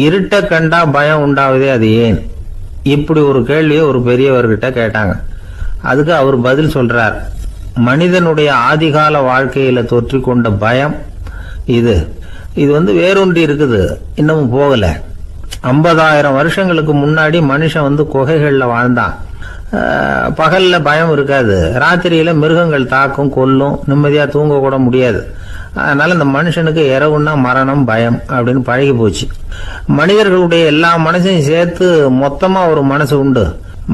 இருட்ட கண்டா பயம் உண்டாவதே அது ஏன்? இப்படி ஒரு கேள்வியை ஒரு பெரியவர்கிட்ட கேட்டாங்க. அதுக்கு அவர் பதில் சொல்றார். மனிதனுடைய ஆதிகால வாழ்க்கையில தொற்றிக்கொண்ட பயம் இது வேரூன்றி இருக்குது, இன்னமும் போகல. 50,000 வருஷங்களுக்கு முன்னாடி மனுஷன் குகைகள்ல வாழ்ந்தான். பகல்ல பயம் இருக்காது, ராத்திரியில மிருகங்கள் தாக்கும், கொல்லும், நிம்மதியா தூங்க கூட முடியாது. அதனால இந்த மனுஷனுக்கு இரவுன்னா மரணம், பயம் அப்படின்னு பழகி போச்சு. மனிதர்களுடைய எல்லா மனசையும் சேர்த்து மொத்தமா ஒரு மனசு உண்டு.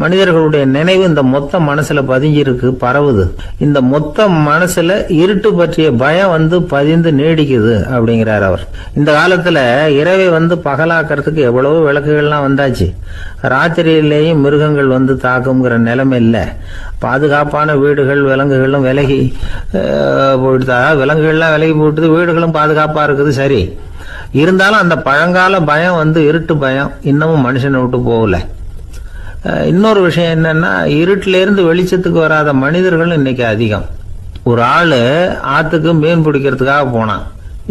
மனிதர்களுடைய நினைவு இந்த மொத்த மனசுல பதிஞ்சிருக்கு, பரவுது. இந்த மொத்த மனசுல இருட்டு பற்றிய பயம் பதிந்து நீடிக்குது அப்படிங்கிறார் அவர். இந்த காலத்துல இரவை பகலாக்கிறதுக்கு எவ்வளவோ விளக்குகள்லாம் வந்தாச்சு. ராத்திரியிலேயும் மிருகங்கள் தாக்குங்கிற நிலைமை இல்லை. பாதுகாப்பான வீடுகள், விலங்குகளும் விலகி போயிட்டு, விலங்குகள்லாம் விலகி போயிட்டு, வீடுகளும் பாதுகாப்பா இருக்குது. சரி, இருந்தாலும் அந்த பழங்கால பயம் இருட்டு பயம் இன்னமும் மனுஷனை விட்டு போகல. இன்னொரு விஷயம் என்னன்னா, இருட்டில இருந்து வெளிச்சத்துக்கு வராத மனிதர்கள் இன்னைக்கு அதிகம். ஒரு ஆளு ஆத்துக்கு மீன் பிடிக்கிறதுக்காக போனான்,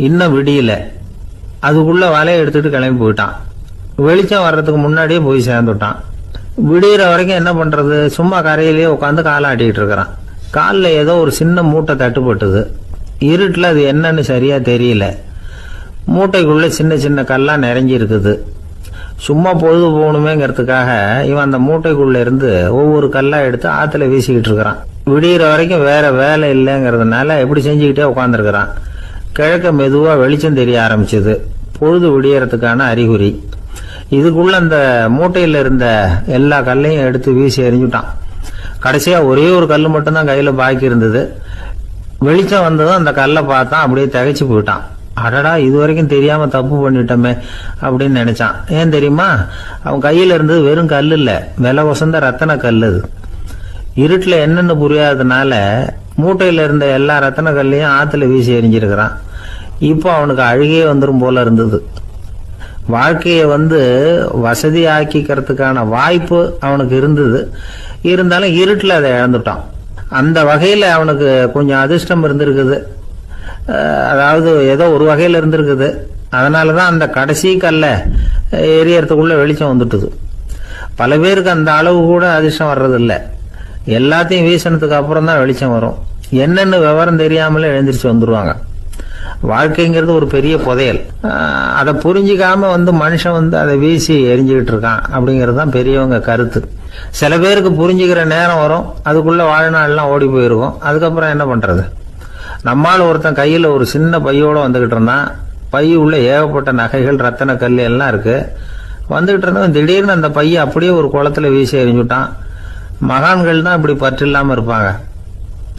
இன்னும் விடியல. அதுக்குள்ள வலையை எடுத்துட்டு கிளம்பி போயிட்டான். வெளிச்சம் வர்றதுக்கு முன்னாடியே போய் சேர்ந்துட்டான். விடிகிற வரைக்கும் என்ன பண்றது? சும்மா கரையிலேயே உட்காந்து காலாட்டிட்டு இருக்கிறான். காலில் ஏதோ ஒரு சின்ன மூட்டை தட்டுப்பட்டுது. இருட்டில் அது என்னன்னு சரியா தெரியல. மூட்டைக்குள்ள சின்ன சின்ன கல்லா நிறைஞ்சி இருக்குது. சும்மா பொழுது போகணுமேங்கிறதுக்காக இவன் அந்த மூட்டைக்குள்ள இருந்து ஒவ்வொரு கல்லா எடுத்து ஆத்துல வீசிக்கிட்டு இருக்கிறான். விடிகிற வரைக்கும் வேற வேலை இல்லைங்கிறதுனால எப்படி செஞ்சுக்கிட்டே உட்காந்துருக்கிறான். கிழக்க மெதுவா வெளிச்சம் தெரிய ஆரம்பிச்சது. பொழுது விடியறதுக்கான அறிகுறி. இதுக்குள்ள அந்த மூட்டையில இருந்த எல்லா கல்லையும் எடுத்து வீசி எறிஞ்சுட்டான். கடைசியா ஒரே ஒரு கல் மட்டும்தான் கையில பாக்கி இருந்தது. வெளிச்சம் வந்ததும் அந்த கல்லை பார்த்தான், அப்படியே திகைச்சு போயிட்டான். அடடா, இது வரைக்கும் தெரியாம தப்பு பண்ணிட்டோமே அப்படின்னு நினைச்சான். ஏன் தெரியுமா? அவன் கையில இருந்தது வெறும் கல் இல்ல, விலை வசந்த ரத்தன கல். அது இருட்டுல என்னன்னு புரியாததுனால மூட்டையில இருந்த எல்லா ரத்தன கல்லையும் ஆத்துல வீசி எறிஞ்சிருக்கிறான். இப்போ அவனுக்கு அழுகே வந்துடும் போல இருந்தது. வாழ்க்கையை வசதி ஆக்கிக்கிறதுக்கான வாய்ப்பு அவனுக்கு இருந்தது. இருந்தாலும் இருட்டுல அதை இழந்துட்டான். அந்த வகையில அவனுக்கு கொஞ்சம் அதிர்ஷ்டம் இருந்திருக்குது. அதாவது ஏதோ ஒரு வகையில இருந்திருக்குது. அதனாலதான் அந்த கடைசி கல்ல எரியறதுக்குள்ள வெளிச்சம் வந்துட்டுது. பல பேருக்கு அந்த அளவு கூட அதிர்ஷ்டம் வர்றதில்ல. எல்லாத்தையும் வீசினதுக்கு அப்புறம் தான் வெளிச்சம் வரும். என்னன்னு விவரம் தெரியாமலே எழுந்திரிச்சு வந்துருவாங்க. வாழ்க்கைங்கிறது ஒரு பெரிய புதையல். அதை புரிஞ்சிக்காம மனுஷன் அதை வீசி எரிஞ்சுக்கிட்டு இருக்கான் அப்படிங்கிறது தான் பெரியவங்க கருத்து. சில பேருக்கு புரிஞ்சுக்கிற நேரம் வரும், அதுக்குள்ள வாழ்நாள்லாம் ஓடி போயிருக்கும். அதுக்கப்புறம் என்ன பண்றது? நம்மால் ஒருத்தன் கையில ஒரு சின்ன பையோட வந்துகிட்டு இருந்தான். பை உள்ள ஏகப்பட்ட நகைகள், ரத்தன கல் எல்லாம் இருக்கு. வந்துகிட்டு இருந்தவன் திடீர்னு அந்த பையை அப்படியே ஒரு குளத்துல வீசி எறிஞ்சுட்டான். மகான்கள் தான் இப்படி பற்று இல்லாம இருப்பாங்க.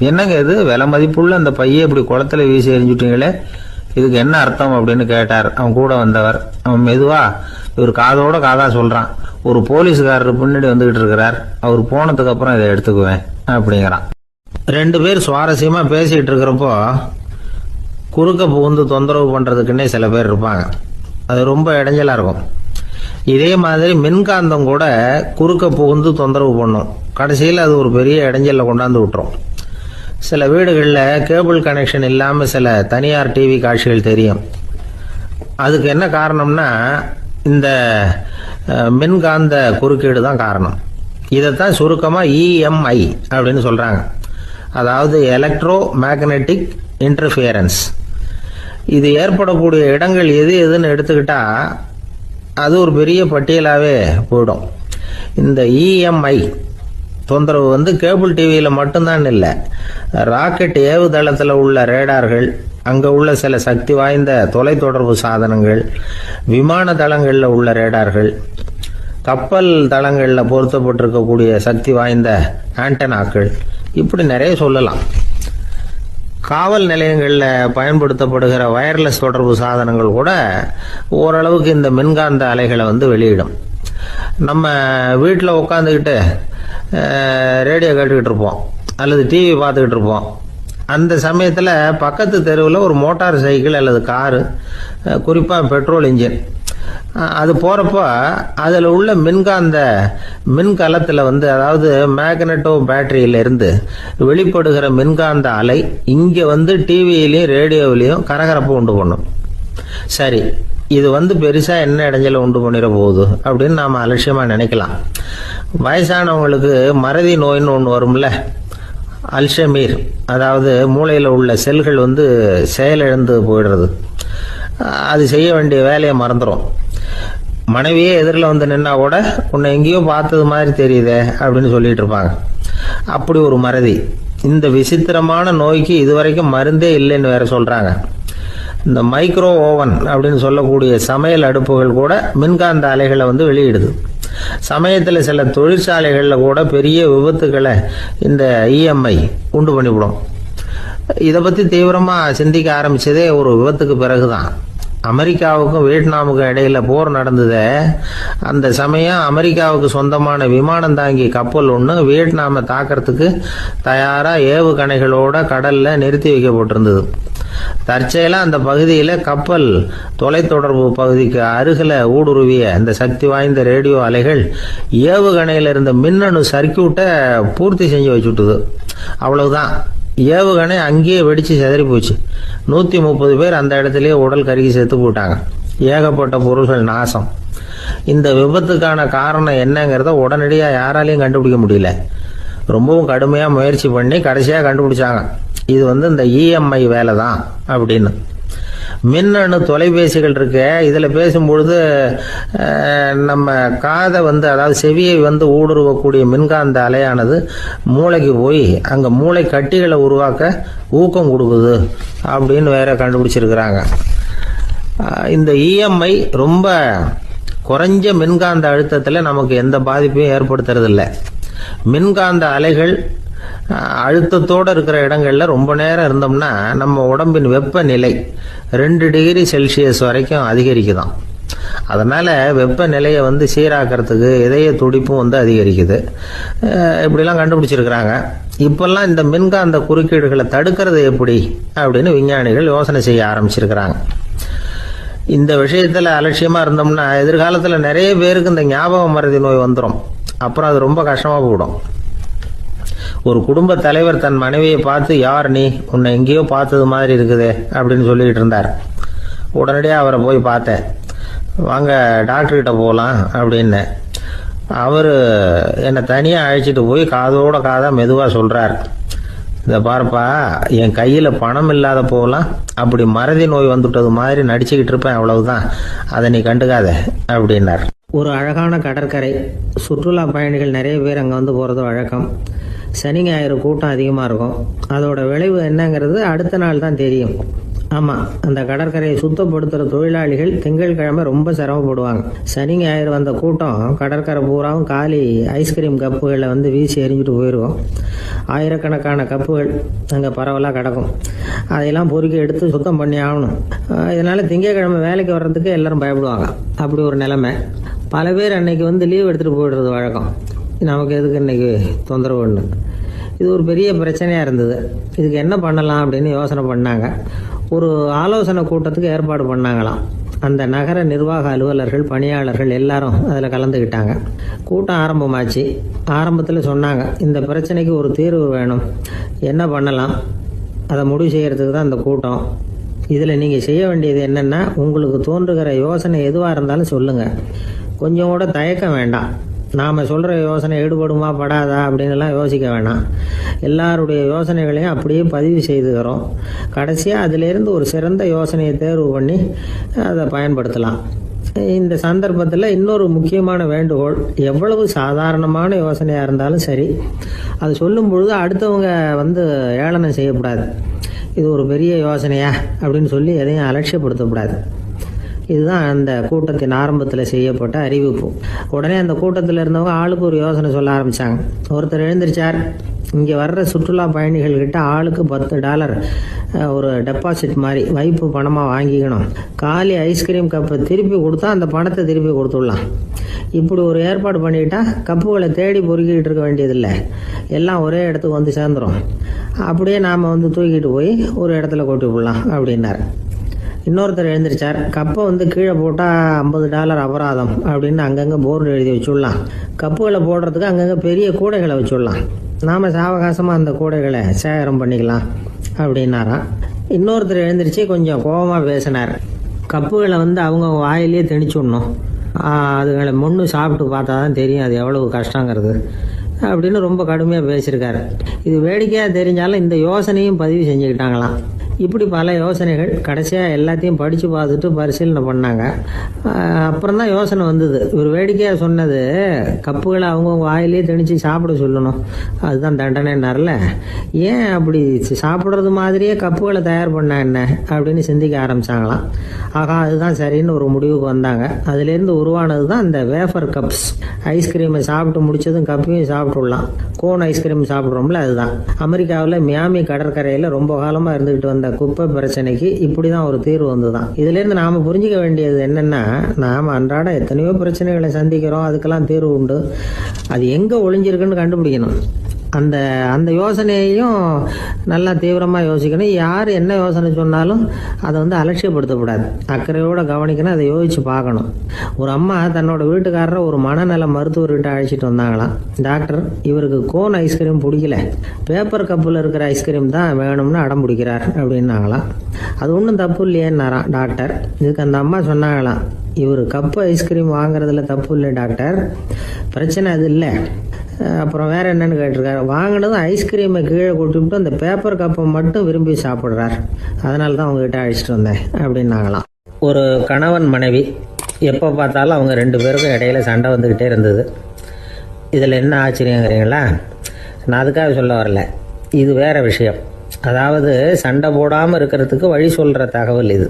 என்னங்க இது, விலை மதிப்புள்ள அந்த பையை இப்படி குளத்துல வீசி எறிஞ்சுட்டீங்களே, இதுக்கு என்ன அர்த்தம் அப்படின்னு கேட்டார் அவன் கூட வந்தவர். அவன் மெதுவா இவர் காதோட காதா சொல்றான். ஒரு போலீஸ்காரர் பின்னாடி வந்துகிட்டு இருக்கிறார், அவர் போனதுக்கு அப்புறம் இதை எடுத்துக்குவேன் அப்படிங்கிறான். 2 பேர் சுவாரஸ்யமா பேசிட்டு இருக்கிறப்போ குறுக்க புகுந்து தொந்தரவு பண்றதுக்குன்னே சில பேர் இருப்பாங்க. அது ரொம்ப இடைஞ்சலா இருக்கும். இதே மாதிரி மின்காந்தம் கூட குறுக்க புகுந்து தொந்தரவு பண்ணும். கடைசியில் அது ஒரு பெரிய இடைஞ்சல கொண்டாந்து விட்டுரும். சில வீடுகளில் கேபிள் கனெக்ஷன் இல்லாம சில தனியார் டிவி காட்சிகள் தெரியும். அதுக்கு என்ன காரணம்னா இந்த மின்காந்த குறுக்கீடு தான் காரணம். இதைத்தான் சுருக்கமா EMI அப்படின்னு சொல்றாங்க. அதாவது எலக்ட்ரோ மேக்னெட்டிக் இன்டர்ஃபியரன்ஸ். இது ஏற்படக்கூடிய இடங்கள் எது எதுன்னு எடுத்துக்கிட்டா அது ஒரு பெரிய பட்டியலாவே போயிடும். இந்த EMI தொந்தரவு கேபிள் டிவியில மட்டும்தான் இல்லை, ராக்கெட் ஏவுதளத்தில் உள்ள ரேடார்கள், அங்க உள்ள சில சக்தி வாய்ந்த தொலைத்தொடர்பு சாதனங்கள், விமான தளங்களில் உள்ள ரேடார்கள், கப்பல் தளங்களில் பொருத்தப்பட்டிருக்கக்கூடிய சக்தி வாய்ந்த ஆண்டனாக்கள், இப்படி நிறைய சொல்லலாம். காவல் நிலையங்களில் பயன்படுத்தப்படுகிற வயர்லெஸ் தொடர்பு சாதனங்கள் கூட ஓரளவுக்கு இந்த மின்காந்த அலைகளை வெளியிடும். நம்ம வீட்டில் உட்காந்துக்கிட்டு ரேடியோ கேட்டுக்கிட்டு இருப்போம் அல்லது டிவி பார்த்துக்கிட்டு இருப்போம். அந்த சமயத்தில் பக்கத்து தெருவில் ஒரு மோட்டார் சைக்கிள் அல்லது காரு, குறிப்பாக பெட்ரோல் இன்ஜின், அது போகிறப்போ அதில் உள்ள மின்கலத்தில் அதாவது மேக்னட்டோ பேட்டரியிலிருந்து வெளிப்படுகிற மின்காந்த அலை இங்கே டிவியிலையும் ரேடியோவிலையும் கரகரப்பு உண்டு பண்ணும். சரி, இது பெருசா என்ன இடைஞ்சல உண்டு பண்ணிட போகுது அப்படின்னு நாம அலட்சியமா நினைக்கலாம். வயசானவங்களுக்கு மறதி நோயின்னு ஒன்று வரும்ல, அல்ஷமீர், அதாவது மூளையில் உள்ள செல்கள் செயலிழந்து போயிடுறது. அது செய்ய வேண்டிய வேலையை மறந்துடும். மனைவியே எதிரில் நின்னா கூட உன்னை எங்கேயோ பார்த்தது மாதிரி தெரியுதே அப்படின்னு சொல்லிட்டு இருப்பாங்க. அப்படி ஒரு மறதி. இந்த விசித்திரமான நோய்க்கு இதுவரைக்கும் மருந்தே இல்லைன்னு வேற சொல்றாங்க. இந்த மைக்ரோ ஓவன் அப்படின்னு சொல்லக்கூடிய சமையல் அடுப்புகள் கூட மின்காந்த அலைகளை வெளியிடுது. சமயத்தில் சில தொழிற்சாலைகளில் கூட பெரிய விபத்துக்களை இந்த இஎம்ஐ உண்டு பண்ணிவிடும். இதை பற்றி தீவிரமாக சிந்திக்க ஆரம்பிச்சதே ஒரு விபத்துக்கு பிறகுதான். அமெரிக்காவுக்கும் வியட்நாமுக்கும் இடையில போர் நடந்தது. அந்த சமயம் அமெரிக்காவுக்கு சொந்தமான விமானம் தாங்கி கப்பல் ஒன்று வியட்நாமை தாக்கிறதுக்கு தயாரா ஏவுகணைகளோட கடல்ல நிறுத்தி வைக்கப்பட்டிருந்தது. தற்செயலா அந்த பகுதியில கப்பல் தொலைத்தொடர்பு பகுதிக்கு அருகில ஊடுருவிய இந்த சக்தி வாய்ந்த ரேடியோ அலைகள் ஏவுகணையில இருந்த மின்னணு சர்க்கியூட்டை பூர்த்தி செஞ்சு வச்சுட்டுது. அவ்வளவுதான், ஏவுகணை அங்கேயே வெடிச்சு செதறி போச்சு. 130 பேர் அந்த இடத்துலயே உடல் கருகி செத்து போட்டாங்க. ஏகப்பட்ட பொருள்கள் நாசம். இந்த விபத்துக்கான காரணம் என்னங்கிறத உடனடியாக யாராலையும் கண்டுபிடிக்க முடியல. ரொம்பவும் கடுமையாக முயற்சி பண்ணி கடைசியாக கண்டுபிடிச்சாங்க, இது இந்த இஎம்ஐ வேலை தான் அப்படின்னு. மின்னணு தொலைபேசிகள் இருக்கு. இதில் பேசும்பொழுது நம்ம காதை அதாவது செவியை ஊடுருவக்கூடிய மின்காந்த அலையானது மூளைக்கு போய் அங்கே மூளை கட்டிகளை உருவாக்க ஊக்கம் கொடுக்குது அப்படின்னு வேற கண்டுபிடிச்சிருக்கிறாங்க. இந்த இஎம்ஐ ரொம்ப குறைஞ்ச மின்காந்த அழுத்தத்தில் நமக்கு எந்த பாதிப்பையும் ஏற்படுத்துறதில்லை. மின்காந்த அலைகள் அழுத்தத்தோடு இருக்கிற இடங்கள்ல ரொம்ப நேரம் இருந்தோம்னா நம்ம உடம்பின் வெப்பநிலை 2 டிகிரி செல்சியஸ் வரைக்கும் அதிகரிக்குதாம். அதனால வெப்பநிலையை சீராக்கிறதுக்கு இதய துடிப்பும் அதிகரிக்குது. இப்படிலாம் கண்டுபிடிச்சிருக்கிறாங்க. இப்பெல்லாம் இந்த மின்காந்த குறுக்கீடுகளை தடுக்கிறது எப்படி அப்படின்னு விஞ்ஞானிகள் யோசனை செய்ய ஆரம்பிச்சிருக்கிறாங்க. இந்த விஷயத்துல அலட்சியமா இருந்தோம்னா எதிர்காலத்தில் நிறைய பேருக்கு இந்த ஞாபக மறதி நோய் வந்துடும். அப்புறம் அது ரொம்ப கஷ்டமா போயிடும். ஒரு குடும்ப தலைவர் தன் மனைவியை பார்த்து, யார் நீ, உன்னை எங்கேயோ பார்த்தது மாதிரி இருக்குதே அப்படின்னு சொல்லிட்டு இருந்தார். உடனடியாக அவரை போய் பார்த்தேன். வாங்க டாக்டர்கிட்ட போகலாம் அப்படின்னு. அவர் என்னை தனியாக அழைச்சிட்டு போய் காதோட காதாக மெதுவாக சொல்கிறார், இதை பார்ப்பா, என் கையில் பணம் இல்லாத போகலாம் அப்படி மறதி நோய் வந்துட்டது மாதிரி நடிச்சுக்கிட்டு இருப்பேன், அவ்வளவுதான், அதை நீ கண்டுக்காத அப்படின்னார். ஒரு அழகான கடற்கரை. சுற்றுலா பயணிகள் நிறைய பேர் அங்கே போகிறது வழக்கம். சனி ஞாயிறு கூட்டம் அதிகமாக இருக்கும். அதோட விளைவு என்னங்கிறது அடுத்த நாள் தான் தெரியும். ஆமாம், அந்த கடற்கரையை சுத்தப்படுத்துகிற தொழிலாளிகள் திங்கட்கிழமை ரொம்ப சிரமப்படுவாங்க. சனி ஞாயிறு வந்த கூட்டம் கடற்கரை பூராவும் காலி ஐஸ்கிரீம் கப்புகளை வீசி எறிஞ்சிட்டு போயிடுவோம். ஆயிரக்கணக்கான கப்புகள் அங்கே பரவலாக கிடக்கும். அதையெல்லாம் பொறுக்கி எடுத்து சுத்தம் பண்ணி ஆகணும். இதனால் திங்கட்கிழமை வேலைக்கு வர்றதுக்கு எல்லாரும் பயப்படுவாங்க. அப்படி ஒரு நிலைமை. பல பேர் அன்னைக்கு லீவ் எடுத்துகிட்டு போயிடுறது வழக்கம். நமக்கு எதுக்கு இன்னைக்கு தொந்தரவுன்னு. இது ஒரு பெரிய பிரச்சனையாக இருந்தது. இதுக்கு என்ன பண்ணலாம் அப்படின்னு யோசனை பண்ணாங்க. ஒரு ஆலோசனை கூட்டத்துக்கு ஏற்பாடு பண்ணாங்களாம். அந்த நகர நிர்வாக அலுவலர்கள், பணியாளர்கள் எல்லாரும் அதில் கலந்துக்கிட்டாங்க. கூட்டம் ஆரம்பமாச்சு. ஆரம்பத்தில் சொன்னாங்க, இந்த பிரச்சனைக்கு ஒரு தீர்வு வேணும், என்ன பண்ணலாம், அதை முடிவு செய்கிறதுக்கு தான் இந்த கூட்டம். இதில் நீங்கள் செய்ய வேண்டியது என்னென்னா, உங்களுக்கு தோன்றுகிற யோசனை எதுவாக இருந்தாலும் சொல்லுங்கள். கொஞ்சம் கூட தயக்கம் வேண்டாம். நாம் சொல்கிற யோசனை ஈடுபடுமா படாதா அப்படின்லாம் யோசிக்க வேணாம். எல்லாருடைய யோசனைகளையும் அப்படியே பதிவு செய்துக்கிறோம். கடைசியாக அதிலேருந்து ஒரு சிறந்த யோசனையை தேர்வு பண்ணி அதை பயன்படுத்தலாம். இந்த சந்தர்ப்பத்தில் இன்னொரு முக்கியமான வேண்டுகோள், எவ்வளவு சாதாரணமான யோசனையாக இருந்தாலும் சரி, அது சொல்லும் பொழுது அடுத்தவங்க ஏளனம் செய்யக்கூடாது. இது ஒரு பெரிய யோசனையா அப்படின்னு சொல்லி எதையும் அலட்சியப்படுத்தக்கூடாது. இதுதான் அந்த கூட்டத்தின் ஆரம்பத்தில் செய்யப்பட்ட அறிவிப்பு. உடனே அந்த கூட்டத்தில் இருந்தவங்க ஆளுக்கு ஒரு யோசனை சொல்ல ஆரம்பித்தாங்க. ஒருத்தர் எழுந்திருச்சார், இங்கே வர்ற சுற்றுலா பயணிகள்கிட்ட ஆளுக்கு $10 ஒரு டெபாசிட் மாதிரி வைப்பு பணமாக வாங்கிக்கணும். காலி ஐஸ்கிரீம் கப்பை திருப்பி கொடுத்தா அந்த பணத்தை திருப்பி கொடுத்துடலாம். இப்படி ஒரு ஏற்பாடு பண்ணிக்கிட்டா கப்புகளை தேடி பொறுக்கிட்டு இருக்க வேண்டியதில்லை, எல்லாம் ஒரே இடத்துக்கு சேர்ந்துடும். அப்படியே நாம் தூக்கிட்டு போய் ஒரு இடத்துல கொட்டி விடலாம் அப்படின்னார். இன்னொருத்தர் எழுந்திருச்சார், கப்பை கீழே போட்டால் $50 அபராதம் அப்படின்னு அங்கங்கே போர்டு எழுதி வச்சுடலாம். கப்புகளை போடுறதுக்கு அங்கங்கே பெரிய கூடைகளை வச்சுடலாம். நாம் சாவகாசமாக அந்த கூடைகளை சேகரம் பண்ணிக்கலாம் அப்படின்னாராம். இன்னொருத்தர் எழுந்திரிச்சு கொஞ்சம் கோபமாக பேசினார், கப்புகளை வந்து அவங்க வாயிலே திணிச்சுடணும். அதுங்களை முன்னு சாப்பிட்டு பார்த்தா தான் தெரியும் அது எவ்வளவு கஷ்டங்கிறது அப்படின்னு ரொம்ப கடுமையாக பேசியிருக்காரு. இது வேடிக்கையாக தெரிஞ்சாலும் இந்த யோசனையும் பதிவு செஞ்சுக்கிட்டாங்களாம். இப்படி பல யோசனைகள் கடைசியாக எல்லாத்தையும் படித்து பார்த்துட்டு பரிசீலனை பண்ணாங்க. அப்புறம் தான் யோசனை வந்தது. இவர் வேடிக்கையாக சொன்னது கப்புகளை அவங்கவுங்க வாயிலே திணிச்சு சாப்பிட சொல்லணும், அதுதான் தண்டனைன்னார்ல. ஏன் அப்படி சாப்பிட்றது மாதிரியே கப்புகளை தயார் பண்ண என்ன அப்படின்னு சிந்திக்க ஆரம்பித்தாங்களாம். ஆகா, அதுதான் சரின்னு ஒரு முடிவுக்கு வந்தாங்க. அதுலேருந்து உருவானது தான் இந்த வேஃபர் கப்ஸ். ஐஸ்கிரீமை சாப்பிட்டு முடிச்சதும் கப்பையும் சாப்பிட்டுடலாம். கோன் ஐஸ்கிரீம் சாப்பிட்றோம்ல, அதுதான். அமெரிக்காவில் மியாமி கடற்கரையில் ரொம்ப காலமாக இருந்துக்கிட்டு வந்த குப்பை பிரச்சனைக்கு இப்படி தான் ஒரு தீர்வு வந்துதான். இதுலேருந்து நாம் புரிஞ்சிக்க வேண்டியது என்னென்னா, நாம் அன்றாட எத்தனையோ பிரச்சனைகளை சந்திக்கிறோம், அதுக்கெல்லாம் தீர்வு உண்டு. அது எங்கே ஒளிஞ்சிருக்குன்னு கண்டுபிடிக்கணும். அந்த அந்த யோசனையையும் நல்லா தீவிரமாக யோசிக்கணும். யார் என்ன யோசனை சொன்னாலும் அதை வந்து அலட்சியப்படுத்தக்கூடாது, அக்கறையோடு கவனிக்கணும், அதை யோசித்து பார்க்கணும். ஒரு அம்மா தன்னோட வீட்டுக்காரரை ஒரு மனநல மருத்துவர்கிட்ட அழைச்சிட்டு வந்தாங்களாம். டாக்டர், இவருக்கு கோன் ஐஸ்கிரீம் பிடிக்கல, பேப்பர் கப்பில் இருக்கிற ஐஸ்கிரீம் தான் வேணும்னு அடம் பிடிக்கிறார் அப்படின்னாங்களாம். அது ஒன்றும் தப்பு இல்லையேன்னாராம் டாக்டர். இதுக்கு அந்த அம்மா சொன்னாங்களாம், இவர் கப்பு ஐஸ்கிரீம் வாங்குறதுல தப்பு இல்லை டாக்டர், பிரச்சனை அது இல்லை. அப்புறம் வேற என்னன்னு கேட்டிருக்காரு. வாங்கினதும் ஐஸ்கிரீமை கீழே கொட்டிவிட்டு அந்த பேப்பர் கப்பை மட்டும் விரும்பி சாப்பிட்றார், அதனால தான் அவங்ககிட்ட அழைச்சிட்டு வந்தேன் அப்படின்னாங்களாம். ஒரு கணவன் மனைவி எப்போ பார்த்தாலும் அவங்க 2 பேருக்கும் இடையில சண்டை வந்துக்கிட்டே இருந்தது. இதில் என்ன ஆச்சரியங்கிறீங்களா? நான் அதுக்காக சொல்ல வரல, இது வேற விஷயம். அதாவது சண்டை போடாமல் இருக்கிறதுக்கு வழி சொல்கிற தகவல் இது.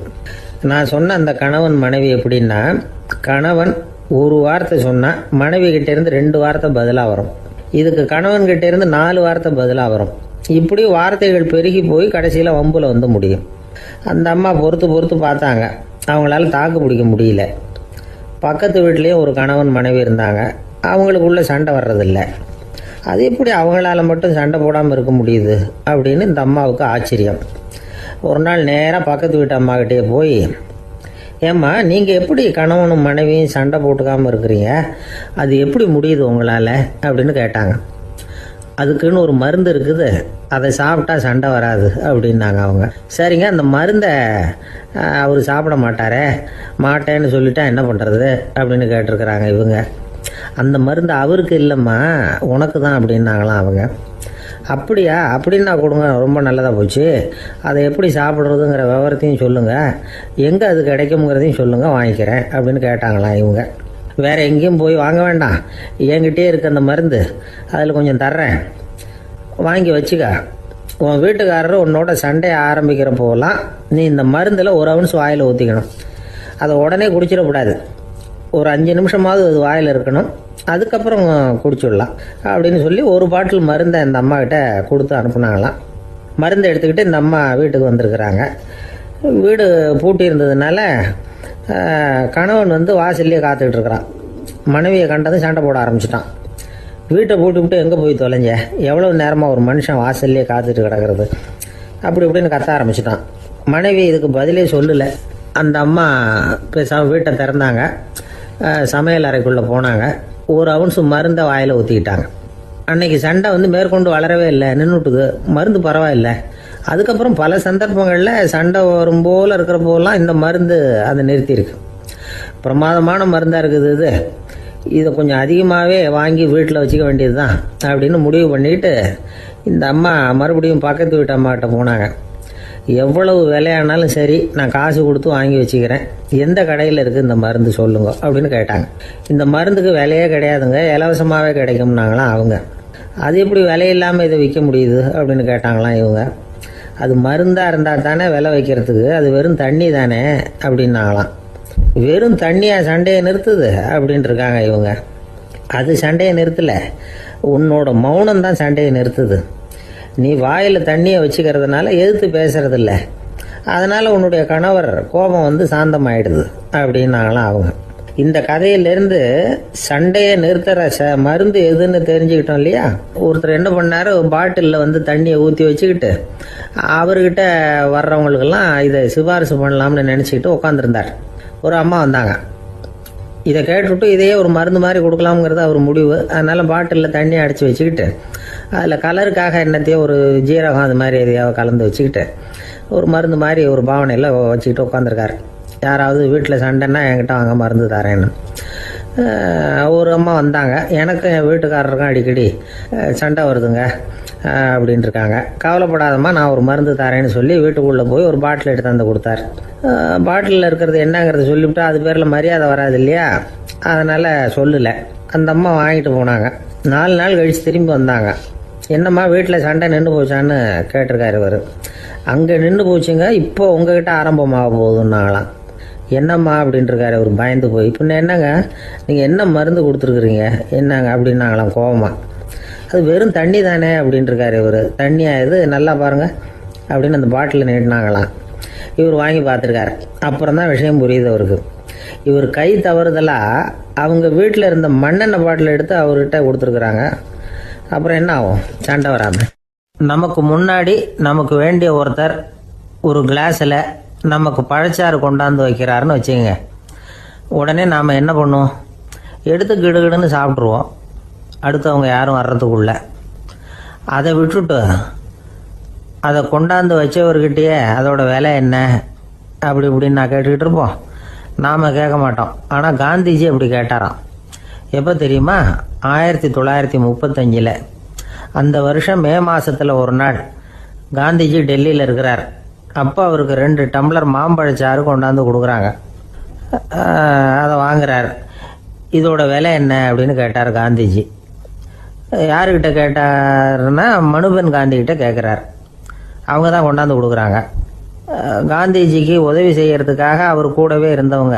நான் சொன்ன அந்த கணவன் மனைவி எப்படின்னா, கணவன் ஒரு வார்த்தை சொன்னால் மனைவி கிட்டேருந்து 2 வார்த்தை பதிலாக வரும். இதுக்கு கணவன்கிட்ட இருந்து 4 வார்த்தை பதிலாக வரும். இப்படி வார்த்தைகள் பெருகி போய் கடைசியில் வம்புல வந்து முடியும். அந்த அம்மா பொறுத்து பார்த்தாங்க, அவங்களால தாக்கு பிடிக்க முடியல. பக்கத்து வீட்லேயும் ஒரு கணவன் மனைவி இருந்தாங்க, அவங்களுக்குள்ள சண்டை வர்றதில்லை. அது எப்படி அவங்களால மட்டும் சண்டை போடாமல் இருக்க முடியுது அப்படின்னு இந்த அம்மாவுக்கு ஆச்சரியம். ஒரு நாள் நேராக பக்கத்து வீட்டு அம்மாக்கிட்டே போய், ஏம்மா, நீங்கள் எப்படி கணவனும் மனைவியும் சண்டை போட்டுக்காமல் இருக்கிறீங்க, அது எப்படி முடியுது உங்களால் அப்படின்னு கேட்டாங்க. அதுக்குன்னு ஒரு மருந்து இருக்குது, அதை சாப்பிட்டா சண்டை வராது அப்படின்னாங்க அவங்க. சரிங்க, அந்த மருந்தை அவர் சாப்பிட மாட்டேன்னு சொல்லிட்டா என்ன பண்ணுறது அப்படின்னு கேட்டிருக்கிறாங்க இவங்க. அந்த மருந்து அவருக்கு இல்லைம்மா, உனக்கு தான் அப்படின்னாங்களாம் அவங்க. அப்படியா, அப்படின்னா கொடுங்க, ரொம்ப நல்லதாக போச்சு. அதை எப்படி சாப்பிட்றதுங்கிற விவரத்தையும் சொல்லுங்கள், எங்கே அது கிடைக்குங்கிறதையும் சொல்லுங்கள், வாங்கிக்கிறேன் அப்படின்னு கேட்டாங்களாம் இவங்க. வேறு எங்கேயும் போய் வாங்க வேண்டாம், என்கிட்டே இருக்க அந்த மருந்து அதில் கொஞ்சம் தர்றேன், வாங்கி வச்சுக்க. உன் வீட்டுக்காரர் உன்னோட சண்டையை ஆரம்பிக்கிறப்போலாம் நீ இந்த மருந்தில் 1 ounce வாயில் ஊற்றிக்கணும். அதை உடனே குடிச்சிடக்கூடாது, ஒரு 5 நிமிஷமாவது அது வாயில் இருக்கணும், அதுக்கப்புறம் குடிச்சுடலாம் அப்படின்னு சொல்லி ஒரு பாட்டில் மருந்தை இந்த அம்மா கிட்ட கொடுத்து அனுப்புனாங்களாம். மருந்தை எடுத்துக்கிட்டு இந்த அம்மா வீட்டுக்கு வந்திருக்கிறாங்க. வீடு பூட்டி இருந்ததுனால கணவன் வந்து வாசல்லையே காத்துக்கிட்டு இருக்கிறான். மனைவியை கண்டதும் சண்டை போட ஆரம்பிச்சிட்டான். வீட்டை பூட்டி விட்டு எங்கே போய் தொலைஞ்ச, எவ்வளோ நேரமாக ஒரு மனுஷன் வாசல்லையே காத்துட்டு கிடக்கிறது அப்படி இப்படின்னு கத்த ஆரம்பிச்சிட்டான். மனைவி இதுக்கு பதிலே சொல்லலை. அந்த அம்மா பேசாமல் வீட்டை திறந்தாங்க, சமையல் அறைக்குள்ளே போனாங்க, 1 ounce மருந்தை வாயில் ஊற்றிக்கிட்டாங்க. அன்னைக்கு சண்டை வந்து மேற்கொண்டு வளரவே இல்லை, நின்றுட்டுது. மருந்து பரவாயில்லை. அதுக்கப்புறம் பல சந்தர்ப்பங்களில் சண்டை வரும் போல் இருக்கிற போலாம் இந்த மருந்து அதை நிறுத்தியிருக்கு. பிரமாதமான மருந்தாக இருக்குது இதை கொஞ்சம் அதிகமாகவே வாங்கி வீட்டில் வச்சுக்க வேண்டியது தான் அப்படின்னு முடிவு பண்ணிட்டு இந்த அம்மா மறுபடியும் பக்கத்து வீட்டு அம்மாக்கிட்ட போனாங்க. எவ்வளவு விலையானாலும் சரி, நான் காசு கொடுத்து வாங்கி வச்சுக்கிறேன், எந்த கடையில் இருக்குது இந்த மருந்து சொல்லுங்க அப்படின்னு கேட்டாங்க. இந்த மருந்துக்கு விலையே கிடையாதுங்க, இலவசமாகவே கிடைக்கும்னாங்களாம் அவங்க. அது எப்படி விலையில்லாமல் இதை விற்க முடியுது அப்படின்னு கேட்டாங்களாம் இவங்க. அது மருந்தாக இருந்தால் தானே விலை வைக்கிறதுக்கு, அது வெறும் தண்ணி தானே அப்படின்னாங்களாம். வெறும் தண்ணியாக சண்டையை நிறுத்துது அப்படின்ட்டு இருக்காங்க இவங்க. அது சண்டையை நிறுத்தலை, உன்னோட மௌனம் தான் சண்டையை நிறுத்துது. நீ வாயில் தண்ணியை வச்சுக்கிறதுனால எதிர்த்து பேசுறதில்ல, அதனால் உன்னுடைய கணவர் கோபம் வந்து சாந்தமாயிடுது அப்படின்னாங்களாம் அவங்க. இந்த கதையிலேருந்து சண்டையை நிறுத்துற மருந்து எதுன்னு தெரிஞ்சுக்கிட்டோம் இல்லையா. ஒருத்தர் என்ன பண்ணார், பாட்டிலில் வந்து தண்ணியை ஊற்றி வச்சுக்கிட்டு அவர்கிட்ட வர்றவங்களுக்கெல்லாம் இதை சிபாரிசு பண்ணலாம்னு நினச்சிக்கிட்டு உட்காந்துருந்தார். ஒரு அம்மா வந்தாங்க. இதை கேட்டுவிட்டு இதையே ஒரு மருந்து மாதிரி கொடுக்கலாம்ங்கிறது அவர் முடிவு. அதனால் பாட்டிலில் தண்ணி அடித்து வச்சுக்கிட்டு அதில் கலருக்காக என்னத்தையோ ஒரு ஜீரகம் அது மாதிரி எதையாவது கலந்து வச்சுக்கிட்டு ஒரு மருந்து மாதிரி ஒரு பாவனையில் வச்சுக்கிட்டு உட்காந்துருக்காரு. யாராவது வீட்டில் சண்டைன்னா என்கிட்ட வாங்க மருந்து தரேன்னு. ஒரு அம்மா வந்தாங்க, எனக்கும் என் வீட்டுக்காரருக்கும் அடிக்கடி சண்டை வருதுங்க அப்படின்ட்டு இருக்காங்க. கவலைப்படாதம்மா, நான் ஒரு மருந்து தரேன்னு சொல்லி வீட்டுக்குள்ளே போய் ஒரு பாட்டில் எடுத்து வந்து கொடுத்தாரு. பாட்டிலில் இருக்கிறது என்னங்கிறத சொல்லிவிட்டா அது பேரில் மரியாதை வராது இல்லையா, அதனால் சொல்லலை. அந்த அம்மா வாங்கிட்டு போனாங்க. 4 நாள் கழித்து திரும்பி வந்தாங்க. என்னம்மா வீட்டில் சண்டை நின்று போச்சான்னு கேட்டிருக்காரு இவர். அங்கே நின்று போச்சுங்க, இப்போ உங்ககிட்ட ஆரம்பமாக போகுதுன்னாங்களாம். என்னம்மா அப்படின்ட்டுருக்காரு அவர் பயந்து போய். பின்ன என்னங்க, நீங்கள் என்ன மருந்து கொடுத்துருக்குறீங்க என்னங்க அப்படின்னாங்களாம் கோவமாக. அது வெறும் தண்ணி தானே அப்படின்ட்டுருக்காரு இவர். தண்ணியா இது, நல்லா பாருங்கள் அப்படின்னு அந்த பாட்டிலில் நீட்டினாங்களாம். இவர் வாங்கி பார்த்துருக்காரு. அப்புறம் தான் விஷயம் புரியுது அவருக்கு. இவர் கை தவறுதலாக அவங்க வீட்டில் இருந்த மண்ணெண்ணெய் பாட்டில் எடுத்து அவர்கிட்ட கொடுத்துருக்குறாங்க. அப்புறம் என்ன ஆகும், சண்டை வராமல். நமக்கு முன்னாடி நமக்கு வேண்டிய ஒருத்தர் ஒரு கிளாஸில் நமக்கு பழச்சாறு கொண்டாந்து வைக்கிறாருன்னு வச்சுக்கோங்க. உடனே நாம் என்ன பண்ணுவோம், எடுத்து கிடுகிடுன்னு சாப்பிட்ருவோம் அடுத்தவங்க யாரும் வர்றதுக்குள்ள. அதை விட்டுட்டு அதை கொண்டாந்து வச்சவர்கிட்டயே அதோட விலை என்ன அப்படி இப்படின்னு நான் கேட்டுக்கிட்டு இருப்போம். நாம் கேட்க மாட்டோம். ஆனால் காந்திஜி அப்படி கேட்டாராம். எப்போ தெரியுமா, 1935. அந்த வருஷம் மே மாதத்தில் ஒரு நாள் காந்திஜி டெல்லியில் இருக்கிறார். அப்போ அவருக்கு 2 டம்ளர் மாம்பழச்சாறு கொண்டாந்து கொடுக்குறாங்க. அதை வாங்குறார். இதோட விலை என்ன அப்படின்னு கேட்டார் காந்திஜி. யாருக்கிட்ட கேட்டாருன்னா மனுபென் காந்திகிட்ட கேட்குறார். அவங்க தான் கொண்டாந்து கொடுக்குறாங்க. காந்திஜிக்கு உதவி செய்கிறதுக்காக அவர் கூடவே இருந்தவங்க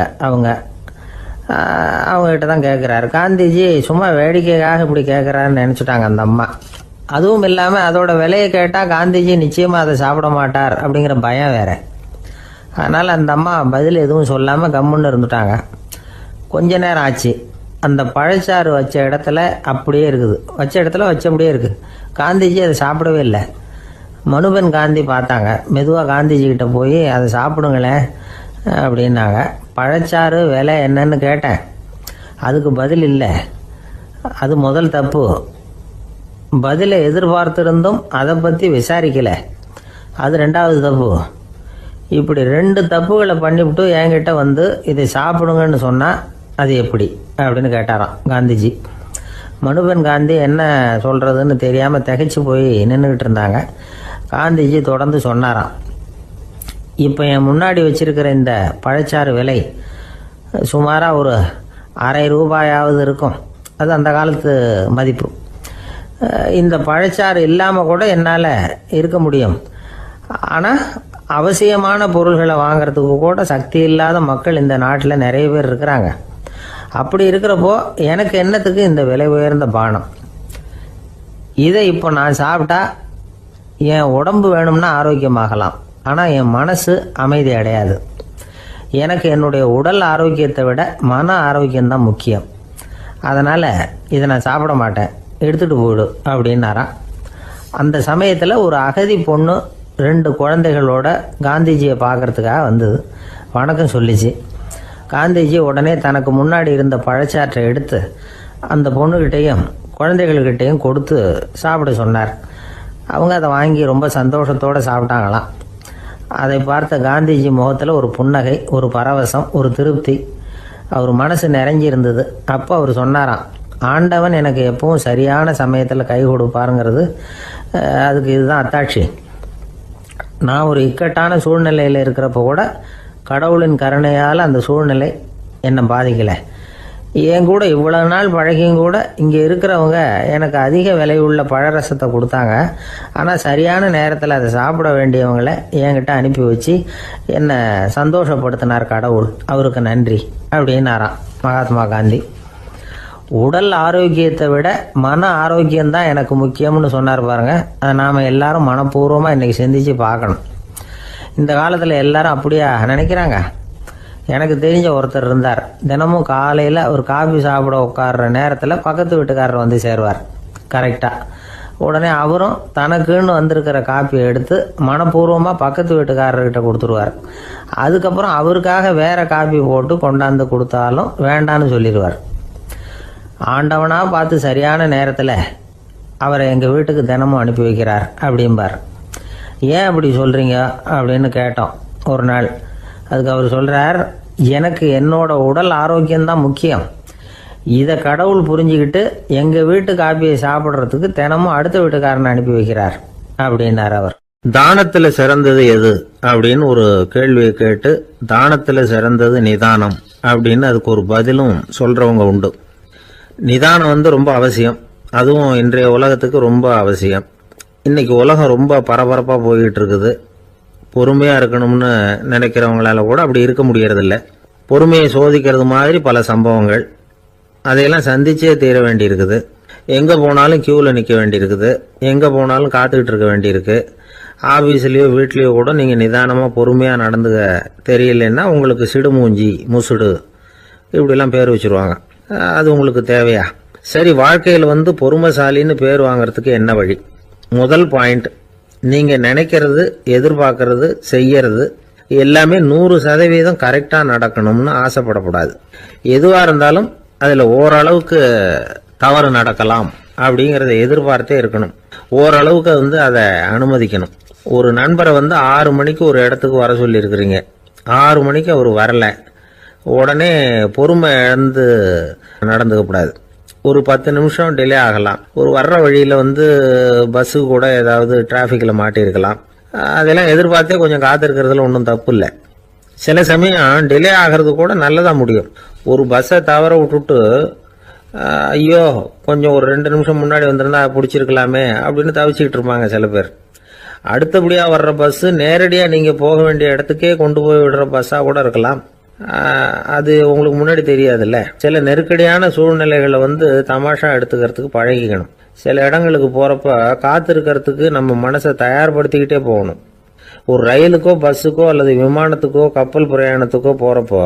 அவங்ககிட்ட தான் கேட்குறாரு. காந்திஜி சும்மா வேடிக்கைக்காக இப்படி கேட்குறாருன்னு நினச்சிட்டாங்க அந்த அம்மா. அதுவும் இல்லாமல் அதோட விலையை கேட்டால் காந்திஜி நிச்சயமாக அதை சாப்பிட மாட்டார் அப்படிங்கிற பயம் வேறு. அதனால் அந்த அம்மா பதில் எதுவும் சொல்லாமல் கம்முன்னு இருந்துட்டாங்க. கொஞ்ச நேரம் ஆச்சு. அந்த பழச்சாறு வச்ச இடத்துல அப்படியே இருக்குது, வச்ச இடத்துல வச்சபடியே இருக்குது. காந்திஜி அதை சாப்பிடவே இல்லை. மனுபென் காந்தி பார்த்தாங்க. மெதுவாக காந்திஜிக்கிட்ட போய் அதை சாப்பிடுங்களேன் அப்படின்னாங்க. பழச்சாறு விலை என்னன்னு கேட்டேன், அதுக்கு பதில் இல்லை. அது முதல் தப்பு. பதிலை எதிர்பார்த்திருந்தும் அதை பற்றி விசாரிக்கலை, அது 2வது தப்பு. இப்படி 2 தப்புகளை பண்ணிவிட்டு என்கிட்ட வந்து இதை சாப்பிடுங்கன்னு சொன்னால் அது எப்படி அப்படின்னு கேட்டாராம் காந்திஜி. மனுபென் காந்தி என்ன சொல்கிறதுன்னு தெரியாமல் திகைச்சு போய் நின்றுக்கிட்டு இருந்தாங்க. காந்திஜி தொடர்ந்து சொன்னாராம், இப்போ என் முன்னாடி வச்சிருக்கிற இந்த பழச்சாறு விலை சுமாராக ஒரு ₹1/2 இருக்கும். அது அந்த காலத்து மதிப்பு. இந்த பழச்சாறு இல்லாமல் கூட என்னால் இருக்க முடியும். ஆனால் அவசியமான பொருள்களை வாங்கிறதுக்கு கூட சக்தி இல்லாத மக்கள் இந்த நாட்டில் நிறைய பேர் இருக்கிறாங்க. அப்படி இருக்கிறப்போ எனக்கு என்னத்துக்கு இந்த விலை உயர்ந்த பானம்? இதை இப்போ நான் சாப்பிட்டா என் உடம்பு வேணும்னா ஆரோக்கியமாகலாம், ஆனால் என் மனசு அமைதி அடையாது. எனக்கு என்னுடைய உடல் ஆரோக்கியத்தை விட மன ஆரோக்கியம்தான் முக்கியம். அதனால் இதை நான் சாப்பிட மாட்டேன், எடுத்துகிட்டு போயிடு அப்படின்னாராம். அந்த சமயத்தில் ஒரு அகதி பொண்ணு 2 குழந்தைகளோட காந்திஜியை பார்க்கறதுக்காக வந்தது. வணக்கம் சொல்லிச்சு. காந்திஜி உடனே தனக்கு முன்னாடி இருந்த பழச்சாற்றை எடுத்து அந்த பொண்ணுக்கிட்டையும் குழந்தைகள்கிட்டையும் கொடுத்து சாப்பிட சொன்னார். அவங்க அதை வாங்கி ரொம்ப சந்தோஷத்தோடு சாப்பிட்டாங்களாம். அதை பார்த்த காந்திஜி முகத்தில் ஒரு புன்னகை, ஒரு பரவசம், ஒரு திருப்தி. அவர் மனசு நிறைஞ்சி இருந்தது. அப்போ அவர் சொன்னாராம், ஆண்டவன் எனக்கு எப்பவும் சரியான சமயத்தில் கை கொடுப்பாருங்கிறது அதுக்கு இதுதான் அத்தாட்சி. நான் ஒரு இக்கட்டான சூழ்நிலையில் இருக்கிறப்ப கூட கடவுளின் கருணையால் அந்த சூழ்நிலை என்னை பாதிக்கலை. என் கூட இவ்வளவு நாள் பழகியும் கூட இங்கே இருக்கிறவங்க எனக்கு அதிக விலை உள்ள பழரசத்தை கொடுத்தாங்க. ஆனால் சரியான நேரத்தில் அதை சாப்பிட வேண்டியவங்களை என்கிட்ட அனுப்பி வச்சு என்னை சந்தோஷப்படுத்தினார் கடவுள், அவருக்கு நன்றி அப்படின்னாராம் மகாத்மா காந்தி. உடல் ஆரோக்கியத்தை விட மன ஆரோக்கியம்தான் எனக்கு முக்கியம்னு சொன்னார் பாருங்க. அதை நாம் எல்லாரும் மனப்பூர்வமாக இன்றைக்கி சிந்திச்சு பார்க்கணும். இந்த காலத்தில் எல்லாரும் அப்படியா நினைக்கிறாங்க? எனக்கு தெரிஞ்ச ஒருத்தர் இருந்தார். தினமும் காலையில் ஒரு காஃபி சாப்பிட உட்கார்ற நேரத்தில் பக்கத்து வீட்டுக்காரர் வந்து சேருவார் கரெக்டாக. உடனே அவரும் தனக்குன்னு வந்திருக்கிற காப்பியை எடுத்து மனப்பூர்வமாக பக்கத்து வீட்டுக்காரர்கிட்ட கொடுத்துருவார். அதுக்கப்புறம் அவருக்காக வேறு காப்பி போட்டு கொண்டாந்து கொடுத்தாலும் வேண்டான்னு சொல்லிடுவார். ஆண்டவனாக பார்த்து சரியான நேரத்தில் அவரை எங்கள் வீட்டுக்கு தினமும் அனுப்பி வைக்கிறார் அப்படிம்பார். ஏன் அப்படி சொல்கிறீங்க அப்படின்னு கேட்டோம் ஒரு நாள். அதுக்கு அவர் சொல்றார், எனக்கு என்னோட உடல் ஆரோக்கியம்தான் முக்கியம். இதை கடவுள் புரிஞ்சுக்கிட்டு எங்கள் வீட்டு காப்பியை சாப்பிட்றதுக்கு தினமும் அடுத்த வீட்டுக்காரனை அனுப்பி வைக்கிறார் அப்படின்னார் அவர். தானத்துல சிறந்தது எது அப்படின்னு ஒரு கேள்வியை கேட்டு, தானத்துல சிறந்தது நிதானம் அப்படின்னு அதுக்கு ஒரு பதிலும் சொல்றவங்க உண்டு. நிதானம் ரொம்ப அவசியம். அதுவும் இன்றைய உலகத்துக்கு ரொம்ப அவசியம். இன்னைக்கு உலகம் ரொம்ப பரபரப்பா போய்கிட்டு இருக்குது. பொறுமையா இருக்கணும்னு நினைக்கிறவங்களால கூட அப்படி இருக்க முடியறதில்ல. பொறுமையை சோதிக்கிறது மாதிரி பல சம்பவங்கள், அதையெல்லாம் சந்திச்சே தீர வேண்டி இருக்குது. எங்க போனாலும் கியூல நிக்க வேண்டி இருக்குது, எங்க போனாலும் காத்துக்கிட்டு இருக்க வேண்டியிருக்கு. ஆபீஸ்லயோ வீட்லயோ கூட நீங்க நிதானமா பொறுமையா நடந்துக்க தெரியலன்னா உங்களுக்கு சிடுமூஞ்சி, முசுடு இப்படிலாம் பேர் வச்சிருவாங்க. அது உங்களுக்கு தேவையா? சரி, வாழ்க்கையில் பொறுமைசாலின்னு பேர் வாங்கறதுக்கு என்ன வழி? முதல் பாயிண்ட், நீங்க நினைக்கிறது, எதிர்பார்க்கறது, செய்யறது எல்லாமே 100% கரெக்டா நடக்கணும்னு ஆசைப்படக்கூடாது. எதுவா இருந்தாலும் அதுல ஓரளவுக்கு தவறு நடக்கலாம் அப்படிங்கறத எதிர்பார்த்தே இருக்கணும். ஓரளவுக்கு அதை அனுமதிக்கணும். ஒரு நண்பரை 6 மணிக்கு ஒரு இடத்துக்கு வர சொல்லி இருக்கிறீங்க. 6 மணிக்கு அவர் வரல, உடனே பொறுமை இழந்து நடந்துக்க கூடாது. ஒரு 10 நிமிஷம் டிலே ஆகலாம். ஒரு வர்ற வழியில பஸ்ஸு கூட ஏதாவது டிராஃபிக்ல மாட்டிருக்கலாம். அதெல்லாம் எதிர்பார்த்தே கொஞ்சம் காத்திருக்கிறதுல ஒன்றும் தப்பு இல்லை. சில சமயம் டிலே ஆகிறது கூட நல்லதா முடியும். ஒரு பஸ்ஸை தவற விட்டுட்டு ஐயோ கொஞ்சம் ஒரு 2 நிமிஷம் முன்னாடி வந்திருந்தா பிடிச்சிருக்கலாமே அப்படின்னு தவிச்சுக்கிட்டு இருப்பாங்க சில பேர். அடுத்தபடியா வர்ற பஸ் நேரடியா நீங்க போக வேண்டிய இடத்துக்கே கொண்டு போய் விடுற பஸ்ஸா கூட இருக்கலாம். அது உங்களுக்கு முன்னாடி தெரியாதுல்ல. சில நெருக்கடியான சூழ்நிலைகளை தமாஷா எடுத்துக்கிறதுக்கு பழகிக்கணும். சில இடங்களுக்கு போறப்ப காத்திருக்கிறதுக்கு நம்ம மனசை தயார்படுத்திக்கிட்டே போகணும். ஒரு ரயிலுக்கோ பஸ்ஸுக்கோ அல்லது விமானத்துக்கோ கப்பல் பிரயாணத்துக்கோ போறப்போ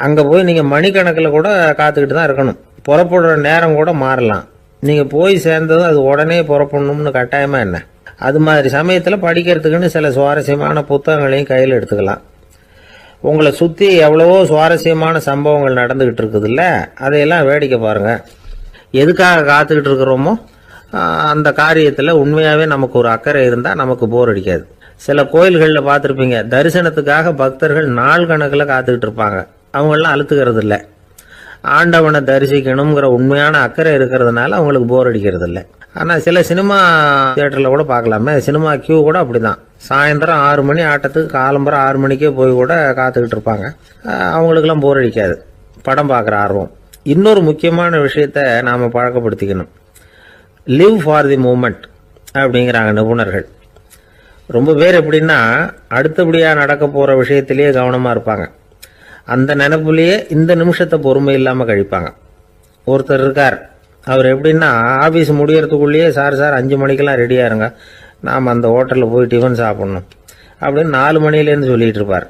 அங்க போய் நீங்க மணிக்கணக்கில் கூட காத்துக்கிட்டு தான் இருக்கணும். புறப்படுற நேரம் கூட மாறலாம். நீங்க போய் சேர்ந்ததும் அது உடனே புறப்படணும்னு கட்டாயமா என்ன? அது மாதிரி சமயத்துல படிக்கிறதுக்குன்னு சில சுவாரஸ்யமான புத்தகங்களையும் கையில் எடுத்துக்கலாம். உங்களை சுத்தி எவ்வளவோ சுவாரஸ்யமான சம்பவங்கள் நடந்துகிட்டு இருக்குதுல்ல, அதையெல்லாம் வேடிக்கை பாருங்க. எதுக்காக காத்துக்கிட்டு இருக்கிறோமோ அந்த காரியத்துல உண்மையாவே நமக்கு ஒரு அக்கறை இருந்தா நமக்கு போர் அடிக்காது. சில கோயில்களில் பார்த்துருப்பீங்க, தரிசனத்துக்காக பக்தர்கள் நாள் கணக்கில் காத்துக்கிட்டு இருப்பாங்க. அவங்களெலாம் அழுத்துக்கிறது இல்லை. ஆண்டவனை தரிசிக்கணுங்கிற உண்மையான அக்கறை இருக்கிறதுனால அவங்களுக்கு போர் அடிக்கிறது இல்லை. ஆனால் சில சினிமா தியேட்டரில் கூட பார்க்கலாமே, சினிமா கியூ கூட அப்படிதான். சாயந்தரம் 6 மணி ஆட்டத்துக்கு காலம்பரம் 6 மணிக்கே போய் கூட காத்துக்கிட்டு இருப்பாங்க. அவங்களுக்கெல்லாம் போர் அடிக்காது, படம் பார்க்குற ஆர்வம். இன்னொரு முக்கியமான விஷயத்த நாம் பழக்கப்படுத்திக்கணும். லிவ் ஃபார் தி மூமெண்ட் அப்படிங்கிறாங்க நிபுணர்கள். ரொம்ப பேர் எப்படின்னா அடுத்தபடியாக நடக்க போகிற விஷயத்திலேயே கவனமாக இருப்பாங்க. அந்த நினைப்புலேயே இந்த நிமிஷத்தை பொறுமை இல்லாமல் கழிப்பாங்க. ஒருத்தர் இருக்கார், அவர் எப்படின்னா ஆஃபீஸ் முடியறதுக்குள்ளேயே சார் 5 மணிக்கெல்லாம் ரெடியாக இருங்க, நாம் அந்த ஹோட்டலில் போய் டிஃபன் சாப்பிட்ணும் அப்படின்னு 4 மணிலேருந்து சொல்லிகிட்டு இருப்பார்.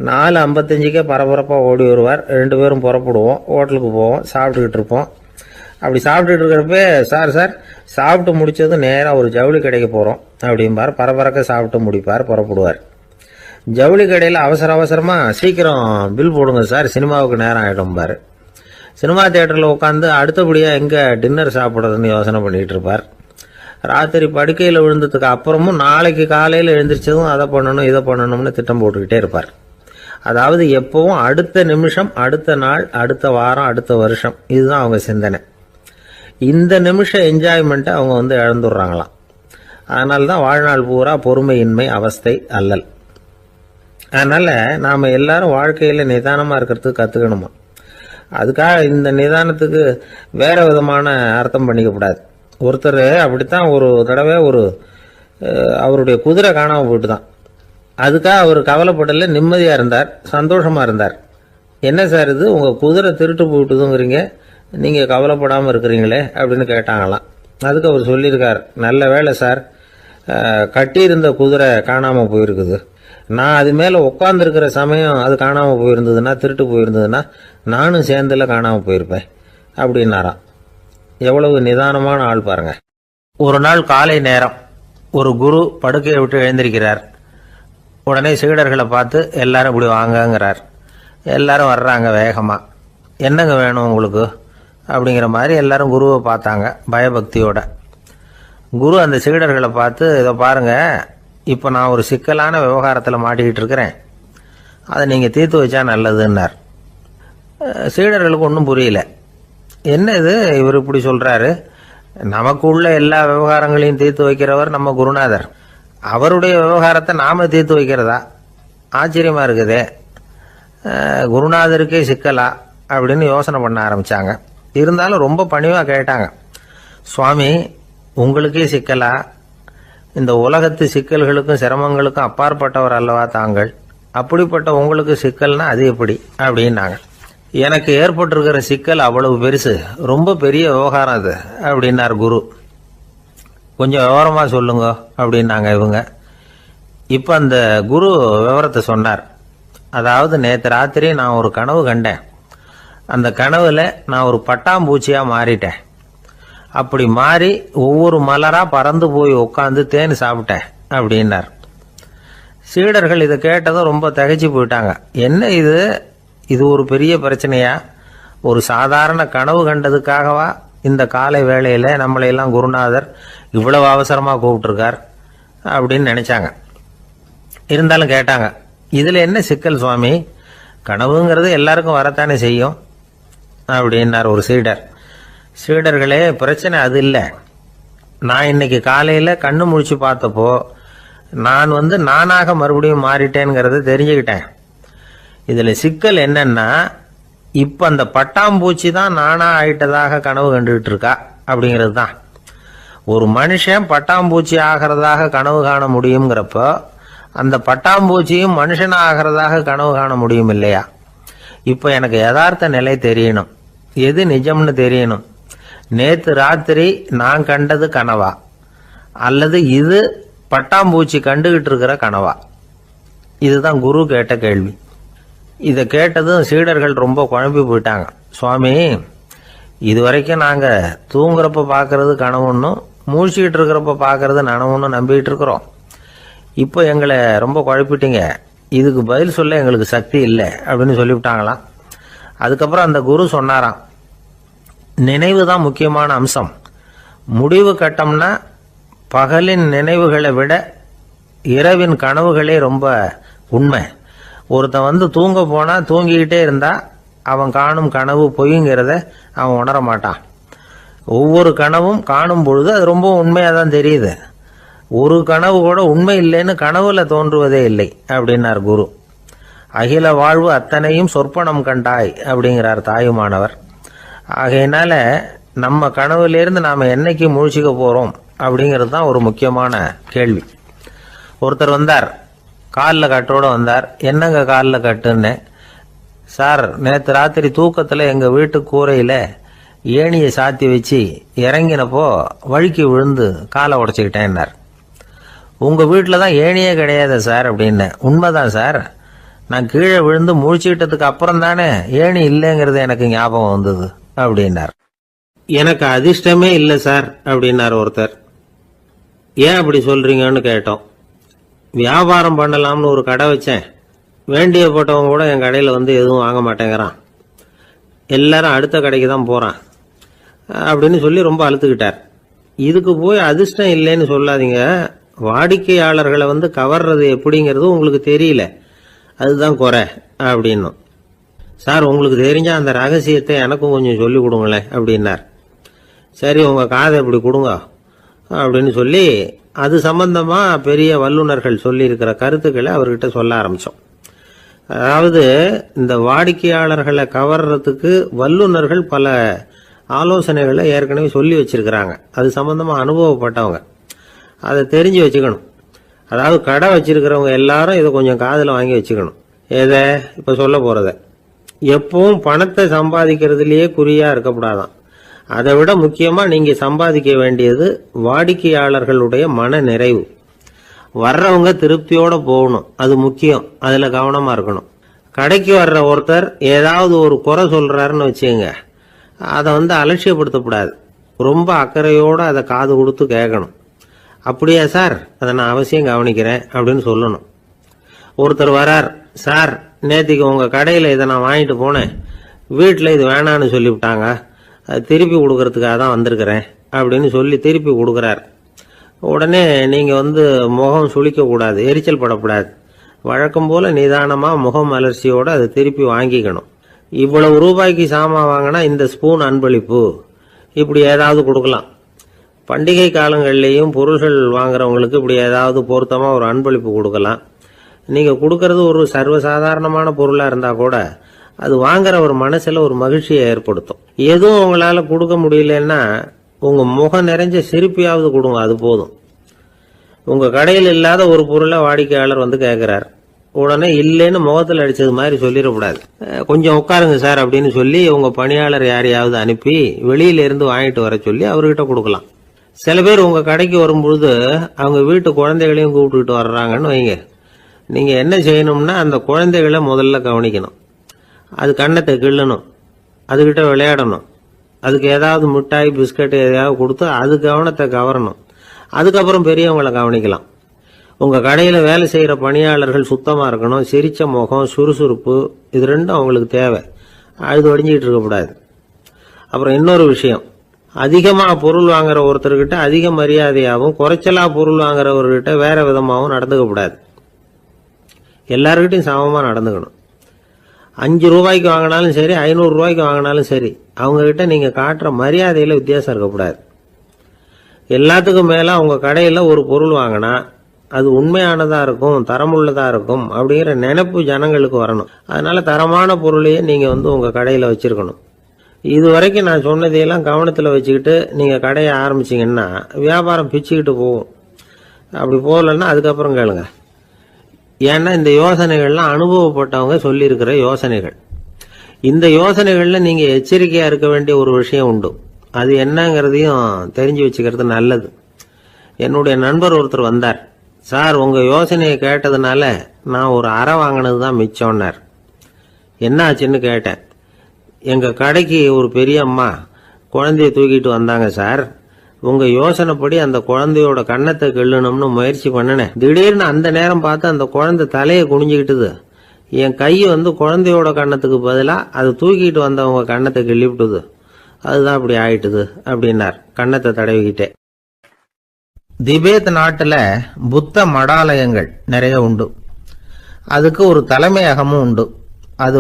4:55 பரபரப்பாக ஓடி வருவார். 2 பேரும் புறப்படுவோம், ஹோட்டலுக்கு போவோம், சாப்பிட்டுக்கிட்டு இருப்போம். அப்படி சாப்பிட்டுட்டு இருக்கிறப்ப சார் சாப்பிட்டு முடிச்சதும் நேராக ஒரு ஜவுளி கடைக்கு போகிறோம் அப்படிம்பார். பரபரக்க சாப்பிட்டு முடிப்பார், புறப்படுவார். ஜவுளி கடையில் அவசரமாக சீக்கிரம் பில் போடுங்க சார், சினிமாவுக்கு நேரம் ஆகிடும்பார். சினிமா தியேட்டரில் உட்காந்து அடுத்தபடியாக எங்கே டின்னர் சாப்பிட்றதுன்னு யோசனை பண்ணிகிட்டு இருப்பார். ராத்திரி படுக்கையில் விழுந்ததுக்கு அப்புறமும் நாளைக்கு காலையில் எழுந்திரிச்சதும் அதை பண்ணணும் இதை பண்ணணும்னு திட்டம் போட்டுக்கிட்டே இருப்பார். அதாவது எப்பவும் அடுத்த நிமிஷம், அடுத்த நாள், அடுத்த வாரம், அடுத்த வருஷம், இதுதான் அவங்க சிந்தனை. இந்த நிமிஷம் என்ஜாய்மெண்ட்டை அவங்க இழந்துடுறாங்களாம். அதனால தான் வாழ்நாள் பூரா பொறுமையின்மை, அவஸ்தை, அல்லல். அதனால நாம் எல்லாரும் வாழ்க்கையில் நிதானமாக இருக்கிறதுக்கு கற்றுக்கணுமா. அதுக்காக இந்த நிதானத்துக்கு வேற விதமான அர்த்தம் பண்ணிக்கக்கூடாது. ஒருத்தர் அப்படித்தான் ஒரு தடவை அவருடைய குதிரை காணாமல் போயிட்டு தான். அதுக்காக அவர் கவலைப்படல, நிம்மதியாக இருந்தார், சந்தோஷமாக இருந்தார். என்ன சார் இது, உங்கள் குதிரை திருட்டு போயிட்டுதுங்கிறீங்க, நீங்கள் கவலைப்படாமல் இருக்கிறீங்களே அப்படின்னு கேட்டாங்களாம். அதுக்கு அவர் சொல்லியிருக்கார், நல்ல வேலை சார், கட்டியிருந்த குதிரை காணாமல் போயிருக்குது. நான் அது மேலே உட்காந்துருக்கிற சமயம் அது காணாமல் போயிருந்ததுன்னா, திருட்டு போயிருந்ததுன்னா நானும் சேர்ந்துல காணாமல் போயிருப்பேன் அப்படின்னாராம். எவ்வளவு நிதானமான ஆள் பாருங்க. ஒரு நாள் காலை நேரம் ஒரு குரு படுக்கையை விட்டு எழுந்திருக்கிறார். உடனே சீடர்களை பார்த்து எல்லாரும் இப்படி வாங்கங்கிறார். எல்லாரும் வர்றாங்க வேகமாக. என்னங்க வேணும் உங்களுக்கு அப்படிங்கிற மாதிரி எல்லாரும் குருவை பார்த்தாங்க பயபக்தியோட. குரு அந்த சீடர்களை பார்த்து, இதை பாருங்க, இப்போ நான் ஒரு சிக்கலான விவகாரத்தில் மாட்டிக்கிட்டு இருக்கிறேன். அதை நீங்கள் தீர்த்து வச்சா நல்லதுன்னார். சீடர்களுக்கு ஒன்றும் புரியல. என்ன இது இவர் இப்படி சொல்கிறாரு, நமக்கு உள்ள எல்லா விவகாரங்களையும் தீர்த்து வைக்கிறவர் நம்ம குருநாதர், அவருடைய விவகாரத்தை நாம் தீர்த்து வைக்கிறதா, ஆச்சரியமாக இருக்குதே, குருநாதருக்கே சிக்கலா அப்படின்னு யோசனை பண்ண ஆரம்பித்தாங்க. இருந்தாலும் ரொம்ப பணிவாக கேட்டாங்க, சுவாமி உங்களுக்கே சிக்கலா? இந்த உலகத்து சிக்கல்களுக்கும் சிரமங்களுக்கும் அப்பாற்பட்டவர் அல்லவா தாங்கள், அப்படிப்பட்ட உங்களுக்கு சிக்கல்னா அது எப்படி அப்படின்னாங்க. எனக்கு ஏற்பட்டிருக்கிற சிக்கல் அவ்வளவு பெருசு, ரொம்ப பெரிய விவகாரம் அது அப்படின்னார் குரு. கொஞ்சம் விவரமாக சொல்லுங்க அப்படின்னாங்க இவங்க. இப்போ அந்த குரு விவரத்தை சொன்னார். அதாவது நேற்று ராத்திரி நான் ஒரு கனவு கண்டேன். அந்த கனவுல நான் ஒரு பட்டாம்பூச்சியாக மாறிட்டேன். அப்படி மாறி ஒவ்வொரு மலராக பறந்து போய் உட்காந்து தேன் சாப்பிட்டேன் அப்படின்னார். சீடர்கள் இதை கேட்டதும் ரொம்ப திகைச்சு போயிட்டாங்க. என்ன இது, இது ஒரு பெரிய பிரச்சனையா? ஒரு சாதாரண கனவு கண்டதுக்காகவா இந்த காலை வேளையில் நம்மளையெல்லாம் குருநாதர் இவ்வளவு அவசரமாக கூப்பிட்டுருக்கார் அப்படின்னு நினைச்சாங்க. இருந்தாலும் கேட்டாங்க, இதில் என்ன சிக்கல் சுவாமி? கனவுங்கிறது எல்லாருக்கும் வரத்தானே செய்யும் அப்படின்னார் ஒரு சீடர். சீடர்களே, பிரச்சனை அது இல்லை. நான் இன்னைக்கு காலையில் கண்ணு முழிச்சு பார்த்தப்போ நான் நானாக மறுபடியும் மாறிட்டேங்கிறத தெரிஞ்சுக்கிட்டேன். இதில் சிக்கல் என்னன்னா, இப்போ அந்த பட்டாம்பூச்சி தான் நானா ஆயிட்டதாக கனவு கண்டுகிட்டு இருக்கா அப்படிங்கிறது தான். ஒரு மனுஷன் பட்டாம்பூச்சி ஆகிறதாக கனவு காண முடியுங்கிறப்போ அந்த பட்டாம்பூச்சியும் மனுஷன் ஆகிறதாக கனவு காண முடியும் இல்லையா? இப்போ எனக்கு யதார்த்த நிலை தெரியணும், எது நிஜம்னு தெரியணும். நேற்று ராத்திரி நான் கண்டது கனவா, அல்லது இது பட்டாம்பூச்சி கண்டுகிட்டு இருக்கிற கனவா? இதுதான் குரு கேட்ட கேள்வி. இதை கேட்டதும் சீடர்கள் ரொம்ப குழம்பி போயிட்டாங்க. சுவாமி, இது வரைக்கும் நாங்கள் தூங்குறப்ப பார்க்கறது கனவுன்னும் மூழ்கிட்டு இருக்கிறப்ப பார்க்கறது நனவுன்னு நம்பிக்கிட்டு இருக்கிறோம். இப்போ எங்களை ரொம்ப குழப்பிட்டீங்க, இதுக்கு பதில் சொல்ல எங்களுக்கு சக்தி இல்லை அப்படின்னு சொல்லிவிட்டாங்களாம். அதுக்கப்புறம் அந்த குரு சொன்னாராம், நினைவு தான் முக்கியமான அம்சம். முடிவு கட்டம்னா பகலின் நினைவுகளை விட இரவின் கனவுகளே ரொம்ப உண்மை. ஒருத்தன் தூங்க போனால் தூங்கிக்கிட்டே இருந்தா அவன் காணும் கனவு பொய்ங்கிறத அவன் உணர மாட்டான். ஒவ்வொரு கனவும் காணும் பொழுது அது ரொம்ப உண்மையாக தான் தெரியுது. ஒரு கனவு கூட உண்மை இல்லைன்னு கனவுல தோன்றுவதே இல்லை அப்படின்னார் குரு. அகில வாழ்வு அத்தனையும் சொற்பனம் கண்டாய் அப்படிங்கிறார் தாயுமானவர். ஆகையினால நம்ம கனவுலேருந்து நாம் என்னைக்கு முழிச்சிக்க போகிறோம் அப்படிங்கிறது தான் ஒரு முக்கியமான கேள்வி. ஒருத்தர் வந்தார், காலில் கட்டோடு வந்தார். என்னங்க காலில் கட்டுன்னு? சார், நேற்று ராத்திரி தூக்கத்தில் எங்கள் வீட்டு கூரையில் ஏணியை சாத்தி வச்சு இறங்கினப்போ வழுக்கி விழுந்து காலை உடச்சிக்கிட்டேன்னார். உங்கள் வீட்டில் தான் ஏணியே கிடையாது சார் அப்படின்னு. உண்மைதான் சார், நான் கீழே விழுந்து முழிச்சுக்கிட்டதுக்கு அப்புறம் தானே ஏணி இல்லைங்கிறது எனக்கு ஞாபகம் வந்தது அப்படின்னார். எனக்கு அதிர்ஷ்டமே இல்லை சார் அப்படின்னார் ஒருத்தர். ஏன் அப்படி சொல்றீங்கன்னு கேட்டோம். வியாபாரம் பண்ணலாம்னு ஒரு கடை வச்சேன். வேண்டிய போட்டவங்க கூட என் கடையில் எதுவும் வாங்க மாட்டேங்கிறான். எல்லாரும் அடுத்த கடைக்கு தான் போகிறான் அப்படின்னு சொல்லி ரொம்ப அழுத்துக்கிட்டார். இதுக்கு போய் அதிர்ஷ்டம் இல்லைன்னு சொல்லாதீங்க. வாடிக்கையாளர்களை கவர்றது எப்படிங்கிறது உங்களுக்கு தெரியல, அதுதான் குறை அப்படின்னும். சார், உங்களுக்கு தெரிஞ்ச அந்த ரகசியத்தை எனக்கும் கொஞ்சம் சொல்லி கொடுங்களேன் அப்படின்னார். சரி, உங்கள் காதை இப்படி கொடுங்க அப்படின்னு சொல்லி அது சம்பந்தமாக பெரிய வல்லுநர்கள் சொல்லியிருக்கிற கருத்துக்களை அவர்கிட்ட சொல்ல ஆரம்பித்தோம். அதாவது இந்த வாடிக்கையாளர்களை கவர்றதுக்கு வல்லுநர்கள் பல ஆலோசனைகளை ஏற்கனவே சொல்லி வச்சிருக்கிறாங்க. அது சம்பந்தமாக அனுபவப்பட்டவங்க, அதை தெரிஞ்சு வச்சுக்கணும். அதாவது கடை வச்சிருக்கிறவங்க எல்லாரும் இதை கொஞ்சம் காதில் வாங்கி வச்சுக்கணும். எதை இப்போ சொல்ல போகிறத. எப்பவும் பணத்தை சம்பாதிக்கிறதுலேயே குறியாக இருக்கக்கூடாதான். அதை விட முக்கியமாக நீங்கள் சம்பாதிக்க வேண்டியது வாடிக்கையாளர்களுடைய மன நிறைவு. வர்றவங்க திருப்தியோடு போகணும், அது முக்கியம். அதில் கவனமாக இருக்கணும். கடைக்கு வர்ற ஒருத்தர் ஏதாவது ஒரு குறை சொல்கிறாருன்னு வச்சுங்க, அதை அலட்சியப்படுத்தக்கூடாது. ரொம்ப அக்கறையோடு அதை காது கொடுத்து கேட்கணும். அப்படியா சார், அதை நான் அவசியம் கவனிக்கிறேன் அப்படின்னு சொல்லணும். ஒருத்தர் வரார், சார் நேற்றுக்கு உங்கள் கடையில் இதை நான் வாங்கிட்டு போனேன், வீட்டில் இது வேணான்னு சொல்லிவிட்டாங்க, அது திருப்பி கொடுக்கறதுக்காக தான் வந்திருக்கிறேன் அப்படின்னு சொல்லி திருப்பி கொடுக்குறார். உடனே நீங்கள் முகம் சுளிக்கக்கூடாது, எரிச்சல் படக்கூடாது. வழக்கம் போல நிதானமா முகமலர்ச்சியோட அதை திருப்பி வாங்கிக்கணும். இவ்வளவு ரூபாய்க்கு சாமான் வாங்கினா இந்த ஸ்பூன் அன்பளிப்பு, இப்படி ஏதாவது கொடுக்கலாம். பண்டிகை காலங்கள்லேயும் பொருள்கள் வாங்குறவங்களுக்கு இப்படி ஏதாவது பொருத்தமா ஒரு அன்பளிப்பு கொடுக்கலாம். நீங்க கொடுக்கறது ஒரு சர்வசாதாரணமான பொருளா இருந்தா கூட அது வாங்குற ஒரு மனசுல ஒரு மகிழ்ச்சியை ஏற்படுத்தும். எதுவும் உங்களால கொடுக்க முடியலன்னா உங்க முகம் நிறைஞ்ச சிரிப்பையாவது கொடுங்க, அது போதும். உங்க கடையில் இல்லாத ஒரு பொருளை வாடிக்கையாளர் வந்து கேட்கிறார், உடனே இல்லைன்னு முகத்தில் அடிச்சது மாதிரி சொல்லிடக்கூடாது. கொஞ்சம் உட்காருங்க சார் அப்படின்னு சொல்லி உங்க பணியாளர் யாரையாவது அனுப்பி வெளியில இருந்து வாங்கிட்டு வர சொல்லி அவர்கிட்ட கொடுக்கலாம். சில பேர் உங்க கடைக்கு வரும்பொழுது அவங்க வீட்டு குழந்தைகளையும் கூப்பிட்டுக்கிட்டு வர்றாங்கன்னு வைங்க. நீங்க என்ன செய்யணும்னா அந்த குழந்தைகளை முதல்ல கவனிக்கணும். அது கண்ணத்தை கிள்ளணும், அதுகிட்ட விளையாடணும், அதுக்கு ஏதாவது மிட்டாய் பிஸ்கட் எதையாவது கொடுத்து அது கவனத்தை கவரணும். அதுக்கப்புறம் பெரியவங்களை கவனிக்கலாம். உங்க கடையில வேலை செய்யற பணியாளர்கள் சுத்தமா இருக்கணும். சிரிச்ச முகம், சுறுசுறுப்பு, இது ரெண்டும் அவங்களுக்கு தேவை. அழுது வடிஞ்சிக்கிட்டு இருக்கக்கூடாது. அப்புறம் இன்னொரு விஷயம், அதிகமா பொருள் வாங்குற ஒருத்தர்கிட்ட அதிக மரியாதையாகவும் குறைச்சலா பொருள் வாங்குறவர்கிட்ட வேற விதமாகவும் நடந்துக்க கூடாது. எல்லாருக்கிட்டையும் சமமா நடந்துக்கணும். 5 ரூபாய்க்கு வாங்கினாலும் சரி, 500 ரூபாய்க்கு வாங்கினாலும் சரி, அவங்க கிட்ட நீங்க காட்டுற மரியாதையில வித்தியாசம் இருக்கக்கூடாது. எல்லாத்துக்கும் மேல உங்க கடையில ஒரு பொருள் வாங்கினா அது உண்மையானதா இருக்கும், தரமுள்ளதா இருக்கும் அப்படிங்கிற நினைப்பு ஜனங்களுக்கு வரணும். அதனால தரமான பொருளையே நீங்க உங்க கடையில வச்சிருக்கணும். இது வரைக்கும் நான் சொன்னதையெல்லாம் கவனத்துல வச்சுக்கிட்டு நீங்க கடையை ஆரம்பிச்சீங்கன்னா வியாபாரம் பிச்சுக்கிட்டு போகும். அப்படி போகலன்னா அதுக்கப்புறம் கேளுங்க. ஏன்னா இந்த யோசனைகள்லாம் அனுபவப்பட்டவங்க சொல்லியிருக்கிற யோசனைகள். இந்த யோசனைகள்ல நீங்க எச்சரிக்கையா இருக்க வேண்டிய ஒரு விஷயம் உண்டு. அது என்னங்கிறதையும் தெரிஞ்சு வச்சுக்கிறது நல்லது. என்னுடைய நண்பர் ஒருத்தர் வந்தார். சார், உங்க யோசனையை கேட்டதுனால நான் ஒரு அறை வாங்கினது தான் மிச்சம்னார். என்ன ஆச்சுன்னு கேட்டேன். எங்க கடைக்கு ஒரு பெரிய அம்மா குழந்தைய தூக்கிட்டு வந்தாங்க சார். உங்க யோசனைப்படி அந்த குழந்தையோட கண்ணத்தை கிள்ளணும்னு முயற்சி பண்ணினேன். திடீர்னு அந்த நேரம் பார்த்து அந்த குழந்தை தலையை குனிஞ்சுக்கிட்டுது. என் கை குழந்தையோட கண்ணத்துக்கு பதிலா அது தூக்கிட்டு வந்தவங்க கண்ணத்தை கிள்ளிவிட்டுது. அதுதான் அப்படி ஆயிட்டுது அப்படின்னார் கண்ணத்தை தடவிக்கிட்டே. திபேத் நாட்டுல புத்த மடாலயங்கள் நிறைய உண்டு. அதுக்கு ஒரு தலைமையகமும் உண்டு. அது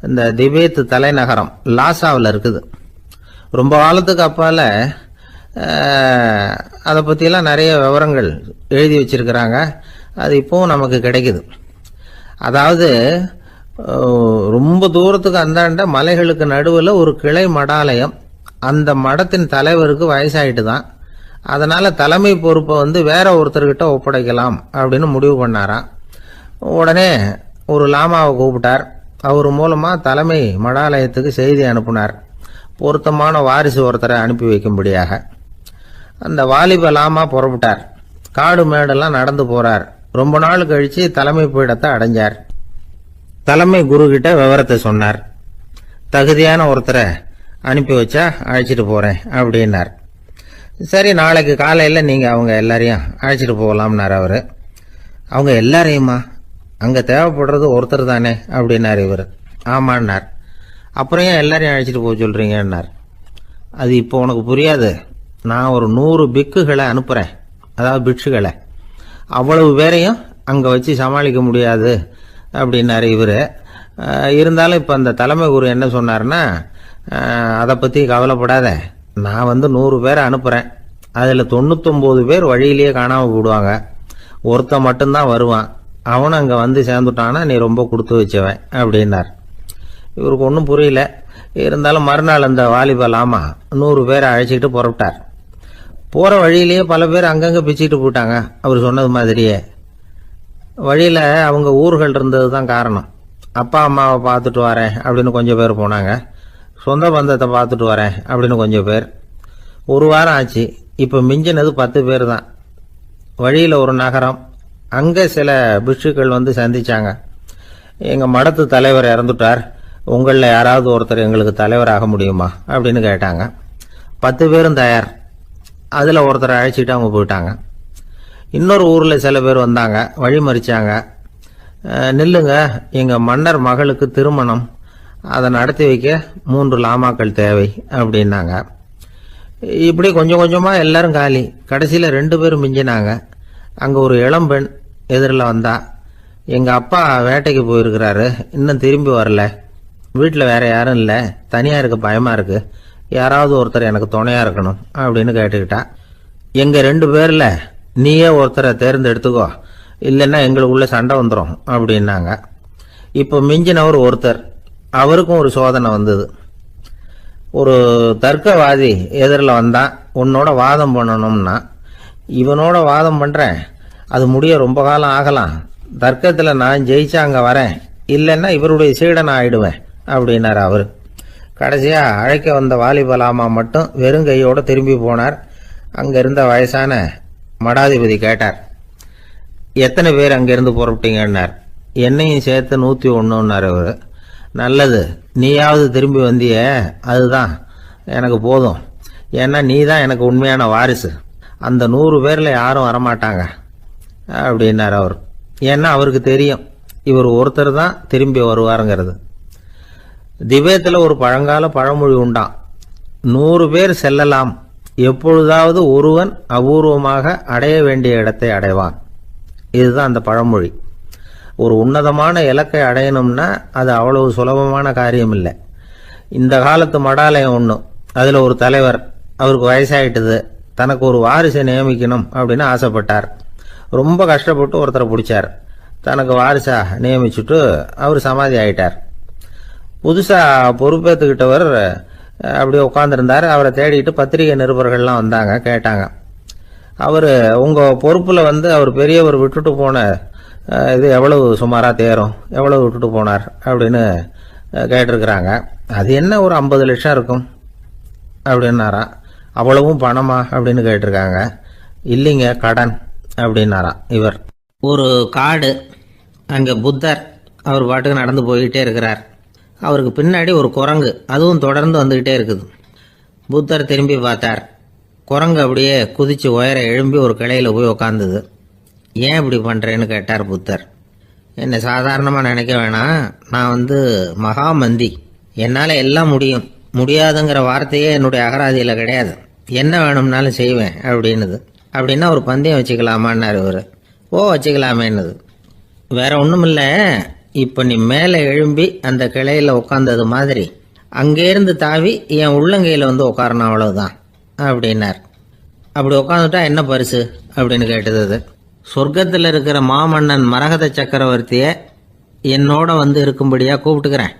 இந்த திபேத் தலைநகரம் லாசாவில் இருக்குது. ரொம்ப காலத்துக்கு அப்பால அதை பற்றியெல்லாம் நிறைய விவரங்கள் எழுதி வச்சிருக்கிறாங்க. அது இப்போவும் நமக்கு கிடைக்குது. அதாவது ரொம்ப தூரத்துக்கு அந்தாண்ட மலைகளுக்கு நடுவில் ஒரு கிளை மடாலயம். அந்த மடத்தின் தலைவருக்கு வயசாயிட்டு தான். அதனால தலைமை பொறுப்பை வேற ஒருத்தர்கிட்ட ஒப்படைக்கலாம் அப்படின்னு முடிவு பண்ணாராம். உடனே ஒரு லாமாவை கூப்பிட்டார். அவர் மூலமா தலைமை மடாலயத்துக்கு செய்தி அனுப்புனார், பொருத்தமான வாரிசு ஒருத்தரை அனுப்பி வைக்கும்படியாக. அந்த வாலிப லாமா புறப்பட்டார். காடு மேடெல்லாம் நடந்து போறார். ரொம்ப நாள் கழிச்சு தலைமை பீடத்தை அடைஞ்சார். தலைமை குரு கிட்ட விவரத்தை சொன்னார். தகுதியான ஒருத்தரை அனுப்பி வச்சா அழைச்சிட்டு போறேன் அப்படின்னார். சரி, நாளைக்கு காலையில் நீங்க அவங்க எல்லாரையும் அழைச்சிட்டு போகலாம்னார் அவரு. அவங்க எல்லாரையுமா? அங்க தேவைப்படுறது ஒருத்தர் தானே அப்படின்னார் இவர். ஆமான்னார். அப்புறம் ஏன் எல்லாரையும் அழைச்சிட்டு போக சொல்றீங்கன்னார். அது இப்போ உனக்கு புரியாது. நான் ஒரு 100 பிக்குகளை அனுப்புறேன், அதாவது பிட்சுகளை. அவ்வளவு பேரையும் அங்க வச்சு சமாளிக்க முடியாது அப்படின்னாரு இவரு. இருந்தாலும் இப்ப அந்த தலைமை குரு என்ன சொன்னார்னா, அதை பத்தி கவலைப்படாத, நான் 100 பேரை அனுப்புறேன். அதுல 99 பேர் வழியிலேயே காணாம போடுவாங்க, ஒருத்தன் மட்டும்தான் வருவான். அவனும் அங்க சேர்ந்துட்டானா நீ ரொம்ப கொடுத்து வச்சவன் அப்படின்னார். இவருக்கு ஒன்றும் புரியல. இருந்தாலும் மறுநாள் அந்த வாலிப லாமா 100 பேரை அழைச்சிக்கிட்டு புறப்பட்டார். போற வழியிலேயே பல பேர் அங்கங்க பிச்சுக்கிட்டு போயிட்டாங்க. அவர் சொன்னது மாதிரியே. வழியில அவங்க ஊர்கள் இருந்தது தான் காரணம். அப்பா அம்மாவை பார்த்துட்டு வரேன் அப்படின்னு கொஞ்சம் பேர் போனாங்க. சொந்த பந்தத்தை பார்த்துட்டு வரேன் அப்படின்னு கொஞ்சம் பேர். ஒரு வாரம் ஆச்சு. இப்ப மிஞ்சினது 10 பேர் தான். வழியில ஒரு நகரம். அங்க சில பிட்சுக்கள் சந்திச்சாங்க. எங்க மடத்து தலைவர் இறந்துட்டார், உங்கள யாராவது ஒருத்தர் எங்களுக்கு தலைவராக முடியுமா அப்படின்னு கேட்டாங்க. 10 பேரும் தயார். அதுல ஒருத்தரை அழைச்சிட்டு அவங்க போயிட்டாங்க. இன்னொரு ஊர்ல சில பேர் வந்தாங்க, வழி மறிச்சாங்க. நில்லுங்க, எங்க மன்னர் மகளுக்கு திருமணம், அதை நடத்தி வைக்க 3 லாமாக்கள் தேவை அப்படின்னாங்க. இப்படி கொஞ்சம் கொஞ்சமா எல்லாரும் காலி. கடைசியில 2 பேரும் மிஞ்சினாங்க. அங்க ஒரு இளம்பெண் எதிரில் வந்தா. எங்கள் அப்பா வேட்டைக்கு போயிருக்கிறாரு, இன்னும் திரும்பி வரல. வீட்டில் வேற யாரும் இல்லை, தனியாக இருக்க பயமாக இருக்கு. யாராவது ஒருத்தர் எனக்கு துணையாக இருக்கணும் அப்படின்னு கேட்டுக்கிட்டா. எங்கள் 2 பேரில் நீயே ஒருத்தரை தேர்ந்தெடுத்துக்கோ, இல்லைன்னா எங்களுக்குள்ள சண்டை வந்துடும் அப்படின்னாங்க. இப்போ மிஞ்சினவர் ஒருத்தர், அவருக்கும் ஒரு சோதனை வந்தது. ஒரு தர்க்கவாதி எதிரில் வந்தான், உன்னோட வாதம் பண்ணணும்னா. இவனோட வாதம் பண்ணுறேன், அது முடிய ரொம்ப காலம் ஆகலாம். தர்க்கத்தில் நான் ஜெயிச்சா அங்கே வரேன், இல்லைன்னா இவருடைய சீடனை ஆயிடுவேன் அப்படின்னார் அவர். கடைசியாக அழைக்க வந்த வாலிபலாமா மட்டும் வெறும் கையோடு திரும்பி போனார். அங்கே இருந்த வயசான மடாதிபதி கேட்டார், எத்தனை பேர் அங்கேருந்து புறப்பட்டீங்கன்னார். என்னையும் சேர்த்து 101ன்னார் அவர். நல்லது, நீயாவது திரும்பி வந்திய, அதுதான் எனக்கு போதும். ஏன்னா நீ தான் எனக்கு உண்மையான வாரிசு. அந்த 100 பேரில் யாரும் வரமாட்டாங்க அப்படின்னார் அவர். ஏன்னா அவருக்கு தெரியும் இவர் ஒருத்தர் தான் திரும்பி வருவாருங்கிறது. திபேத்தில் ஒரு பழங்கால பழமொழி உண்டாம், 100 பேர் செல்லலாம், எப்பொழுதாவது ஒருவன் அபூர்வமாக அடைய வேண்டிய இடத்தை அடைவான். இதுதான் அந்த பழமொழி. ஒரு உன்னதமான இலக்கை அடையணும்னா அது அவ்வளவு சுலபமான காரியம் இல்லை. இந்த காலத்து மடாலயம் ஒன்று, அதில் ஒரு தலைவர், அவருக்கு வயசாயிட்டுது, தனக்கு ஒரு வாரிசை நியமிக்கணும் அப்படின்னு ஆசைப்பட்டார். ரொம்ப கஷ்டப்பட்டு ஒருத்தரை பிடிச்சார், தனக்கு வாரிசா நியமிச்சுட்டு அவர் சமாதி ஆயிட்டார். புதுசாக பொறுப்பேற்றுக்கிட்டவர் அப்படியே உட்காந்துருந்தார். அவரை தேடிட்டு பத்திரிகை நிருபர்கள்லாம் வந்தாங்க, கேட்டாங்க. அவர் உங்கள் பொறுப்பில் அவர் பெரியவர் விட்டுட்டு போன இது எவ்வளவு சுமாராக தேரும், எவ்வளவு விட்டுட்டு போனார் அப்படின்னு கேட்டிருக்கிறாங்க. அது என்ன ஒரு 50 லட்சம் இருக்கும் அப்படின்னாராம். அவ்வளவும் பணமா அப்படின்னு கேட்டிருக்காங்க. இல்லைங்க, கடன் அப்படின்னாராம் இவர். ஒரு காடு, அங்கே புத்தர் அவர் பாட்டுக்கு நடந்து போய்கிட்டே இருக்கிறார். அவருக்கு பின்னாடி ஒரு குரங்கு, அதுவும் தொடர்ந்து வந்துக்கிட்டே இருக்குது. புத்தர் திரும்பி பார்த்தார். குரங்கு அப்படியே குதிச்சு உயர எழும்பி ஒரு கிளையில் போய் உக்காந்துது. ஏன் இப்படி பண்ணுறேன்னு கேட்டார் புத்தர். என்னை சாதாரணமாக நினைக்க வேணாம், நான் மகாமந்தி, என்னால் எல்லாம் முடியும், முடியாதுங்கிற வார்த்தையே என்னுடைய அகராதியில் கிடையாது, என்ன வேணும்னாலும் செய்வேன் அப்படின்னுது. அப்படின்னா ஒரு பந்தயம் வச்சுக்கலாமான்னாரு இவர். ஓ, வச்சுக்கலாமேன்னுது. வேற ஒன்றும் இல்லை, இப்போ நீ மேலே எழும்பி அந்த கிளையில் உட்காந்தது மாதிரி அங்கேருந்து தாவி என் உள்ளங்கையில் உட்காரணும், அவ்வளவுதான் அப்படின்னார். அப்படி உட்காந்துட்டா என்ன பரிசு அப்படின்னு கேட்டது அது. சொர்க்கத்தில் இருக்கிற மாமன்னன் மரகத சக்கரவர்த்தியை என்னோட இருக்கும்படியாக கூப்பிட்டுக்கிறேன்.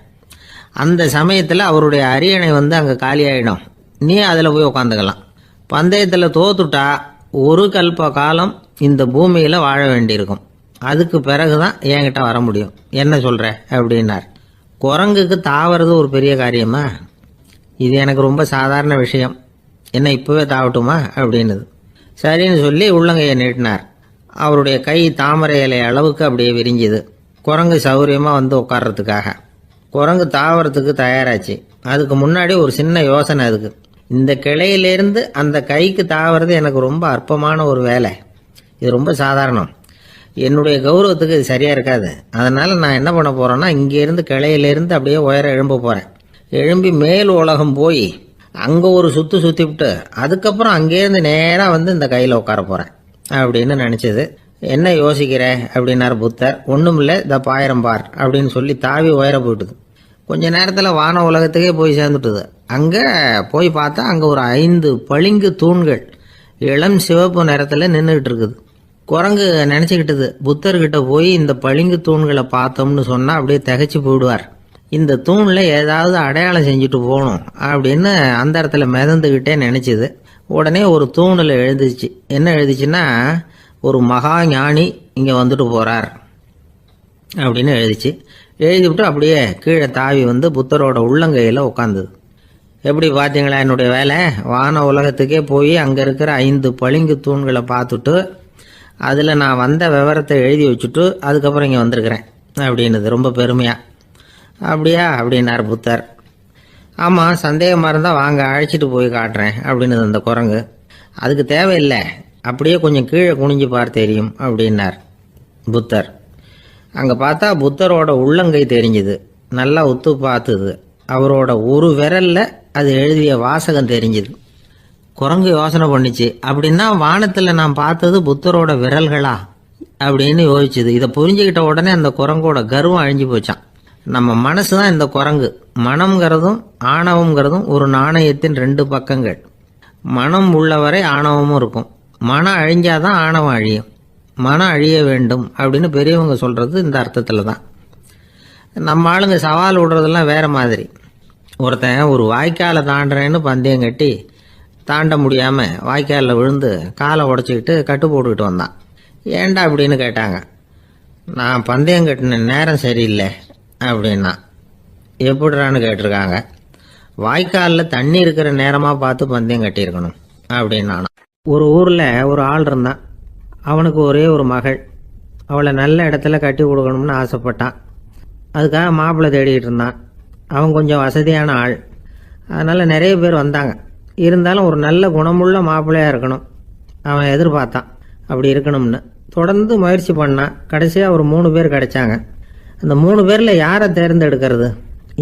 அந்த சமயத்தில் அவருடைய அரியணை அங்கே காலியாயிடும், நீ அதில் போய் உட்காந்துக்கலாம். பந்தயத்தில் தோத்துட்டா ஒரு கல்ப காலம் இந்த பூமியில் வாழ வேண்டியிருக்கும், அதுக்கு பிறகுதான் என்கிட்ட வர முடியும், என்ன சொல்கிற அப்படின்னார். குரங்குக்கு தாவறது ஒரு பெரிய காரியமா? இது எனக்கு ரொம்ப சாதாரண விஷயம், என்ன இப்போவே தாவட்டுமா அப்படின்னுது. சரின்னு சொல்லி உள்ளங்கையை நீட்டினார். அவருடைய கை தாமரை இலை அளவுக்கு அப்படியே விரிஞ்சுது. குரங்கு சௌரியமாக உட்கார்றதுக்காக. குரங்கு தாவறதுக்கு தயாராச்சு. அதுக்கு முன்னாடி ஒரு சின்ன யோசனை அதுக்கு. இந்த கிளையிலேருந்து அந்த கைக்கு தாவறது எனக்கு ரொம்ப அற்பமான ஒரு வேலை, இது ரொம்ப சாதாரணம், என்னுடைய கௌரவத்துக்கு இது சரியாக இருக்காது. அதனால் நான் என்ன பண்ண போகிறேன்னா, இங்கேருந்து கிளையிலேருந்து அப்படியே உயர எழும்ப போகிறேன். எழும்பி மேல் உலகம் போய் அங்கே ஒரு சுற்றிவிட்டு அதுக்கப்புறம் அங்கேருந்து நேராக இந்த கையில் உட்கார போகிறேன் அப்படின்னு நினச்சிது. என்ன யோசிக்கிற அப்படின்னார் புத்தர். ஒன்றும் இல்லை, இந்த பாயிரம் பார் அப்படின்னு சொல்லி தாவி உயர போயிட்டுது. கொஞ்ச நேரத்தில் வான உலகத்துக்கே போய் சேர்ந்துட்டுது. அங்கே போய் பார்த்தா அங்கே ஒரு 5 பளிங்கு தூண்கள் இளம் சிவப்பு நிறத்தில் நின்றுக்கிட்டு இருக்குது. குரங்கு நினச்சிக்கிட்டது, புத்தர்கிட்ட போய் இந்த பளிங்கு தூண்களை பார்த்தோம்னு சொன்னால் அப்படியே திகைச்சு போயிடுவார், இந்த தூணில் ஏதாவது அடையாளம் செஞ்சுட்டு போகணும் அப்படின்னு அந்த இடத்துல மிதந்துக்கிட்டே நினச்சிது. உடனே ஒரு தூணில் எழுதிச்சு. என்ன எழுதிச்சுன்னா, ஒரு மகா ஞானி இங்கே வந்துட்டு போகிறார் அப்படின்னு எழுதிச்சு. எழுதிவிட்டு அப்படியே கீழே தாவி புத்தரோட உள்ளங்கையில் உட்காந்துது. எப்படி பார்த்தீங்களா என்னுடைய வேலை? வான உலகத்துக்கே போய் அங்கே இருக்கிற 5 பளிங்கு தூண்களை பார்த்துட்டு அதில் நான் வந்த விவரத்தை எழுதி வச்சுட்டு அதுக்கப்புறம் இங்கே வந்திருக்கிறேன் அப்படின்னுது ரொம்ப பெருமையாக. அப்படியா அப்படின்னார் புத்தர். ஆமாம், சந்தேகமாக இருந்தால் வாங்க, அழைச்சிட்டு போய் காட்டுறேன் அப்படின்னுது அந்த குரங்கு. அதுக்கு தேவையில்லை, அப்படியே கொஞ்சம் கீழே குனிஞ்சு பார், தெரியும் அப்படின்னார் புத்தர். அங்கே பார்த்தா புத்தரோட உள்ளங்கை தெரிஞ்சுது. நல்லா உத்து பார்த்துது. அவரோட ஒரு விரலில் அது எழுதிய வாசகம் தெரிஞ்சுது. குரங்கு யோசனை பண்ணிச்சு, அப்படின்னா வானத்தில் நான் பார்த்தது புத்தரோட விரல்களா அப்படின்னு யோசிச்சுது. இதை புரிஞ்சுக்கிட்ட உடனே அந்த குரங்கோட கர்வம் அழிஞ்சு போச்சான். நம்ம மனசு தான் இந்த குரங்கு. மனம்ங்கிறதும் ஆணவம்ங்கிறதும் ஒரு நாணயத்தின் 2 பக்கங்கள். மனம் உள்ளவரை ஆணவமும் இருக்கும். மனம் அழிஞ்சாதான் ஆணவம் அழியும். மனம் அழிய வேண்டும் அப்படின்னு பெரியவங்க சொல்றது இந்த அர்த்தத்தில் தான். நம்ம ஆளுங்க சவால் விடுறதெல்லாம் வேற மாதிரி. ஒருத்தன் ஒரு வாய்க்காலை தாண்டுறேன்னு பந்தயம் கட்டி தாண்ட முடியாமல் வாய்க்காலில் விழுந்து காலை உடச்சிக்கிட்டு கட்டு போட்டுக்கிட்டு வந்தான். ஏன்டா அப்படின்னு கேட்டாங்க. நான் பந்தயம் கட்டின நேரம் சரியில்லை அப்படின்னா. எப்படிறான்னு கேட்டிருக்காங்க. வாய்க்காலில் தண்ணி இருக்கிற நேரமாக பார்த்து பந்தயம் கட்டியிருக்கணும் அப்படின்னா. ஒரு ஊரில் ஒரு ஆள் இருந்தான். அவனுக்கு ஒரே ஒரு மகள். அவளை நல்ல இடத்துல கட்டி கொடுக்கணும்னு ஆசைப்பட்டான். அதுக்காக மாப்பிள்ளை தேடிக்கிட்டு இருந்தான். அவன் கொஞ்சம் வசதியான ஆள். அதனால் நிறைய பேர் வந்தாங்க. இருந்தாலும் ஒரு நல்ல குணமுள்ள மாப்பிள்ளையாக இருக்கணும் அவன் எதிர்பார்த்தான். அப்படி இருக்கணும்னு தொடர்ந்து முயற்சி பண்ணான். கடைசியாக ஒரு 3 பேர் கிடைச்சாங்க. அந்த 3 பேரில் யாரை தேர்ந்தெடுக்கிறது,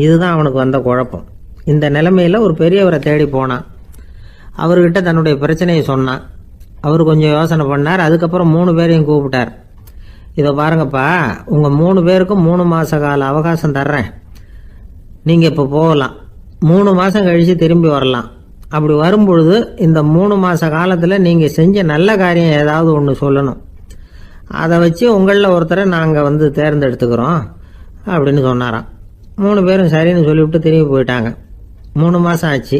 இதுதான் அவனுக்கு வந்த குழப்பம். இந்த நிலைமையில் ஒரு பெரியவரை தேடி போனான். அவர்கிட்ட தன்னுடைய பிரச்சனையை சொன்னான். அவர் கொஞ்சம் யோசனை பண்ணார். அதுக்கப்புறம் 3 பேரையும் கூப்பிட்டார். இதை பாருங்கப்பா, உங்கள் 3 பேருக்கும் 3 மாத கால அவகாசம் தர்றேன். நீங்கள் இப்போ போகலாம். 3 மாதம் கழித்து திரும்பி வரலாம். அப்படி வரும்பொழுது இந்த 3 மாத காலத்தில் நீங்கள் செஞ்ச நல்ல காரியம் ஏதாவது ஒன்று சொல்லணும். அதை வச்சு உங்களில் ஒருத்தரை நாங்கள் தேர்ந்தெடுத்துக்கிறோம் அப்படின்னு சொன்னாராம். 3 பேரும் சரின்னு சொல்லிவிட்டு திரும்பி போயிட்டாங்க. 3 மாதம் ஆச்சு.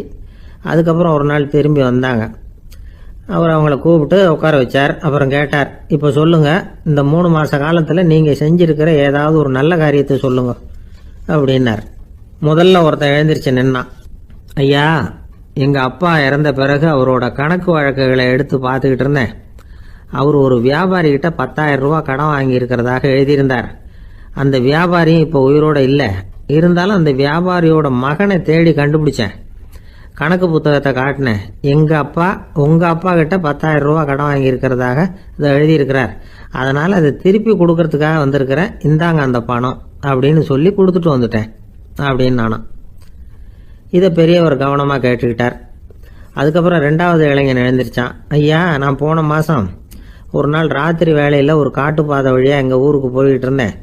அதுக்கப்புறம் ஒரு நாள் திரும்பி வந்தாங்க. அவர் அவங்கள கூப்பிட்டு உட்கார வச்சார். அப்புறம் கேட்டார், இப்போ சொல்லுங்கள், இந்த 3 மாத காலத்தில் நீங்கள் செஞ்சுருக்கிற ஏதாவது ஒரு நல்ல காரியத்தை சொல்லுங்க அப்படின்னார். முதல்ல ஒருத்தன் எழுந்திரிச்சு நின்னான். ஐயா, எங்கள் அப்பா இறந்த பிறகு அவரோட கணக்கு வழக்குகளை எடுத்து பார்த்துக்கிட்டு இருந்தேன். அவர் ஒரு வியாபாரிகிட்ட 10,000 ரூபா கடன் வாங்கியிருக்கிறதாக எழுதியிருந்தார். அந்த வியாபாரியும் இப்போ உயிரோடு இல்லை. இருந்தாலும் அந்த வியாபாரியோட மகனை தேடி கண்டுபிடிச்சேன். கணக்கு புத்தகத்தை காட்டினேன். உங்கள் அப்பா கிட்ட 10,000 ரூபா கடன் வாங்கியிருக்கிறதாக இதை எழுதியிருக்கிறார். அதனால் அதை திருப்பி கொடுக்கறதுக்காக வந்திருக்கிறேன். இந்தாங்க அந்த பணம் அப்படின்னு சொல்லி கொடுத்துட்டு வந்துட்டேன் அப்படின்னு நானும். இதை பெரியவர் கவனமாக கேட்டுக்கிட்டார். அதுக்கப்புறம் 2வது இளைஞன் எழுந்திரிச்சான். ஐயா, நான் போன மாதம் ஒரு நாள் ராத்திரி வேளையில் ஒரு காட்டுப்பாதை வழியாக எங்கள் ஊருக்கு போய்கிட்டு இருந்தேன்.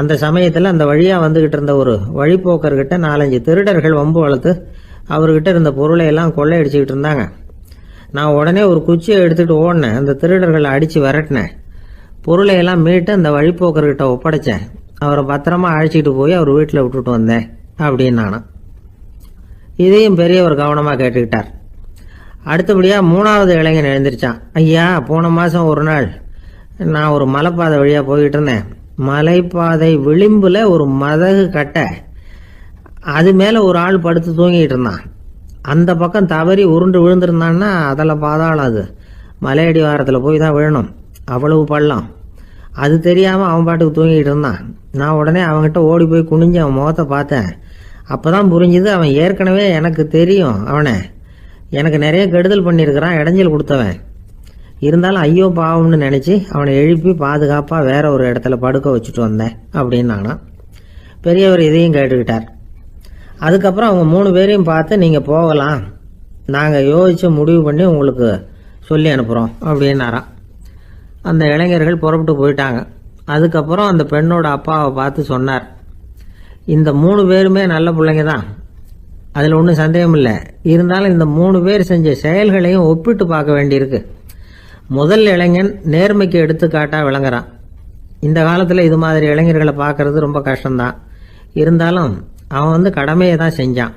அந்த சமயத்தில் அந்த வழியாக வந்துக்கிட்டு இருந்த ஒரு வழிப்போக்கர்கிட்ட 4-5 திருடர்கள் வம்பு வளர்த்து அவர்கிட்ட இருந்த பொருளை எல்லாம் கொள்ளையடிச்சிக்கிட்டு இருந்தாங்க. நான் உடனே ஒரு குச்சியை எடுத்துகிட்டு ஓடினேன். அந்த திருடர்களை அடித்து விரட்டினேன். பொருளை எல்லாம் மீட்டு அந்த வழிப்போக்கர்கிட்ட ஒப்படைச்சேன். அவரை பத்திரமா அழைச்சிக்கிட்டு போய் அவர் வீட்டில் விட்டுட்டு வந்தேன் அப்படின்னு நானும். இதையும் பெரியவர் கவனமாக கேட்டுக்கிட்டார். அடுத்தபடியாக 3வது இளைஞன் எழுந்திரிச்சான். ஐயா, போன மாதம் ஒரு நாள் நான் ஒரு மலைப்பாதை வழியாக போய்கிட்டு இருந்தேன். மலைப்பாதை விளிம்பில் ஒரு மதகு கட்டை, அது மேலே ஒரு ஆள் படுத்து தூங்கிட்டு இருந்தான். அந்த பக்கம் தவறி உருண்டு விழுந்திருந்தான்னா அதில் பாதாளம். அது மலையடி வாரத்தில் போய் தான் விழணும். அவ்வளவு பள்ளம். அது தெரியாமல் அவன் பாட்டுக்கு தூங்கிட்டு இருந்தான். நான் உடனே அவன்கிட்ட ஓடி போய் குனிஞ்சு அவன் முகத்தை பார்த்தேன். அப்போ தான் புரிஞ்சுது, அவன் ஏற்கனவே எனக்கு தெரியும். அவனை எனக்கு நிறைய கெடுதல் பண்ணியிருக்கிறான், இடைஞ்சல் கொடுத்தவன். இருந்தாலும் ஐயோ பாவம்னு நினச்சி அவனை எழுப்பி பாதுகாப்பாக வேற ஒரு இடத்துல படுக்க வச்சுட்டு வந்தேன் அப்படின்னு நானும். பெரியவர் இதையும் கேட்டுக்கிட்டார். அதுக்கப்புறம் அவங்க 3 பேரையும் பார்த்து, நீங்கள் போகலாம், நாங்கள் யோசித்து முடிவு பண்ணி உங்களுக்கு சொல்லி அனுப்புகிறோம் அப்படின்னாராம். அந்த இளைஞர்கள் புறப்பட்டு போயிட்டாங்க. அதுக்கப்புறம் அந்த பெண்ணோட அப்பாவை பார்த்து சொன்னார், இந்த 3 பேருமே நல்ல பிள்ளைங்க தான், அதில் ஒன்றும் சந்தேகம் இல்லை. இருந்தாலும் இந்த 3 பேர் செஞ்ச செயல்களையும் ஒப்பிட்டு பார்க்க வேண்டியிருக்கு. முதல் இளைஞன் நேர்மைக்கு எடுத்துக்காட்டாக விளங்குறான். இந்த காலத்தில் இது மாதிரி இளைஞர்களை பார்க்கறது ரொம்ப கஷ்டம்தான். இருந்தாலும் அவன் கடமையை தான் செஞ்சான்.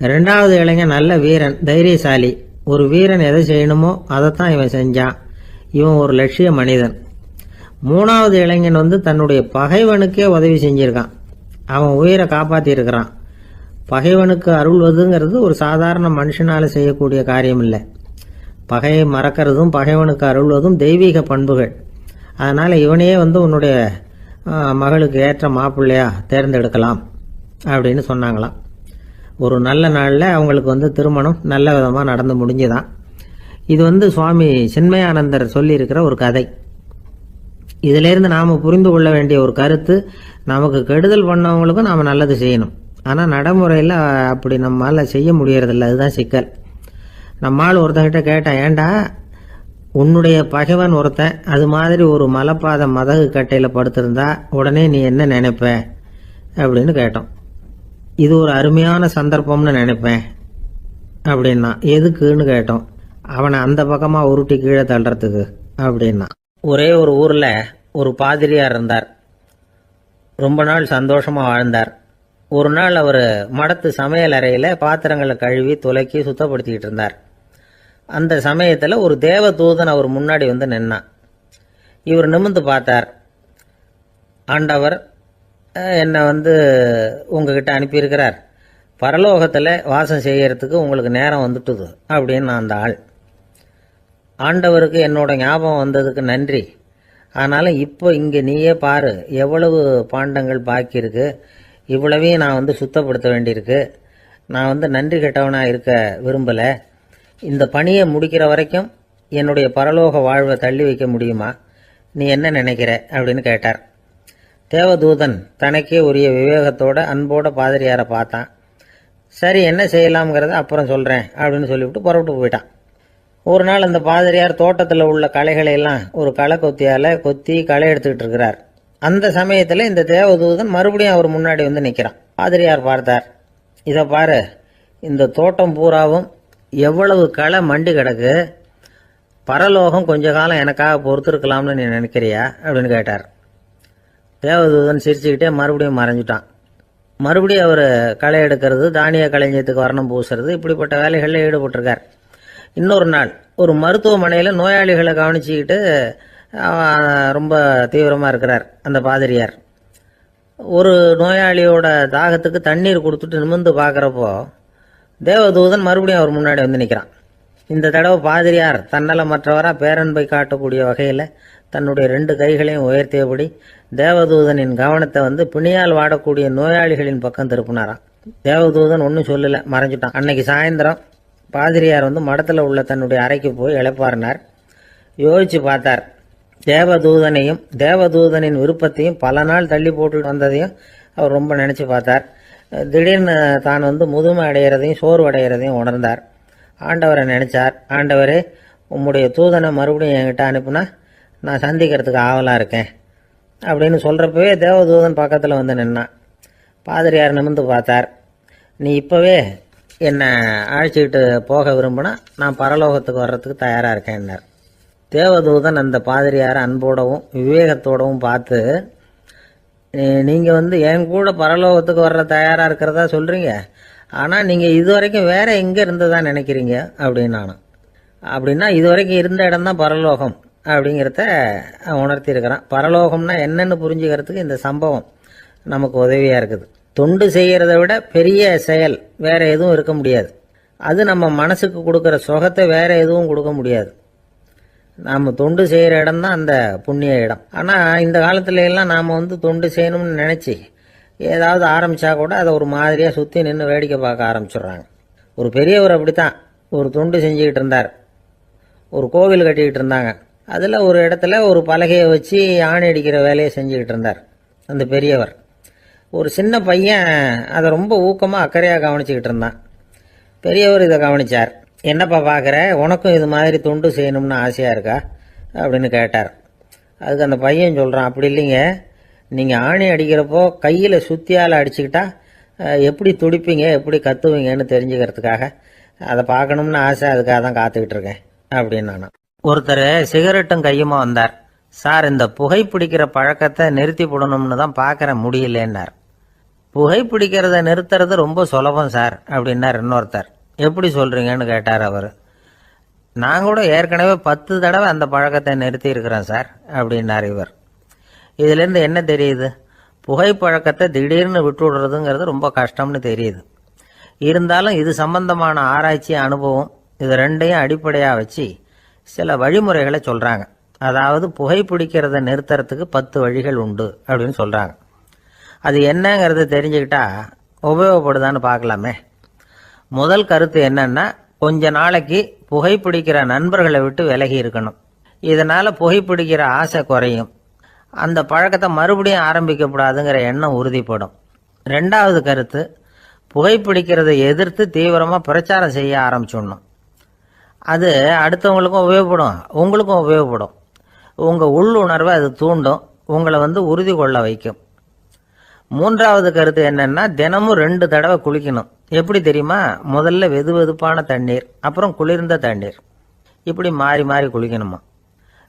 2வது இளைஞன் நல்ல வீரன், தைரியசாலி. ஒரு வீரன் எதை செய்யணுமோ அதைத்தான் இவன் செஞ்சான். இவன் ஒரு லட்சிய மனிதன். 3வது இளைஞன் தன்னுடைய பகைவனுக்கே உதவி செஞ்சிருக்கான். அவன் உயிரை காப்பாற்றியிருக்கிறான். பகைவனுக்கு அருள்வதுங்கிறது ஒரு சாதாரண மனுஷனால் செய்யக்கூடிய காரியம் இல்லை. பகையை மறக்கிறதும் பகைவனுக்கு அருள்வதும் தெய்வீக பண்புகள். அதனால் இவனையே உன்னுடைய மகளுக்கு ஏற்ற மாப்பிள்ளையா தேர்ந்தெடுக்கலாம் அப்படின்னு சொன்னாங்களாம். ஒரு நல்ல நாளில் அவங்களுக்கு திருமணம் நல்ல விதமாக நடந்து முடிஞ்சுதான். இது சுவாமி சின்மயானந்தர் சொல்லியிருக்கிற ஒரு கதை. இதிலேருந்து நாம் புரிந்து கொள்ள வேண்டிய ஒரு கருத்து, நமக்கு கெடுதல் பண்ணவங்களுக்கும் நாம் நல்லது செய்யணும். ஆனால் நடைமுறையில் அப்படி நம்மளால் செய்ய முடியறதில்ல. அதுதான் சிக்கல். நம்மால் ஒருத்தங்கிட்ட கேட்டான், ஏண்டா உன்னுடைய பகைவன் ஒருத்தன் அது மாதிரி ஒரு மலைப்பாதை மதகு கட்டையில் படுத்திருந்தா உடனே நீ என்ன நினைப்ப அப்படின்னு கேட்டோம். இது ஒரு அருமையான சந்தர்ப்பம்னு நினைப்பேன் அப்படின்னா. எதுக்குன்னு கேட்டோம். அவனை அந்த பக்கமாக உருட்டி கீழே தள்ளுறதுக்கு அப்படின்னா. ஒரே ஒரு ஊரில் ஒரு பாதிரியார் இருந்தார். ரொம்ப நாள் சந்தோஷமாக வாழ்ந்தார். ஒரு நாள் அவர் மடத்து சமையல் அறையில் பாத்திரங்களை கழுவி துலக்கி சுத்தப்படுத்திக்கிட்டு இருந்தார். அந்த சமயத்தில் ஒரு தேவதூதன் அவர் முன்னாடி வந்து நின்னான். இவர் நிமிர்ந்து பார்த்தார். ஆண்டவர் என்னை உங்ககிட்ட அனுப்பியிருக்கிறார், பரலோகத்தில் வாசம் செய்யறதுக்கு உங்களுக்கு நேரம் வந்துட்டுது அப்படின்னு அந்த ஆள். ஆண்டவருக்கு என்னோட ஞாபகம் வந்ததுக்கு நன்றி. ஆனாலும் இப்போ இங்கே நீயே பாரு, எவ்வளவு பாண்டங்கள் பாக்கி இருக்கு, இவ்வளவையும் நான் சுத்தப்படுத்த வேண்டியிருக்கு. நான் நன்றி கெட்டவனாக இருக்க விரும்பலை. இந்த பணியை முடிக்கிற வரைக்கும் என்னுடைய பரலோக வாழ்வை தள்ளி வைக்க முடியுமா? நீ என்ன நினைக்கிற அப்படின்னு கேட்டார். தேவதூதன் தனக்கே உரிய விவேகத்தோட அன்போட பாதிரியாரை பார்த்தான். சரி, என்ன செய்யலாம்ங்கிறத அப்புறம் சொல்கிறேன் அப்படின்னு சொல்லிவிட்டு புறப்பட்டு போயிட்டான். ஒரு நாள் அந்த பாதிரியார் தோட்டத்தில் உள்ள களைகளை எல்லாம் ஒரு களை கொத்தியால் கொத்தி களை எடுத்துக்கிட்டு இருக்கிறார். அந்த சமயத்தில் இந்த தேவதூதன் மறுபடியும் அவர் முன்னாடி நிற்கிறான். பாதிரியார் பார்த்தார். இதை பாரு, இந்த தோட்டம் பூராவும் எவ்வளவு களை மண்டி கிடக்கு, பரலோகம் கொஞ்ச காலம் எனக்காக பொறுத்திருக்கலாம்னு நீ நினைக்கிறியா அப்படின்னு கேட்டார். தேவதூதன் சிரிச்சுக்கிட்டே மறுபடியும் மறைஞ்சிட்டான். மறுபடியும் அவர் களை எடுக்கிறது, தானிய களஞ்சியத்துக்கு வர்ணம் பூசுறது, இப்படிப்பட்ட வேலைகளில் ஈடுபட்டிருக்கார். இன்னொரு நாள் ஒரு மருத்துவமனையில் நோயாளிகளை கவனிச்சுக்கிட்டு ரொம்ப தீவிரமாக இருக்கிறார் அந்த பாதிரியார். ஒரு நோயாளியோட தாகத்துக்கு தண்ணீர் கொடுத்துட்டு நிமிர்ந்து பார்க்குறப்போ தேவதூதன் மறுபடியும் அவர் முன்னாடி நிற்கிறான். இந்த தடவை பாதிரியார் தன்னலமற்றவராக பேரன்பை காட்டக்கூடிய வகையில் தன்னுடைய 2 கைகளையும் உயர்த்தியபடி தேவதூதனின் கவனத்தை பிணியால் வாடக்கூடிய நோயாளிகளின் பக்கம் திருப்பினாராம். தேவதூதன் ஒன்றும் சொல்லலை, மறைஞ்சிட்டான். அன்னைக்கு சாயந்தரம் பாதிரியார் மடத்தில் உள்ள தன்னுடைய அறைக்கு போய் இளைப்பாறினார். யோசிச்சு பார்த்தார். தேவதூதனையும் தேவதூதனின் விருப்பத்தையும் பல நாள் தள்ளி போட்டு வந்ததையும் அவர் ரொம்ப நினச்சி பார்த்தார். திடீர்னு தான் முதுமை அடைகிறதையும் சோர்வு அடைகிறதையும் உணர்ந்தார். ஆண்டவரை நினைச்சார். ஆண்டவரே, உம்முடைய தூதனை மறுபடியும் என்கிட்ட அனுப்புனா நான் சந்திக்கிறதுக்கு ஆவலாக இருக்கேன் அப்படின்னு சொல்கிறப்பவே தேவதூதன் பக்கத்தில் நின்னான். பாதிரியார் நிமிர்ந்து பார்த்தார். நீ இப்போவே என்னை அழைச்சிக்கிட்டு போக விரும்பினா நான் பரலோகத்துக்கு வர்றதுக்கு தயாராக இருக்கேன்னார். தேவதூதன் அந்த பாதிரியாரை அன்போடவும் விவேகத்தோடவும் பார்த்து, நீங்கள் என் கூட பரலோகத்துக்கு வர்ற தயாராக இருக்கிறதா சொல்கிறீங்க, ஆனால் நீங்கள் இது வரைக்கும் வேற எங்கே இருந்ததா நினைக்கிறீங்க அப்படின்னு நானும். அப்படின்னா இது வரைக்கும் இருந்த இடம் தான் பரலோகம் அப்படிங்கிறத உணர்த்தியிருக்கிறான். பரலோகம்னா என்னன்னு புரிஞ்சுக்கிறதுக்கு இந்த சம்பவம் நமக்கு உதவியாக இருக்குது. தொண்டு செய்கிறத விட பெரிய செயல் வேற எதுவும் இருக்க முடியாது. அது நம்ம மனசுக்கு கொடுக்குற சுகத்தை வேற எதுவும் கொடுக்க முடியாது. நாம் தொண்டு செய்கிற இடம் தான் அந்த புண்ணிய இடம். ஆனால் இந்த காலத்துல எல்லாம் நாம் தொண்டு செய்யணும்னு நினச்சி ஏதாவது ஆரம்பித்தா கூட அதை ஒரு மாதிரியாக சுற்றி நின்று வேடிக்கை பார்க்க ஆரம்பிச்சிடுறாங்க. ஒரு பெரியவர் அப்படித்தான் ஒரு தொண்டு செஞ்சுக்கிட்டு இருந்தார். ஒரு கோவில் கட்டிக்கிட்டு இருந்தாங்க. அதில் ஒரு இடத்துல ஒரு பலகையை வச்சு ஆணி அடிக்கிற வேலையை செஞ்சுக்கிட்டு இருந்தார் அந்த பெரியவர். ஒரு சின்ன பையன் அதை ரொம்ப ஊக்கமாக அக்கறையாக கவனிச்சுக்கிட்டு இருந்தான். பெரியவர் இதை கவனித்தார். என்னப்பா பார்க்குற, உனக்கும் இது மாதிரி தொண்டு செய்யணும்னு ஆசையாக இருக்கா அப்படின்னு கேட்டார். அதுக்கு அந்த பையன் சொல்கிறான், அப்படி இல்லைங்க, நீங்கள் ஆணி அடிக்கிறப்போ கையில் சுத்தியால் அடிச்சுக்கிட்டா எப்படி துடிப்பீங்க, எப்படி கத்துவீங்கன்னு தெரிஞ்சுக்கிறதுக்காக அதை பார்க்கணும்னு ஆசை, அதுக்காக தான் காத்துக்கிட்டு இருக்கேன் அப்படின்னு நான். ஒருத்தர் சிகரெட்டும் கையுமா வந்தார். சார், இந்த புகைப்பிடிக்கிற பழக்கத்தை நிறுத்தி போடணும்னு தான் பார்க்குற முடியலன்னார். புகைப்பிடிக்கிறத நிறுத்துறது ரொம்ப சுலபம் சார் அப்படின்னார் இன்னொருத்தர். எப்படி சொல்கிறீங்கன்னு கேட்டார் அவர். நான் கூட ஏற்கனவே 10 தடவை அந்த பழக்கத்தை நிறுத்தி இருக்கிறேன் சார் அப்படின்னார் இவர். இதுலேருந்து என்ன தெரியுது? புகைப்பழக்கத்தை திடீர்னு விட்டு விடுறதுங்கிறது ரொம்ப கஷ்டம்னு தெரியுது. இருந்தாலும் இது சம்பந்தமான ஆராய்ச்சி, அனுபவம், இது 2ஐயும் அடிப்படையாக வச்சு சில வழிமுறைகளை சொல்கிறாங்க. அதாவது புகைப்பிடிக்கிறத நிறுத்துறதுக்கு 10 வழிகள் உண்டு அப்படின்னு சொல்கிறாங்க. அது என்னங்கிறத தெரிஞ்சுக்கிட்டா உபயோகப்படுதான்னு பார்க்கலாமே. முதல் கருத்து என்னன்னா, கொஞ்ச நாளைக்கு புகைப்பிடிக்கிற நண்பர்களை விட்டு விலகி இருக்கணும். இதனால் புகைப்பிடிக்கிற ஆசை குறையும். அந்த பழக்கத்தை மறுபடியும் ஆரம்பிக்கப்படாதுங்கிற எண்ணம் உறுதிப்படும். 2வது கருத்து, புகைப்பிடிக்கிறதை எதிர்த்து தீவிரமாக பிரச்சாரம் செய்ய ஆரம்பிச்சிடணும். அது அடுத்தவங்களுக்கும் உபயோகப்படும், உங்களுக்கும் உபயோகப்படும். உங்கள் உள்ளுணர்வை அது தூண்டும், உங்களை உறுதி கொள்ள வைக்கும். மூன்றாவது கருத்து என்னன்னா, தினமும் 2 தடவை குளிக்கணும். எப்படி தெரியுமா? முதல்ல வெது வெதுப்பான தண்ணீர், அப்புறம் குளிர்ந்த தண்ணீர், இப்படி மாறி மாறி குளிக்கணுமா.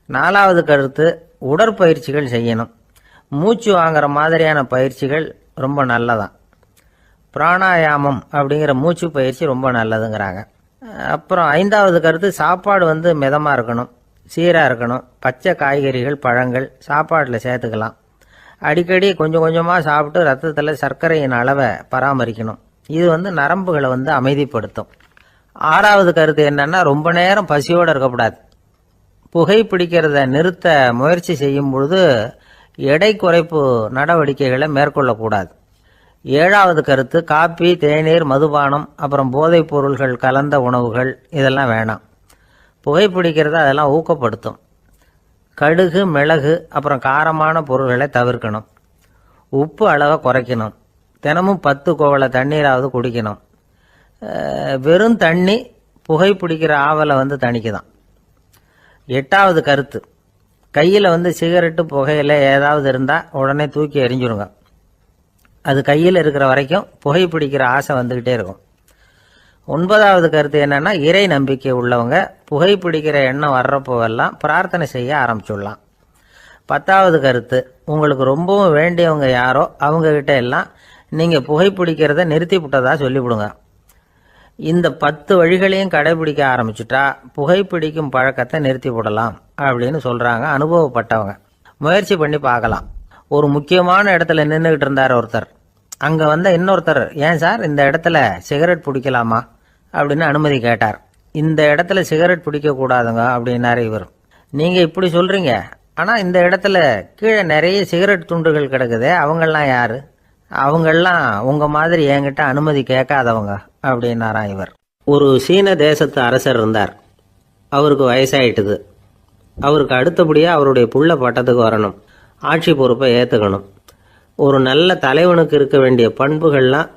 4வது கருத்து, உடற்பயிற்சிகள் செய்யணும். மூச்சு வாங்குற மாதிரியான பயிற்சிகள் ரொம்ப நல்லதான். பிராணாயாமம் அப்படிங்கிற மூச்சு பயிற்சி ரொம்ப நல்லதுங்கிறாங்க. அப்புறம் 5வது கருத்து, சாப்பாடு மிதமாக இருக்கணும், சீராக இருக்கணும். பச்சை காய்கறிகள், பழங்கள் சாப்பாட்டில் சேர்த்துக்கலாம். அடிக்கடி கொஞ்சம் கொஞ்சமாக சாப்பிட்டு ரத்தத்தில் சர்க்கரையின் அளவை பராமரிக்கணும். இது நரம்புகளை அமைதிப்படுத்தும். 6வது கருத்து என்னன்னா, ரொம்ப நேரம் பசியோடு இருக்கக்கூடாது. புகைப்பிடிக்கிறத நிறுத்த முயற்சி செய்யும் பொழுது எடை குறைப்பு நடவடிக்கைகளை மேற்கொள்ளக்கூடாது. 7வது கருத்து, காப்பி, தேநீர், மதுபானம், அப்புறம் போதைப் பொருள்கள் கலந்த உணவுகள் இதெல்லாம் வேணாம். புகைப்பிடிக்கிறத அதெல்லாம் ஊக்கப்படுத்தும். கடுகு, மிளகு, அப்புறம் காரமான பொருள்களை தவிர்க்கணும். உப்பு அளவை குறைக்கணும். தினமும் 10 குவளை தண்ணீராவது குடிக்கணும். வெறும் தண்ணி புகைப்பிடிக்கிற ஆவலை தணிக்குதான். 8வது கருத்து, கையில் சிகரெட்டு, புகையில ஏதாவது இருந்தால் உடனே தூக்கி எறிஞ்சிருங்க. அது கையில் இருக்கிற வரைக்கும் புகைப்பிடிக்கிற ஆசை வந்துக்கிட்டே இருக்கும். 9வது கருத்து என்னன்னா, இறை நம்பிக்கை உள்ளவங்க புகைப்பிடிக்கிற எண்ணம் வர்றப்போவெல்லாம் பிரார்த்தனை செய்ய ஆரம்பிச்சுடலாம். 10வது கருத்து, உங்களுக்கு ரொம்பவும் வேண்டியவங்க யாரோ அவங்ககிட்ட எல்லாம் நீங்கள் புகைப்பிடிக்கிறத நிறுத்தி விட்டதா சொல்லிவிடுங்க. இந்த 10 வழிகளையும் கடைபிடிக்க ஆரம்பிச்சுட்டா புகைப்பிடிக்கும் பழக்கத்தை நிறுத்தி விடலாம் அப்படின்னு சொல்கிறாங்க அனுபவப்பட்டவங்க. முயற்சி பண்ணி பார்க்கலாம். ஒரு முக்கியமான இடத்துல நின்றுக்கிட்டு இருந்தார் ஒருத்தர். அங்கே இன்னொருத்தர், ஏன் சார் இந்த இடத்துல சிகரெட் பிடிக்கலாமா அப்படின்னு அனுமதி கேட்டார். இந்த இடத்துல சிகரெட் பிடிக்கக்கூடாதுங்க அப்படின்னாரு இவர். நீங்கள் இப்படி சொல்கிறீங்க, ஆனால் இந்த இடத்துல கீழே நிறைய சிகரெட் துண்டுகள் கிடக்குதே, அவங்கெல்லாம் யார்? அவங்கெல்லாம் உங்கள் மாதிரி என்கிட்ட அனுமதி கேட்காதவங்க அப்படின்னாராம் இவர். ஒரு சீன தேசத்து அரசர் இருந்தார். அவருக்கு வயசாயிட்டுது. அவருக்கு அடுத்தபடியாக அவருடைய புள்ள பட்டத்துக்கு வரணும், ஆட்சி பொறுப்பை ஏற்றுக்கணும். ஒரு நல்ல தலைவனுக்கு இருக்க வேண்டிய பண்புகள்லாம்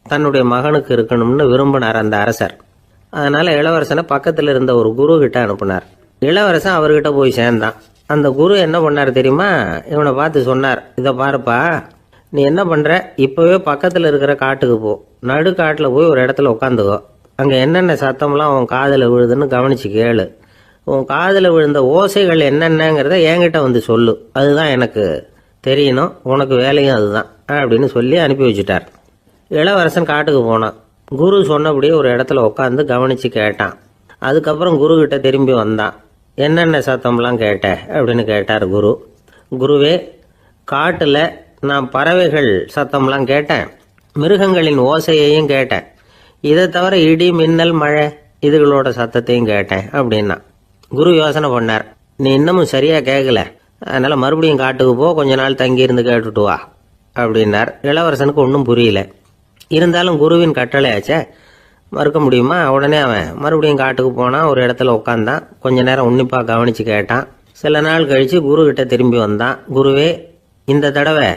தன்னுடைய மகனுக்கு இருக்கணும்னு விரும்பினார் அந்த அரசர். அதனால் இளவரசனை பக்கத்தில் இருந்த ஒரு குரு கிட்ட அனுப்புனார். இளவரசன் அவர்கிட்ட போய் சேர்ந்தான். அந்த குரு என்ன பண்ணார் தெரியுமா? இவனை பார்த்து சொன்னார், இதை பாருப்பா, நீ என்ன பண்ணுற, இப்போவே பக்கத்தில் இருக்கிற காட்டுக்கு போ, நடு காட்டில் போய் ஒரு இடத்துல உட்காந்துக்கோ. அங்கே என்னென்ன சத்தம்லாம் உன் காதில் விழுதுன்னு கவனிச்சு கேளு. உன் காதில் விழுந்த ஓசைகள் என்னென்னங்கிறத என்கிட்ட சொல்லு, அதுதான் எனக்கு தெரியணும், உனக்கு வேலையும் அதுதான் அப்படின்னு சொல்லி அனுப்பி வச்சுட்டார். இளவரசன் காட்டுக்கு போனான். குரு சொன்னபடியே ஒரு இடத்துல உட்காந்து கவனித்து கேட்டான். அதுக்கப்புறம் குரு கிட்ட திரும்பி வந்தான். என்னென்ன சத்தம்லாம் கேட்ட அப்படின்னு கேட்டார் குரு. குருவே, காட்டில் நான் பறவைகள் சத்தம்லாம் கேட்டேன், மிருகங்களின் ஓசையையும் கேட்டேன், இதை தவிர இடி, மின்னல், மழை இதுகளோட சத்தத்தையும் கேட்டேன் அப்படின்னா. குரு யோசனை பண்ணார், நீ இன்னமும் சரியாக கேட்கல, அதனால் மறுபடியும் காட்டுக்கு போ, கொஞ்ச நாள் தங்கியிருந்து கேட்டுட்டு வா அப்படின்னார். இளவரசனுக்கு ஒன்றும் புரியல. இருந்தாலும் குருவின் கட்டளையாச்சே, மறுக்க முடியுமா? உடனே அவன் மறுபடியும் காட்டுக்கு போனான். ஒரு இடத்துல உட்காந்தான். கொஞ்ச நேரம் உன்னிப்பாக கவனித்து கேட்டான். சில நாள் கழித்து குரு கிட்ட திரும்பி வந்தான். குருவே, இந்த தடவை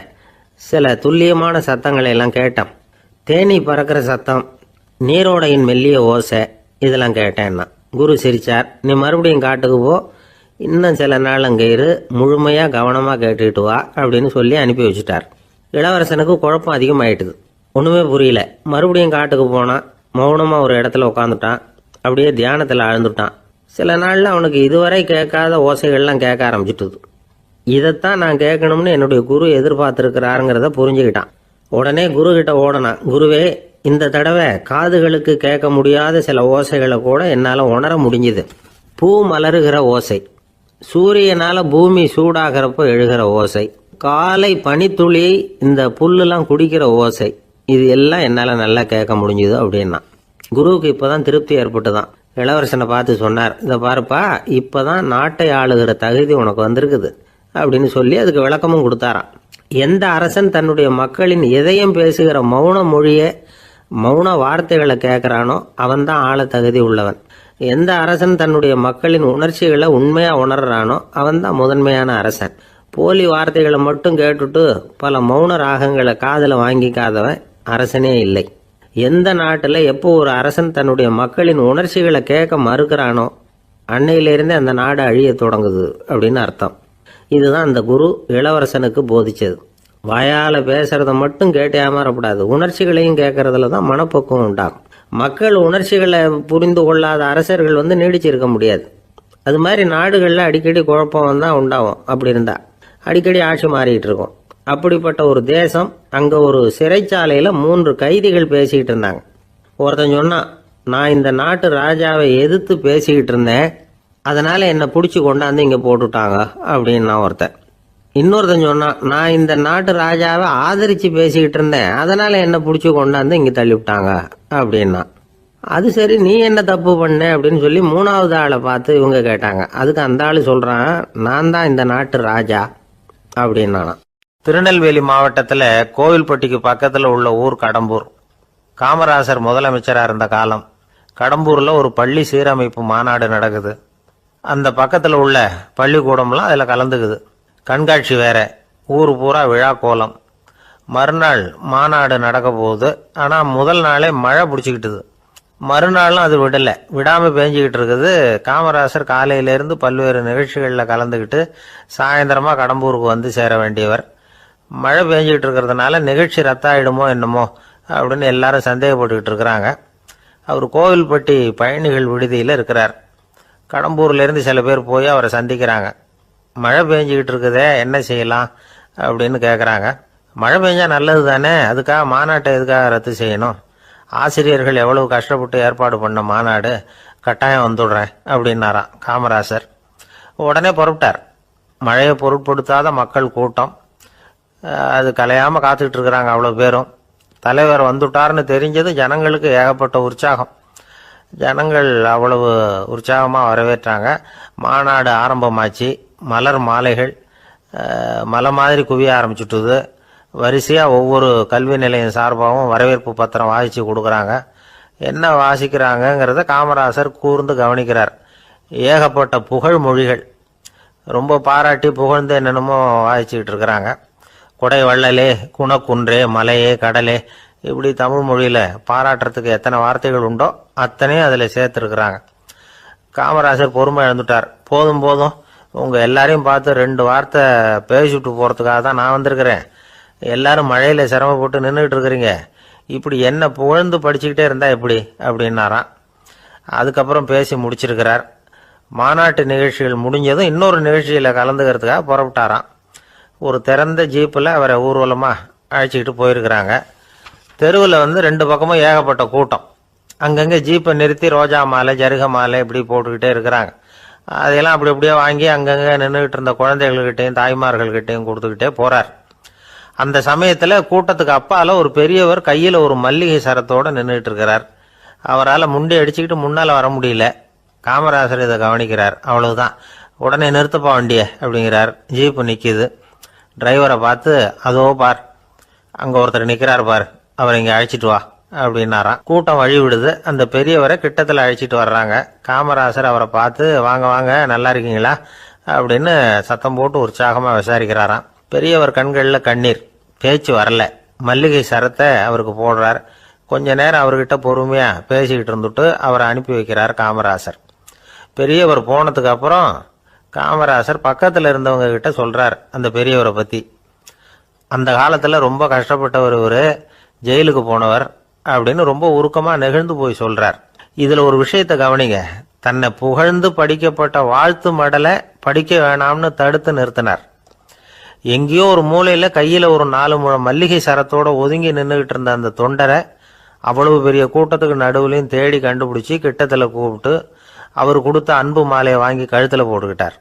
சில துல்லியமான சத்தங்களை எல்லாம் கேட்டான். தேனீ பறக்கிற சத்தம், நீரோடையின் மெல்லிய ஓசை, இதெல்லாம் கேட்டேன்னா. குரு சிரிச்சார். நீ மறுபடியும் காட்டுக்கு போ, இன்னும் சில நாள் அங்கே இரு, முழுமையாக கவனமாக கேட்டுக்கிட்டு வா அப்படின்னு சொல்லி அனுப்பி வச்சுட்டார். இளவரசனுக்கு குழப்பம் அதிகமாயிட்டுது. ஒன்றுமே புரியல. மறுபடியும் காட்டுக்கு போனான். மௌனமாக ஒரு இடத்துல உட்காந்துட்டான். அப்படியே தியானத்தில் ஆழ்ந்துட்டான். சில நாளில் அவனுக்கு இதுவரை கேட்காத ஓசைகள்லாம் கேட்க ஆரம்பிச்சிட்டுது. இதைத்தான் நான் கேட்கணும்னு என்னுடைய குரு எதிர்பார்த்துருக்கிறாருங்கிறத புரிஞ்சுக்கிட்டான். உடனே குரு கிட்ட ஓடனான். குருவே, இந்த தடவை காதுகளுக்கு கேட்க முடியாத சில ஓசைகளை கூட என்னால் உணர முடிஞ்சுது. பூ மலருகிற ஓசை, சூரியனால் பூமி சூடாகிறப்போ எழுகிற ஓசை, காலை பனித்துளி இந்த புல்லுலாம் குடிக்கிற ஓசை, இது எல்லாம் என்னால் நல்லா கேட்க முடிஞ்சுது அப்படின்னா. குருவுக்கு இப்போதான் திருப்தி ஏற்பட்டுதான். இளவரசனை பார்த்து சொன்னார், இதை பாருப்பா, இப்போதான் நாட்டை ஆளுகிற தகுதி உனக்கு வந்திருக்குது அப்படின்னு சொல்லி அதுக்கு விளக்கமும் கொடுத்தாராம். எந்த அரசன் தன்னுடைய மக்களின் இதயம் பேசுகிற மௌன மொழியை, மௌன வார்த்தைகளை கேட்குறானோ அவன்தான் ஆள தகுதி உள்ளவன். எந்த அரசன் தன்னுடைய மக்களின் உணர்ச்சிகளை உண்மையாக உணர்றானோ அவன்தான் முதன்மையான அரசன். போலி வார்த்தைகளை மட்டும் கேட்டுட்டு பல மௌன ராகங்களை காதில் வாங்கிக்காதவன் அரசனே இல்லை. எந்த நாட்டில் எப்போ ஒரு அரசன் தன்னுடைய மக்களின் உணர்ச்சிகளை கேட்க மறுக்கிறானோ அன்னையிலிருந்தே அந்த நாடு அழிய தொடங்குது அப்படின்னு அர்த்தம். இதுதான் அந்த குரு இளவரசனுக்கு போதிச்சது. வாயால் பேசுறத மட்டும் கேட்டு ஏமாறக்கூடாது, உணர்ச்சிகளையும் கேட்கறதுல தான் மனப்பக்குவம் உண்டாகும். மக்கள் உணர்ச்சிகளை புரிந்து கொள்ளாத அரசர்கள் நீடிச்சிருக்க முடியாது. அது மாதிரி நாடுகளில் அடிக்கடி குழப்பம் தான் உண்டாகும். அப்படி இருந்தால் அடிக்கடி ஆட்சி மாறிக்கிட்டு இருக்கும். அப்படிப்பட்ட ஒரு தேசம், அங்கே ஒரு சிறைச்சாலையில் 3 கைதிகள் பேசிக்கிட்டு இருந்தாங்க. ஒருத்தன் சொன்னான், நான் இந்த நாட்டு ராஜாவை எதிர்த்து பேசிக்கிட்டு இருந்தேன், அதனால் என்னை பிடிச்சி கொண்டாந்து இங்கே போட்டுட்டாங்க அப்படின்னா ஒருத்தன். இன்னொருத்தன் சொன்னான், நான் இந்த நாட்டு ராஜாவை ஆதரித்து பேசிக்கிட்டு இருந்தேன், அதனால் என்னை பிடிச்சி கொண்டாந்து இங்கே தள்ளிவிட்டாங்க அப்படின்னா. அது சரி, நீ என்ன தப்பு பண்ண அப்படின்னு சொல்லி 3வது ஆளை பார்த்து இவங்க கேட்டாங்க. அதுக்கு அந்த ஆள் சொல்கிறான், நான் தான் இந்த நாட்டு ராஜா அப்படின்னா. திருநெல்வேலி மாவட்டத்தில் கோவில்பட்டிக்கு பக்கத்தில் உள்ள ஊர் கடம்பூர். காமராசர் முதலமைச்சராக இருந்த காலம். கடம்பூரில் ஒரு பள்ளி சீரமைப்பு மாநாடு நடக்குது. அந்த பக்கத்தில் உள்ள பள்ளிக்கூடம்லாம் அதில் கலந்துக்குது. கண்காட்சி வேற, ஊர் பூரா விழா கோலம். மறுநாள் மாநாடு நடக்க போகுது. ஆனால் முதல் நாளே மழை பிடிச்சிக்கிட்டுது. மறுநாளும் அது விடாமல் பேஞ்சிக்கிட்டு இருக்குது. காமராசர் காலையிலேருந்து பல்வேறு நிகழ்ச்சிகளில் கலந்துக்கிட்டு சாயந்தரமாக கடம்பூருக்கு வந்து சேர வேண்டியவர். மழை பேஞ்சிக்கிட்டு இருக்கிறதுனால நிகழ்ச்சி ரத்தாயிடுமோ என்னமோ அப்படின்னு எல்லாரும் சந்தேகப்பட்டுக்கிட்டு இருக்கிறாங்க. அவர் கோவில்பட்டி பயணிகள் விடுதியில் இருக்கிறார். கடம்பூர்லேருந்து சில பேர் போய் அவரை சந்திக்கிறாங்க. மழை பெஞ்சிக்கிட்டு இருக்குதே, என்ன செய்யலாம் அப்படின்னு கேட்குறாங்க. மழை பெஞ்சா நல்லது தானே, அதுக்காக மாநாட்டை எதுக்காக ரத்து செய்யணும்? ஆசிரியர்கள் எவ்வளவு கஷ்டப்பட்டு ஏற்பாடு பண்ண மாநாடு, கட்டாயம் வந்துடுறேன் அப்படின்னாராம் காமராசர். உடனே புறப்பட்டார். மழையை பொருட்படுத்தாத மக்கள் கூட்டம். அது கலையாமல் காத்துக்கிட்டு இருக்கிறாங்க அவ்வளோ பேரும். தலைவர் வந்துட்டார்னு தெரிஞ்சது ஜனங்களுக்கு ஏகப்பட்ட உற்சாகம். ஜனங்கள் அவ்வளவு உற்சாகமாக வரவேற்றாங்க. மாநாடு ஆரம்பமாச்சு. மலர் மாலைகள் மலை மாதிரி குவிய ஆரம்பிச்சுட்டுது. வரிசையாக ஒவ்வொரு கல்வி நிலையம் சார்பாகவும் வரவேற்பு பத்திரம் வாசித்து கொடுக்குறாங்க. என்ன வாசிக்கிறாங்கங்கிறத காமராசர் கூர்ந்து கவனிக்கிறார். ஏகப்பட்ட புகழ் மொழிகள், ரொம்ப பாராட்டி புகழ்ந்து என்னென்னமோ வாசிச்சுக்கிட்டு இருக்கிறாங்க. கொடை வள்ளலே, குணக்குன்றே, மலையே, கடலே, இப்படி தமிழ் மொழியில் பாராட்டுறதுக்கு எத்தனை வார்த்தைகள் உண்டோ அத்தனையும் அதில் சேர்த்துருக்குறாங்க. காமராசர் பொறுமை இழந்துட்டார். போதும் போதும், உங்கள் எல்லாரையும் பார்த்து 2 வார்த்தை பேசிவிட்டு போகிறதுக்காக தான் நான் வந்திருக்கிறேன். எல்லாரும் மழையில் சிரமப்பட்டு நின்றுட்டு இருக்கிறீங்க, இப்படி என்ன புகழ்ந்து படிச்சுக்கிட்டே இருந்தா எப்படி அப்படின்னாராம். அதுக்கப்புறம் பேசி முடிச்சிருக்கிறார். மாநாட்டு நிகழ்ச்சிகள் முடிஞ்சதும் இன்னொரு நிகழ்ச்சியில் கலந்துக்கிறதுக்காக புறப்பட்டாராம். ஒரு திறந்த ஜீப்பில் அவரை ஊர்வலமாக அழைச்சிக்கிட்டு போயிருக்கிறாங்க. தெருவில் 2 பக்கமும் ஏகப்பட்ட கூட்டம். அங்கங்கே ஜீப்பை நிறுத்தி ரோஜா மாலை, ஜருக மாலை இப்படி போட்டுக்கிட்டே இருக்கிறாங்க. அதையெல்லாம் அப்படி அப்படியே வாங்கி அங்கங்கே நின்றுக்கிட்டு இருந்த குழந்தைகள்கிட்டையும் தாய்மார்கள்கிட்டையும் கொடுத்துக்கிட்டே போகிறார். அந்த சமயத்தில் கூட்டத்துக்கு அப்பால் ஒரு பெரியவர் கையில் ஒரு மல்லிகை சரத்தோடு நின்றுட்டு இருக்கிறார். அவரால் முண்டி அடிச்சுக்கிட்டு முன்னால் வர முடியல. காமராசர் இதை கவனிக்கிறார். அவ்வளவுதான், உடனே நிறுத்தப்பா வண்டிய அப்படிங்கிறார். ஜீப்பு நிற்கிது. டிரைவரை பார்த்து, அதோ பார், அங்கே ஒருத்தர் நிற்கிறார் பார், அவரை இங்கே அழைச்சிட்டு வா அப்படின்னாராம். கூட்டம் வழி விடுது. அந்த பெரியவரை கிட்டத்தில் அழைச்சிட்டு வர்றாங்க. காமராசர் அவரை பார்த்து, வாங்க வாங்க, நல்லா இருக்கீங்களா அப்படின்னு சத்தம் போட்டு உற்சாகமாக விசாரிக்கிறாராம். பெரியவர் கண்களில் கண்ணீர், பேச்சு வரல. மல்லிகை சரத்தை அவருக்கு போடுறார். கொஞ்ச நேரம் அவர்கிட்ட பொறுமையாக பேசிக்கிட்டு இருந்துட்டு அவரை அனுப்பி வைக்கிறார் காமராசர். பெரியவர் போனதுக்கு அப்புறம் காமராசர் பக்கத்தில் இருந்தவங்க கிட்ட சொல்கிறார் அந்த பெரியவரை பற்றி. அந்த காலத்தில் ரொம்ப கஷ்டப்பட்டவர் இவர், ஜெயிலுக்கு போனவர் அப்படின்னு ரொம்ப உருக்கமாக நெகிழ்ந்து போய் சொல்கிறார். இதில் ஒரு விஷயத்தை கவனிங்க. தன்னை புகழ்ந்து படிக்கப்பட்ட வாழ்த்து மடலை படிக்க வேணாம்னு தடுத்து நிறுத்தினார். எங்கேயோ ஒரு மூலையில் கையில் ஒரு 4 முழம் மல்லிகை சரத்தோடு ஒதுங்கி நின்றுக்கிட்டு இருந்த அந்த தொண்டரை அவ்வளவு பெரிய கூட்டத்துக்கு நடுவுலையும் தேடி கண்டுபிடிச்சி கிட்டத்தில் கூப்பிட்டு அவர் கொடுத்த அன்பு மாலையை வாங்கி கழுத்தில் போட்டுக்கிட்டார்.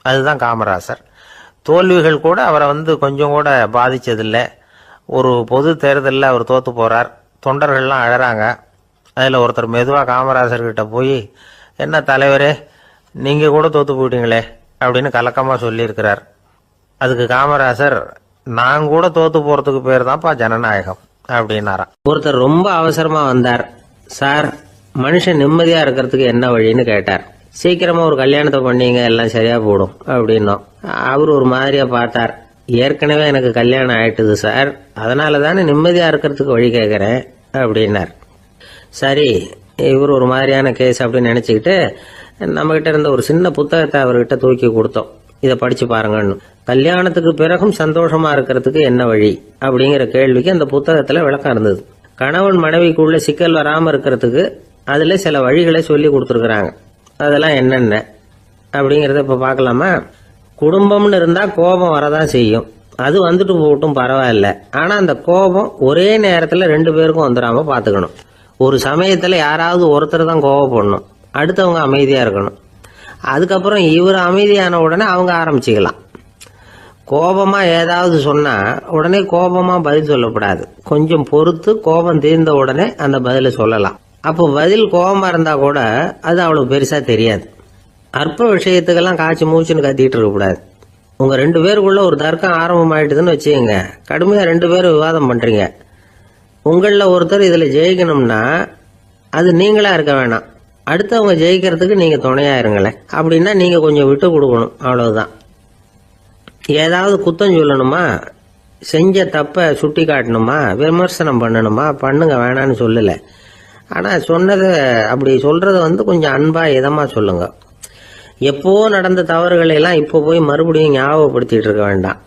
அதுதான் காமராசர். தோல்விகள் கூட அவரை கொஞ்சம் கூட பாதித்ததில்லை. ஒரு பொது தேர்தலில் அவர் தோற்று போகிறார். தொண்டர்கள்லாம் அழறாங்க. அதில் ஒருத்தர் மெதுவாக காமராசர்கிட்ட போய், என்ன தலைவரே, நீங்கள் கூட தோற்று போயிட்டீங்களே அப்படின்னு கலக்கமாக சொல்லியிருக்கிறார். அதுக்கு காமராசர், நான் கூட தோற்று போகிறதுக்கு பேர் தான்ப்பா ஜனநாயகம் அப்படின்னாராம். ஒருத்தர் ரொம்ப அவசரமாக வந்தார். சார், மனுஷன் நிம்மதியாக இருக்கிறதுக்கு என்ன வழின்னு கேட்டார். சீக்கிரமாக ஒரு கல்யாணத்தை பண்ணீங்க, எல்லாம் சரியாக போடும் அப்படின்னோம். அவர் ஒரு மாதிரியாக பார்த்தார். ஏற்கனவே எனக்கு கல்யாணம் ஆயிட்டுது சார், அதனால தானே நிம்மதியாக இருக்கிறதுக்கு வழி கேட்குறேன் அப்படின்னார். சரி, இவர் ஒரு மாதிரியான கேஸ் அப்படின்னு நினச்சிக்கிட்டு நம்மகிட்ட இருந்த ஒரு சின்ன புத்தகத்தை அவர்கிட்ட தூக்கி கொடுத்தோம். இதை படிச்சு பாருங்கன்னு. கல்யாணத்துக்கு பிறகும் சந்தோஷமா இருக்கிறதுக்கு என்ன வழி அப்படிங்கிற கேள்விக்கு அந்த புத்தகத்துல விளக்கம் இருந்தது. கணவன் மனைவிக்குள்ள சிக்கல் வராம இருக்கிறதுக்கு அதுல சில வழிகளை சொல்லி கொடுத்துருக்குறாங்க. அதெல்லாம் என்னென்ன அப்படிங்கறத இப்ப பார்க்கலாமா? குடும்பம்னு இருந்தா கோபம் வரதான் செய்யும். அது வந்துட்டு போகட்டும், பரவாயில்ல. ஆனா அந்த கோபம் ஒரே நேரத்துல 2 பேருக்கும் வந்துடாம பாத்துக்கணும். ஒரு சமயத்துல யாராவது ஒருத்தர் தான் கோபப்படணும், அடுத்தவங்க அமைதியா இருக்கணும். அதுக்கப்புறம் இவர் அமைதியான உடனே அவங்க ஆரம்பிச்சுக்கலாம். கோபமா ஏதாவது சொன்னா உடனே கோபமா பதில் சொல்லக்கூடாது. கொஞ்சம் பொறுத்து கோபம் தீர்ந்த உடனே அந்த பதில சொல்லலாம். அப்போ பதில் கோபமா இருந்தா கூட அது அவ்வளவு பெருசா தெரியாது. அற்ப விஷயத்துக்கெல்லாம் காய்ச்சி மூச்சுன்னு கத்திட்டு இருக்கக்கூடாது. உங்க 2 பேருக்குள்ள ஒரு தர்க்கம் ஆரம்பமாயிட்டுதுன்னு வச்சுக்கோங்க. கடுமையா 2 பேரும் விவாதம் பண்றீங்க. உங்கள ஒருத்தர் இதுல ஜெயிக்கணும்னா அது நீங்களா இருக்க வேணாம், அடுத்தவங்க ஜெயிக்கிறதுக்கு நீங்க துணையா இருங்களேன். அப்படின்னா நீங்க கொஞ்சம் விட்டு கொடுக்கணும், அவ்வளவுதான். ஏதாவது குத்தம் சொல்லணுமா, செஞ்ச தப்ப சுட்டி காட்டணுமா, விமர்சனம் பண்ணணுமா, பண்ணுங்க, வேணான்னு சொல்லல. ஆனா சொன்னதை அப்படி சொல்றத கொஞ்சம் அன்பா இதமா சொல்லுங்க. எப்போ நடந்த தவறுகளை எல்லாம் இப்போ போய் மறுபடியும் ஞாபகப்படுத்திட்டு இருக்க வேண்டாம்.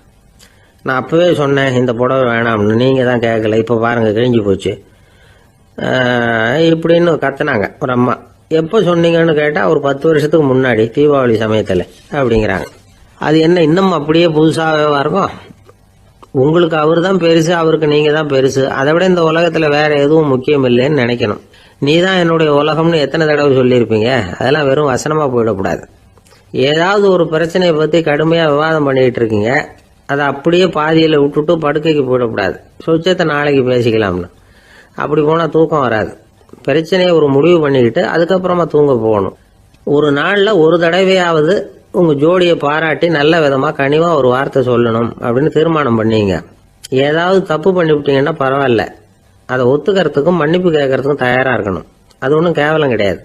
நான் அப்பவே சொன்னேன் இந்த புடவை வேணாம்னு, நீங்க தான் கேட்கல, இப்ப பாருங்க கிழிஞ்சு போச்சு இப்படின்னு கத்துனாங்க ஒரு அம்மா. எப்போ சொன்னீங்கன்னு கேட்டா ஒரு 10 வருஷத்துக்கு முன்னாடி தீபாவளி சமயத்துல அப்படிங்கிறாங்க. அது என்ன இன்னும் அப்படியே புதுசாவே இருக்கும்? உங்களுக்கு அவரு தான் பெருசு, அவருக்கு நீங்க தான் பெருசு. அதை விட இந்த உலகத்துல வேற எதுவும் முக்கியம் இல்லைன்னு நினைக்கணும். நீ தான் என்னுடைய உலகம்னு எத்தனை தடவை சொல்லியிருப்பீங்க? அதெல்லாம் வெறும் வசனமா போயிடக்கூடாது. ஏதாவது ஒரு பிரச்சனையை பத்தி கடுமையா விவாதம் பண்ணிட்டு இருக்கீங்க, அதை அப்படியே பாதியில விட்டுட்டு படுக்கைக்கு போயிடக்கூடாது. சொச்சத்தை நாளைக்கு பேசிக்கலாம்னு. அப்படி போனா தூக்கம் வராது. பிரச்சனையை ஒரு முடிவு பண்ணிக்கிட்டு அதுக்கப்புறமா தூங்க போகணும். ஒரு நாள்ல ஒரு தடவையாவது உங்க ஜோடியை பாராட்டி நல்ல விதமா கனிவா ஒரு வார்த்தை சொல்லணும் அப்படின்னு தீர்மானம் பண்ணீங்க. ஏதாவது தப்பு பண்ணிவிட்டீங்கன்னா பரவாயில்ல, அதை ஒத்துக்கிறதுக்கும் மன்னிப்பு கேட்கறதுக்கும் தயாரா இருக்கணும். அது ஒன்றும் கேவலம் கிடையாது.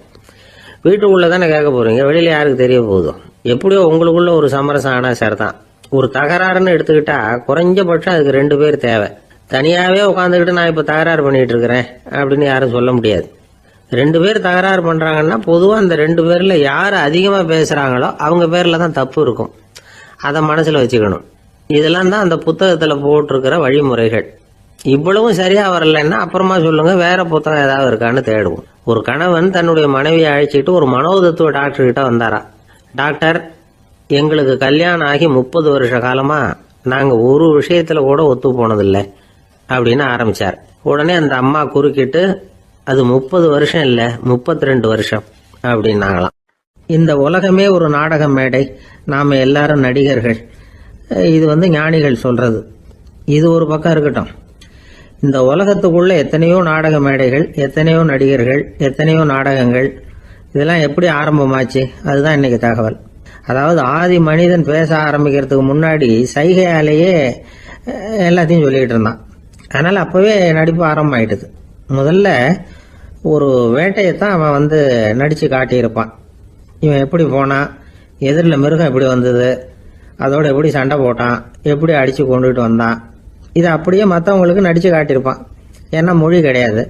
வீட்டுக்குள்ள தானே கேட்க போறீங்க, வெளியில யாருக்கு தெரிய போகுதோ? எப்படியோ உங்களுக்குள்ள ஒரு சமரசம் ஆனா சரிதான். ஒரு தகராறுன்னு எடுத்துக்கிட்டா குறைஞ்சபட்சம் அதுக்கு 2 பேர் தேவை. தனியாவே உட்காந்துக்கிட்டு நான் இப்ப தகராறு பண்ணிட்டு இருக்கிறேன் அப்படின்னு யாரும் சொல்ல முடியாது. 2 பேர் தகராறு பண்றாங்கன்னா பொதுவா அந்த 2 பேர்ல யாரு அதிகமா பேசுறாங்களோ அவங்க பேர்ல தான் தப்பு இருக்கும். அதை மனசுல வச்சுக்கணும். இதெல்லாம் தான் அந்த புத்தகத்துல போட்டிருக்கிற வழிமுறைகள். இவ்வளவும் சரியா வரலன்னா அப்புறமா சொல்லுங்க, வேற புத்தகம் ஏதாவது இருக்கான்னு தேடுவோம். ஒரு கணவன் தன்னுடைய மனைவியை அழைச்சிட்டு ஒரு மனோதத்துவ டாக்டர் கிட்ட வந்தாரா. டாக்டர், எங்களுக்கு கல்யாணம் ஆகி 30 வருஷ காலமா நாங்க ஒரு விஷயத்துல கூட ஒத்து போனதில்லை அப்படின்னு ஆரம்பிச்சார். உடனே அந்த அம்மா குறுக்கிட்டு, அது 30 வருஷம் இல்ல 32 வருஷம் அப்படின்னாங்களாம். இந்த உலகமே ஒரு நாடக மேடை, நாம எல்லாரும் நடிகர்கள். இது ஞானிகள் சொல்றது. இது ஒரு பக்கம் இருக்கட்டும். இந்த உலகத்துக்குள்ள எத்தனையோ நாடக மேடைகள், எத்தனையோ நடிகர்கள், எத்தனையோ நாடகங்கள், இதெல்லாம் எப்படி ஆரம்பமாச்சு? அதுதான் இன்னைக்கு தகவல். அதாவது ஆதி மனிதன் பேச ஆரம்பிக்கிறதுக்கு முன்னாடி சைகையாலேயே எல்லாத்தையும் சொல்லிட்டு இருந்தான். அதனால அப்பவே நடிப்பு ஆரம்பமாயிட்டுது. முதல்ல ஒரு வேட்டையத்தான் அவன் நடிச்சு காட்டியிருப்பான். இவன் எப்படி போனான், எதிரில் மிருகம் எப்படி வந்தது, அதோட எப்படி சண்டை போட்டான், எப்படி அடிச்சு கொண்டுட்டு வந்தான், இதை அப்படியே மற்றவங்களுக்கு நடிச்சு காட்டியிருப்பான். ஏன்னா மொழி கிடையாது.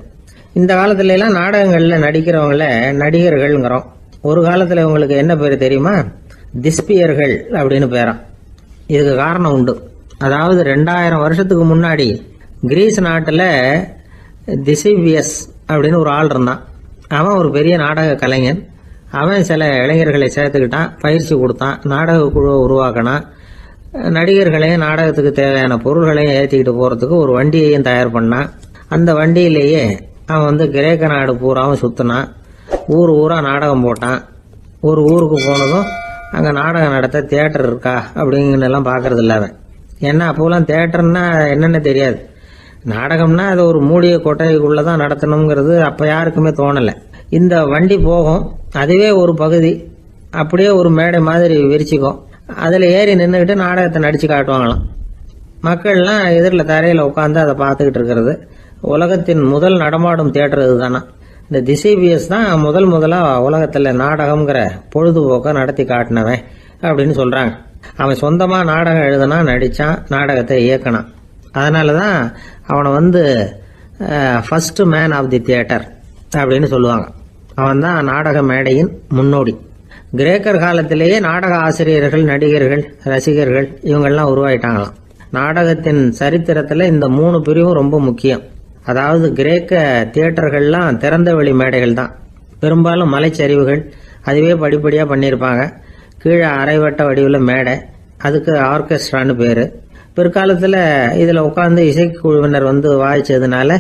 இந்த காலத்துல எல்லாம் நாடகங்கள்ல நடிக்கிறவங்கள நடிகர்கள்ங்கிறோம். ஒரு காலத்துல இவங்களுக்கு என்ன பேரு தெரியுமா? திஸ்பியர்கள் அப்படின்னு பேராம். இதுக்கு காரணம் உண்டு. அதாவது 2000 வருஷத்துக்கு முன்னாடி கிரீஸ் நாட்டுல திசிபியஸ் அப்படின்னு ஒரு ஆள் இருந்தான். அவன் ஒரு பெரிய நாடக கலைஞன். அவன் சில இளைஞர்களை சேர்த்துக்கிட்டான், பயிற்சி கொடுத்தான், நாடக குழுவை உருவாக்கினான். நடிகர்களையும் நாடகத்துக்கு தேவையான பொருள்களையும் ஏற்றிக்கிட்டு போறதுக்கு ஒரு வண்டியையும் தயார் பண்ணான். அந்த வண்டியிலேயே அவன் கிரேக்க நாடு பூராவும் சுத்தினான். ஊர் ஊரா நாடகம் போட்டான். ஒரு ஊருக்கு போனதும் அங்க நாடகம் நடத்த தியேட்டர் இருக்கா அப்படிங்கன்னு எல்லாம் பாக்குறது இல்ல அவன். ஏன்னா அப்போலாம் தியேட்டர்னா என்னன்னு தெரியாது. நாடகம்னா அது ஒரு மூடிய கொட்டைக்குள்ளதான் நடத்தணுங்கிறது அப்ப யாருக்குமே தோணல. இந்த வண்டி போகும், அதுவே ஒரு பகுதி அப்படியே ஒரு மேடை மாதிரி விரிச்சுக்கும். அதுல ஏறி நின்றுகிட்டு நாடகத்தை நடிச்சு காட்டுவாங்களாம். மக்கள்லாம் எதிரில் தரையில உட்காந்து அதை பார்த்துக்கிட்டு இருக்கிறது. உலகத்தின் முதல் நடமாடும் தியேட்டர் இதுதானா. இந்த திசிபியஸ் தான் முதலா உலகத்துல நாடகம்ங்கிற பொழுதுபோக்க நடத்தி காட்டினவன் அப்படின்னு சொல்றாங்க. அவன் சொந்தமா நாடகம் எழுதுனா, நடிச்சான், நாடகத்தை இயக்கினான். அதனாலதான் அவனை first man of the theatre அப்படின்னு சொல்லுவாங்க. அவன் தான் நாடக மேடையின் முன்னோடி. கிரேக்கர் காலத்திலேயே நாடக ஆசிரியர்கள், நடிகர்கள், ரசிகர்கள் இவங்கெல்லாம் உருவாயிட்டாங்களாம். நாடகத்தின் சரித்திரத்தில் இந்த 3 பிரிவும் ரொம்ப முக்கியம். அதாவது கிரேக்க தியேட்டர்கள்லாம் திறந்த வெளி மேடைகள் தான். பெரும்பாலும் மலைச்சரிவுகள், அதுவே படிப்படியாக பண்ணியிருப்பாங்க. கீழே அரைவட்ட வடிவில் மேடை, அதுக்கு ஆர்கெஸ்ட்ரான்னு பேர். பிற்காலத்தில் இதில் உட்காந்து இசைக்குழுவினர் வாய்ச்சதுனால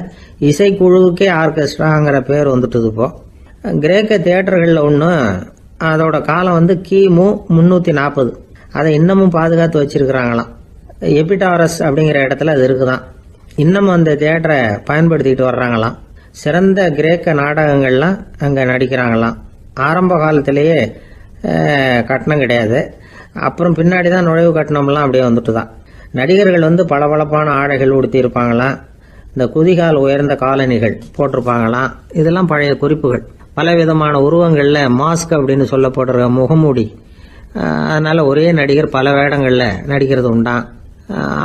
இசைக்குழுவுக்கே ஆர்கெஸ்ட்ராங்கிற பேர் வந்துட்டுது. இப்போ கிரேக்க தியேட்டர்களில் ஒன்று, அதோட காலம் கிமு 340. அதை இன்னமும் பாதுகாத்து வச்சிருக்கிறாங்களாம். எபிடாரஸ் அப்படிங்கிற இடத்துல அது இருக்குதான். இன்னமும் அந்த தியேட்டரை பயன்படுத்திட்டு வர்றாங்களாம். சிறந்த கிரேக்க நாடகங்கள்லாம் அங்கே நடிக்கிறாங்களாம். ஆரம்ப காலத்திலேயே கட்டணம் கிடையாது. அப்புறம் பின்னாடி தான் நுழைவு கட்டணம்லாம் அப்படியே வந்துட்டு தான். நடிகர்கள் பளபளப்பான ஆடைகள் உடுத்தி இருப்பாங்களாம். இந்த குதிகால் உயர்ந்த காலணிகள் போட்டிருப்பாங்களாம். இதெல்லாம் பழைய குறிப்புகள். பலவிதமான உருவங்களில் மாஸ்க் அப்படின்னு சொல்லப்படுற முகமூடி. அதனால ஒரே நடிகர் பல வேடங்களில் நடிக்கிறது உண்டான்.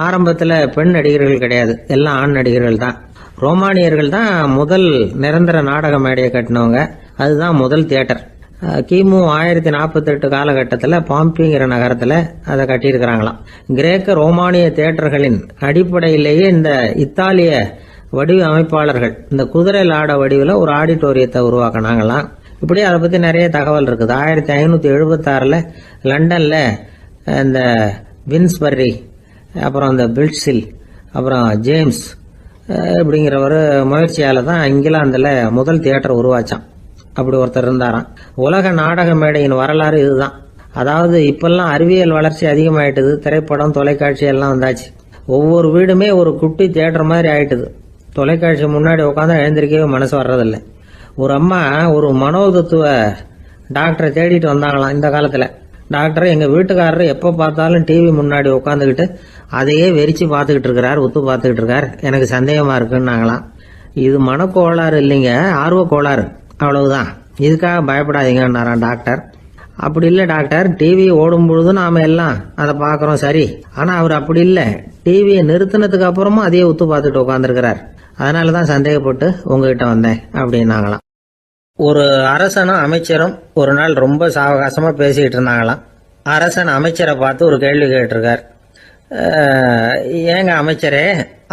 ஆரம்பத்தில் பெண் நடிகர்கள் கிடையாது, எல்லாம் ஆண் நடிகர்கள் தான். ரோமானியர்கள் தான் முதல் நிரந்தர நாடக மேடையை கட்டினவங்க. அதுதான் முதல் தியேட்டர். கிமு 1048 காலகட்டத்தில் பாம்பிங்கிற நகரத்தில் அதை கட்டியிருக்கிறாங்களாம். கிரேக்க ரோமானிய தியேட்டர்களின் அடிப்படையிலேயே இந்த இத்தாலிய வடிவ அமைப்பாளர்கள் இந்த குதிரை லாட வடிவில் ஒரு ஆடிட்டோரியத்தை உருவாக்கினாங்களாம். இப்படி அதை பற்றி நிறைய தகவல் இருக்குது. 1576 லண்டனில் இந்த வின்ஸ்பர்ரி, அப்புறம் இந்த பில்ட்ஸில், அப்புறம் ஜேம்ஸ் இப்படிங்கிற ஒரு முயற்சியால் தான் இங்கிலாந்தில் முதல் தியேட்டர் உருவாச்சான். அப்படி ஒருத்தர் இருந்தாராம். உலக நாடக மேடையின் வரலாறு இதுதான். அதாவது இப்பெல்லாம் அறிவியல் வளர்ச்சி அதிகமாயிட்டுது. திரைப்படம், தொலைக்காட்சி எல்லாம் வந்தாச்சு. ஒவ்வொரு வீடுமே ஒரு குட்டி தியேட்டர் மாதிரி ஆயிட்டுது. தொலைக்காட்சி முன்னாடி உட்காந்து எழுந்திருக்கவே மனசு வர்றதில்லை. ஒரு அம்மா ஒரு மனோதத்துவ டாக்டரை தேடிட்டு வந்தாங்களாம் இந்த காலத்தில். டாக்டர், எங்கள் வீட்டுக்காரர் எப்போ பார்த்தாலும் டிவி முன்னாடி உட்காந்துக்கிட்டு அதையே வெறிச்சு பார்த்துக்கிட்டு இருக்கிறார், உத்து பார்த்துக்கிட்டு இருக்கார், எனக்கு சந்தேகமாக இருக்குன்னாங்களாம். இது மனக்கோளாறு இல்லைங்க, ஆர்வ கோளாறு, அவ்வளவுதான், இதுக்காக பயப்படாதீங்கன்னாராம் டாக்டர். அப்படி இல்லை டாக்டர், டிவி ஓடும் பொழுது நாம எல்லாம் அதை பார்க்குறோம் சரி, ஆனால் அவர் அப்படி இல்லை, டிவியை நிறுத்தினதுக்கு அப்புறமும் அதையே உத்து பார்த்துட்டு உட்காந்துருக்கிறார், அதனால தான் சந்தேகப்பட்டு உங்ககிட்ட வந்தேன் அப்படின்னாங்களாம். ஒரு அரசனும் அமைச்சரும் ஒரு நாள் ரொம்ப சாவகாசமா பேசிக்கிட்டு இருந்தாங்களாம். அரசன் அமைச்சரை பார்த்து ஒரு கேள்வி கேட்டிருக்கார். ஏங்க அமைச்சரே,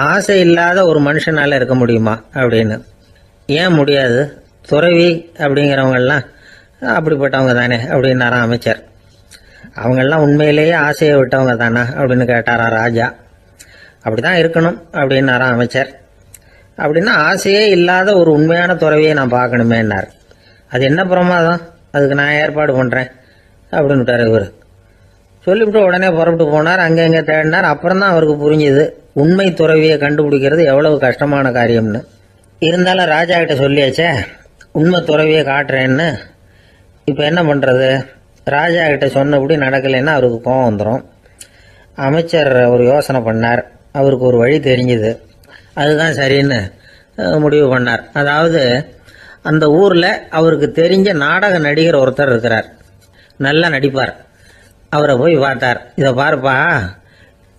ஆசை இல்லாத ஒரு மனுஷனால இருக்க முடியுமா அப்படின்னு. ஏன் முடியாது, துறவி அப்படிங்கிறவங்கெல்லாம் அப்படிப்பட்டவங்க தானே அப்படின்னாராம் அமைச்சர். அவங்கெல்லாம் உண்மையிலேயே ஆசையை விட்டவங்க தானா அப்படின்னு கேட்டாராம் ராஜா. அப்படிதான் இருக்கணும் அப்படின்னாராம் அமைச்சர். அப்படின்னா ஆசையே இல்லாத ஒரு உண்மையான துறவியை நான் பார்க்கணுமேன்னார். அது என்ன பிரமாதம், அதுக்கு நான் ஏற்பாடு பண்ணுறேன் அப்படின்னு விட்டார் இவர். சொல்லிவிட்டு உடனே புறப்பட்டு போனார். அங்கே இங்கே தேடினார். அப்புறம் தான் அவருக்கு புரிஞ்சுது உண்மை துறவியை கண்டுபிடிக்கிறது எவ்வளவு கஷ்டமான காரியம்னு. இருந்தாலும் ராஜா கிட்ட சொல்லியாச்சே உண்மை துறவியை காட்டுறேன்னு. இப்போ என்ன பண்ணுறது, ராஜா கிட்ட சொன்னபடி நடக்கலைன்னா அவருக்கு கோவம் வந்துடும். அமைச்சர் ஒரு யோசனை பண்ணார். அவருக்கு ஒரு வழி தெரிஞ்சுது. அதுதான் சரின்னு முடிவு பண்ணார். அதாவது அந்த ஊரில் அவருக்கு தெரிஞ்ச நாடக நடிகர் ஒருத்தர் இருக்கிறார், நல்லா நடிப்பார். அவரை போய் பார்த்தார். இதை பாருப்பா,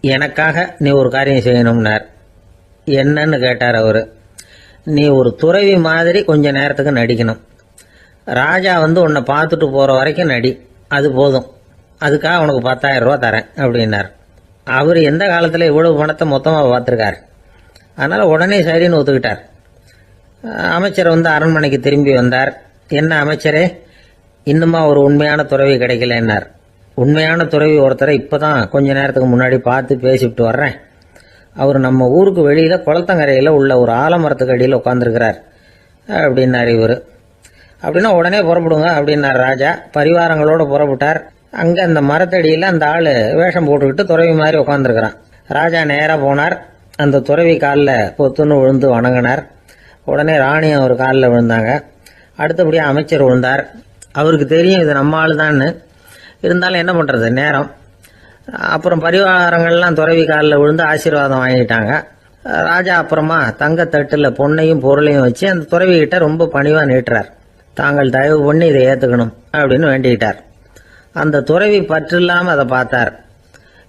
எனக்காக நீ ஒரு காரியம் செய்யணும்னார். என்னன்னு கேட்டார் அவர். நீ ஒரு துறவி மாதிரி கொஞ்ச நேரத்துக்கு நடிக்கணும். ராஜா உன்னை பார்த்துட்டு போகிற வரைக்கும் நடி, அது போதும், அதுக்காக உனக்கு 10,000 ரூபா தரேன் அப்படின்னார். அவர் எந்த காலத்தில் இவ்வளவு பணத்தை மொத்தமாக பார்த்துருக்கார். அதனால் உடனே சரின்னு ஒத்துக்கிட்டார். அமைச்சர் அரண்மனைக்கு திரும்பி வந்தார். என்ன அமைச்சரே, இன்னுமா ஒரு உண்மையான துறவி கிடைக்கலன்னார். உண்மையான துறவி ஒருத்தரை இப்போ தான் கொஞ்ச நேரத்துக்கு முன்னாடி பார்த்து பேசிவிட்டு வர்றேன். அவர் நம்ம ஊருக்கு வெளியில் குளத்தங்கரையில் உள்ள ஒரு ஆலமரத்துக்கு அடியில் உட்காந்துருக்கிறார் அப்படின்னார் இவர். அப்படின்னா உடனே புறப்படுங்க அப்படின்னார் ராஜா. பரிவாரங்களோடு புறப்பட்டார். அங்கே அந்த மரத்தடியில் அந்த ஆள் வேஷம் போட்டுக்கிட்டு துறவி மாதிரி உட்காந்துருக்கிறான். ராஜா நேராக போனார். அந்த துறவி காலில் பொத்துன்னு விழுந்து வணங்கினார். உடனே ராணியும் அவர் காலில் விழுந்தாங்க. அடுத்தபடியாக அமைச்சர் விழுந்தார். அவருக்கு தெரியும் இது நம்ம ஆள் தான்னு. இருந்தாலும் என்ன பண்ணுறது, நேரம். அப்புறம் பரிவாரங்கள்லாம் துறவி காலில் விழுந்து ஆசீர்வாதம் வாங்கிட்டாங்க. ராஜா அப்புறமா தங்கத்தட்டில் பொண்ணையும் பொருளையும் வச்சு அந்த துறவிகிட்ட ரொம்ப பணிவாக நீட்டுறார். தாங்கள் தயவு பண்ணி இதை ஏற்றுக்கணும் அப்படின்னு வேண்டிக்கிட்டார். அந்த துறவி பற்றில்லாமல் அதை பார்த்தார்.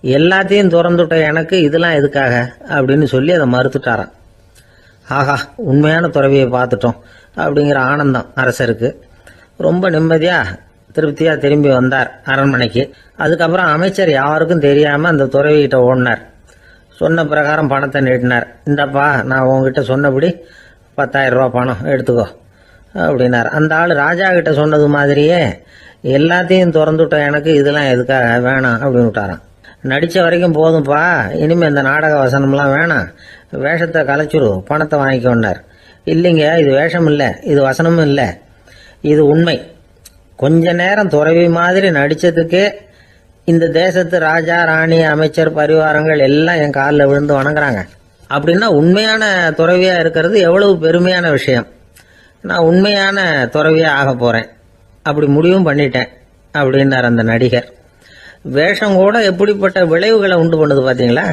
எல்லாத்தையும் திறந்துட்ட எனக்கு இதெல்லாம் எதுக்காக அப்படின்னு சொல்லி அதை மறுத்துட்டாராம். ஆஹா, உண்மையான துறவியை பார்த்துட்டோம் அப்படிங்கிற ஆனந்தம் அரசருக்கு. ரொம்ப நிம்மதியா திருப்தியா திரும்பி வந்தார் அரண்மனைக்கு. அதுக்கப்புறம் அமைச்சர் யாருக்கும் தெரியாம அந்த துறவிகிட்ட ஓடினார். சொன்ன பிரகாரம் பணத்தை நீட்டினார். இந்தப்பா, நான் உங்ககிட்ட சொன்னபடி 10,000 ரூபா பணம் எடுத்துக்கோ அப்படின்னார். அந்த ஆள் ராஜா கிட்ட சொன்னது மாதிரியே எல்லாத்தையும் திறந்துட்டோம், எனக்கு இதெல்லாம் எதுக்காக வேணாம் அப்படின்னு விட்டாராம். நடிச்ச வரைக்கும் போதும்பா, இனிமே இந்த நாடக வசனம்லாம் வேணாம், வேஷத்தை கலைச்சிரு, பணத்தை வாங்கிக்கோன்னார். இல்லைங்க, இது வேஷம் இல்லை, இது வசனமும் இல்லை, இது உண்மை. கொஞ்ச நேரம் துறவி மாதிரி நடிச்சதுக்கே இந்த தேசத்து ராஜா, ராணி, அமைச்சர், பரிவாரங்கள் எல்லாம் என் காலில் விழுந்து வணங்குறாங்க. அப்படின்னா உண்மையான துறவியா இருக்கிறது எவ்வளவு பெருமையான விஷயம். நான் உண்மையான துறவியா ஆக போறேன், அப்படி முடிவும் பண்ணிட்டேன் அப்படின்னார் அந்த நடிகர். வேஷம் கூட எப்படிப்பட்ட விளைவுகளை உண்டு பண்ணுது பார்த்தீங்களா.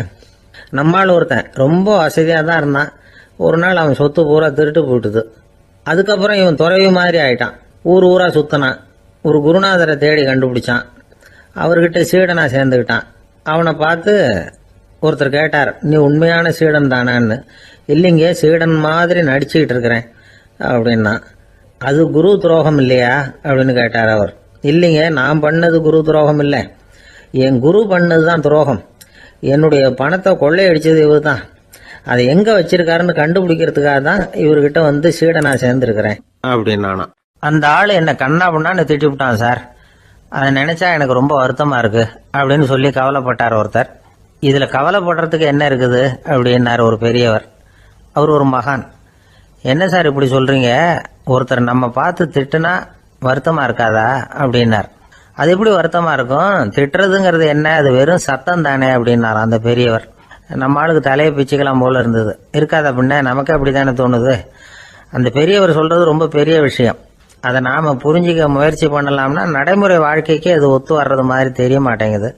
நம்மால் ஒருத்தன் ரொம்ப வசதியாக தான் இருந்தான். ஒரு நாள் அவன் சொத்து பூரா திருட்டு போயிட்டுது. அதுக்கப்புறம் இவன் துறவி மாதிரி ஆயிட்டான். ஊர் ஊரா சுத்தினான். ஒரு குருநாதரை தேடி கண்டுபிடிச்சான். அவர்கிட்ட சீடனா சேர்ந்துக்கிட்டான். அவனை பார்த்து ஒருத்தர் கேட்டார், நீ உண்மையான சீடன் தானான்னு. இல்லைங்க, சீடன் மாதிரி நடிச்சுக்கிட்டு இருக்கிறேன் அப்படின்னா. அது குரு துரோகம் இல்லையா அப்படின்னு கேட்டார் அவர். இல்லைங்க, நான் பண்ணது குரு துரோகம் இல்லை, என் குரு பண்ணது தான் துரோகம். என்னுடைய பணத்தை கொள்ளையடிச்சது இவர் தான். அதை எங்க வச்சிருக்காருன்னு கண்டுபிடிக்கிறதுக்காக தான் இவர்கிட்ட வந்து சீடனா சேர்ந்துருக்கிறேன் அப்படின்னா. அந்த ஆள் என்ன கண்ணா பண்ணான்னு திட்டி விட்டான் சார். அதை நினைச்சா எனக்கு ரொம்ப வருத்தமா இருக்கு அப்படின்னு சொல்லி கவலைப்பட்டார் ஒருத்தர். இதுல கவலைப்படுறதுக்கு என்ன இருக்குது அப்படின்னாரு ஒரு பெரியவர். அவர் ஒரு மகான். என்ன சார் இப்படி சொல்றீங்க, ஒருத்தர் நம்ம பார்த்து திட்டுனா வருத்தமா இருக்காதா அப்படின்னார். அது எப்படி வருத்தமா இருக்கும், திட்டுறதுங்கிறது என்ன, அது வெறும் சத்தம் தானே அப்படின்னார் அந்த பெரியவர். நம்ம ஆளுக்கு தலையை பிச்சுக்கலாம் போல இருந்தது. இருக்காத அப்படின்னா நமக்கு அப்படித்தானே தோணுது. அந்த பெரியவர் சொல்றது ரொம்ப பெரிய விஷயம். அதை நாம புரிஞ்சிக்க முயற்சி பண்ணலாம்னா நடைமுறை வாழ்க்கைக்கு அது ஒத்து வர்றது மாதிரி தெரிய மாட்டேங்குது.